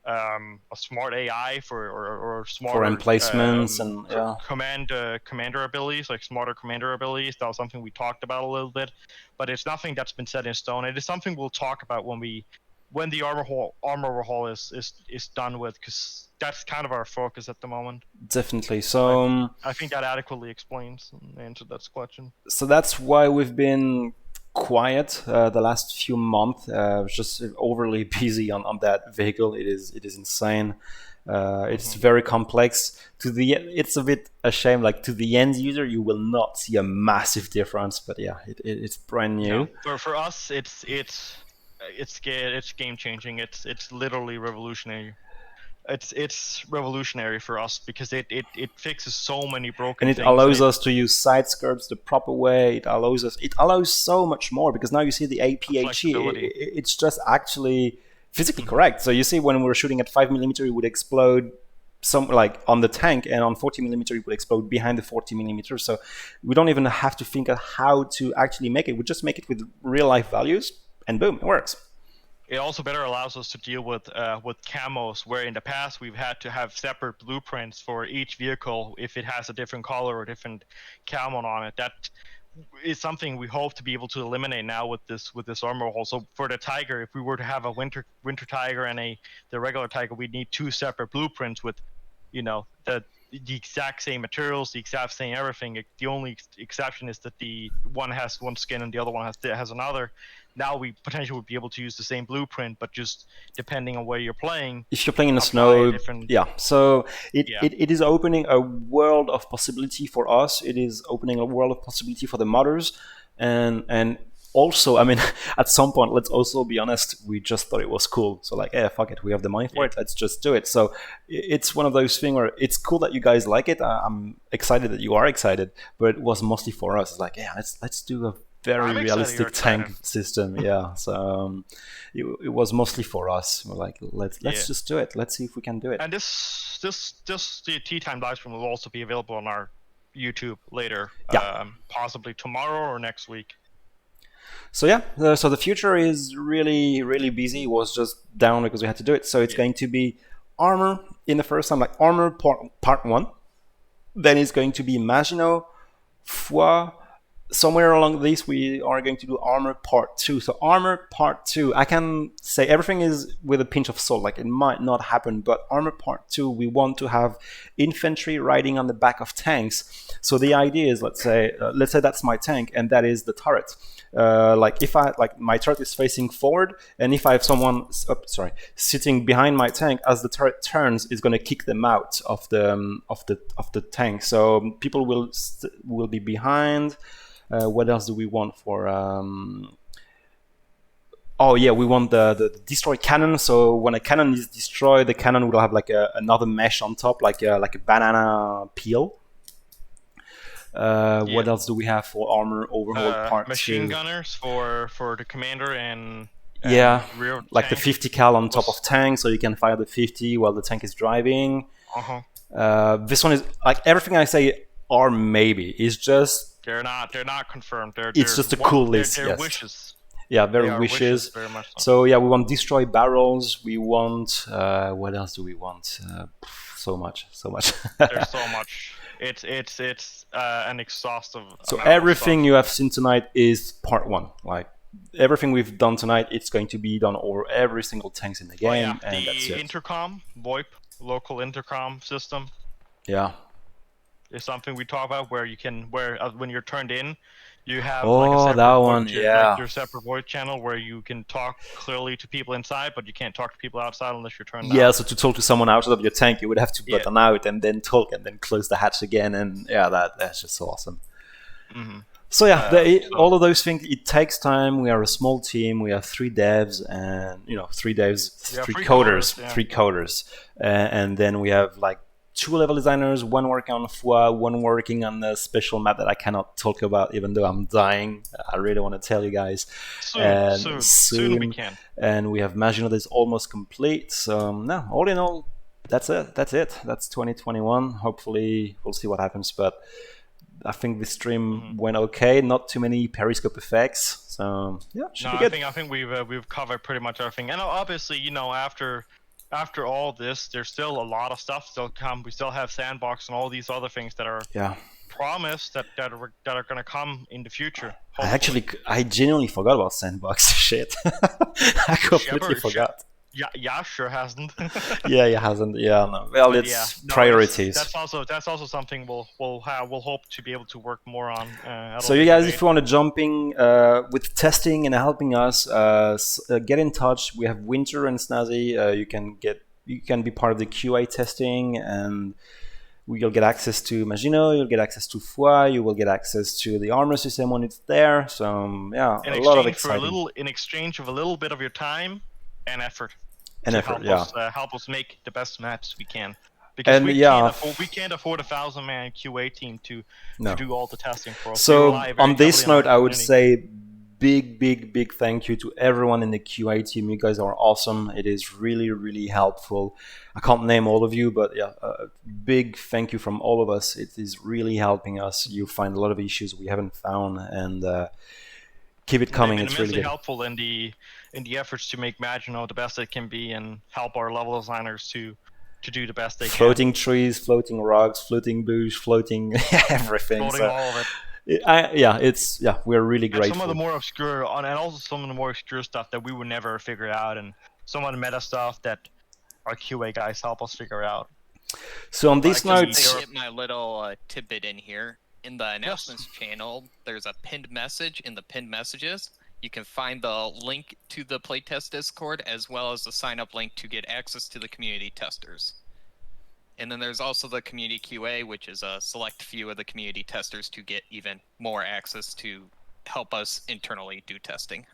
Speaker 2: AI for smarter
Speaker 1: for emplacements and
Speaker 2: commander abilities, like smarter commander abilities. That was something we talked about a little bit, but it's nothing that's been set in stone. It is something we'll talk about when the Armour Overhaul is done with, because that's kind of our focus at the moment.
Speaker 1: Definitely. So
Speaker 2: I think that adequately explains and answered that question.
Speaker 1: So that's why we've been quiet the last few months. Just overly busy on that vehicle. It is insane. It's very complex. It's a bit a shame. Like, to the end user, you will not see a massive difference. But yeah, it's brand new.
Speaker 2: Yeah. For us, it's game changing. It's literally revolutionary. It's revolutionary for us because it fixes so many broken things.
Speaker 1: And it allows us to use side skirts the proper way. It allows so much more, because now you see the APHE. It's just actually physically correct. So you see, when we're shooting at 5mm, it would explode on the tank, and on 40mm it would explode behind the 40mm. So we don't even have to think of how to actually make it. We just make it with real life values, and boom, it works.
Speaker 2: It also better allows us to deal with camos, where in the past we've had to have separate blueprints for each vehicle if it has a different color or different camo on it. That is something we hope to be able to eliminate now with this Armour Overhaul. So for the Tiger, if we were to have a winter Tiger and the regular Tiger, we'd need two separate blueprints with, the exact same materials, the exact same everything. The only exception is that the one has one skin and the other one has another. Now we potentially would be able to use the same blueprint, but just depending on where you're playing.
Speaker 1: If you're playing in the snow, So it is opening a world of possibility for us. It is opening a world of possibility for the modders, and also, I mean, at some point, let's also be honest, we just thought it was cool. So like, fuck it, we have the money for it, let's just do it. So it's one of those things where it's cool that you guys like it. I'm excited that you are excited, but it was mostly for us. It's like, let's do a very realistic tank system. So it was mostly for us. We're like, let's just do it. Let's see if we can do it.
Speaker 2: And this the Tea Time live stream will also be available on our YouTube later, possibly tomorrow or next week.
Speaker 1: So so the future is really, really busy. It was just down because we had to do it. So it's going to be Armour in the first time, like Armour part 1. Then it's going to be Maginot, Foy. Somewhere along this, we are going to do Armour Part 2. So Armour Part 2, I can say everything is with a pinch of salt. Like, it might not happen, but Armour Part 2, we want to have infantry riding on the back of tanks. So the idea is, let's say that's my tank, and that is the turret. If my turret is facing forward, and if I have someone sitting behind my tank, as the turret turns, it's going to kick them out of the tank. So people will be behind. What else do we want for? We want the destroy cannon. So when a cannon is destroyed, the cannon will have like another mesh on top, like a banana peel. What else do we have for Armour Overhaul Part 2?
Speaker 2: Machine gunners for the commander and rear
Speaker 1: like
Speaker 2: tank.
Speaker 1: the 50 cal on top of tank, so you can fire the 50 while the tank is driving. This one is like everything I say are maybe. It's just
Speaker 2: they're not confirmed.
Speaker 1: It's just a cool list.
Speaker 2: They're wishes.
Speaker 1: Yeah, very wishes.
Speaker 2: Very much
Speaker 1: so we want destroy barrels. We want what else do we want? So much.
Speaker 2: There's so much. It's an exhaustive.
Speaker 1: So everything you have seen tonight is part 1. Like everything we've done tonight, it's going to be done over every single tanks in the game, and that's it.
Speaker 2: The intercom, VoIP, local intercom system.
Speaker 1: Yeah.
Speaker 2: Is something we talk about where when you're turned in, you have your separate voice channel where you can talk clearly to people inside, but you can't talk to people outside unless you're turned out.
Speaker 1: So to talk to someone outside of your tank, you would have to button out and then talk and then close the hatch again, and that's just so awesome. So yeah, all of those things, it takes time. We are a small team. We have 3 devs and, three coders. And then we have like 2 level designers, 1 working on Foy, 1 working on the special map that I cannot talk about, even though I'm dying. I really want to tell you guys.
Speaker 2: Soon we can.
Speaker 1: And we have Maginot that's almost complete. So no, all in all, that's it. That's 2021. Hopefully we'll see what happens, but I think the stream went okay. Not too many Periscope effects, so yeah, should be good.
Speaker 2: I think we've covered pretty much everything. And obviously, after all this, there's still a lot of stuff still come. We still have Sandbox and all these other things that are promised that are going to come in the future. Hopefully.
Speaker 1: I genuinely forgot about Sandbox. Shit, I completely forgot.
Speaker 2: Yeah, sure hasn't.
Speaker 1: Yeah, it hasn't. Yeah, no. Well, it's priorities.
Speaker 2: That's also something we'll hope to be able to work more on.
Speaker 1: So you guys, if you want to jump in with testing and helping us, get in touch. We have Winter and Snazzy. You can be part of the QA testing, and you'll get access to Maginot. You'll get access to Foy. You will get access to the armor system when it's there. So yeah, a lot of exciting.
Speaker 2: In exchange of a little bit of your time and effort. Help us make the best maps we can, because we can't afford 1,000-man QA team to do all the testing for us.
Speaker 1: So on this note, I would say big thank you to everyone in the QA team. You guys are awesome. It is really helpful. I can't name all of you, but yeah, a big thank you from all of us. It is really helping us. You find a lot of issues we haven't found, and keep it coming. It's really good.
Speaker 2: Helpful in the efforts to make Maginot the best it can be, and help our level designers to do the best they can.
Speaker 1: Floating trees, floating rocks, floating bush, floating everything.
Speaker 2: Floating all of it.
Speaker 1: We're really grateful.
Speaker 2: Some of the more obscure, and also some of the more obscure stuff that we would never figure out, and some of the meta stuff that our QA guys help us figure out.
Speaker 1: So on these notes,
Speaker 3: get my little tidbit in here. In the announcements channel, there's a pinned message. In the pinned messages, you can find the link to the playtest Discord, as well as the sign-up link to get access to the community testers. And then there's also the community QA, which is a select few of the community testers to get even more access to help us internally do testing.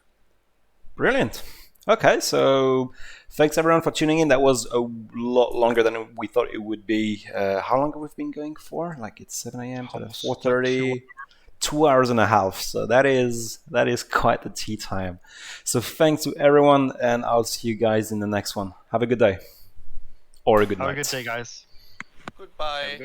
Speaker 1: Brilliant. Okay, so thanks everyone for tuning in. That was a lot longer than we thought it would be. How long have we been going for? Like it's 7 a.m. to 4:30. 2 hours and a half. So that is quite the tea time. So thanks to everyone, and I'll see you guys in the next one. Have a good day. Or a good night.
Speaker 2: Have a good day, guys.
Speaker 4: Goodbye.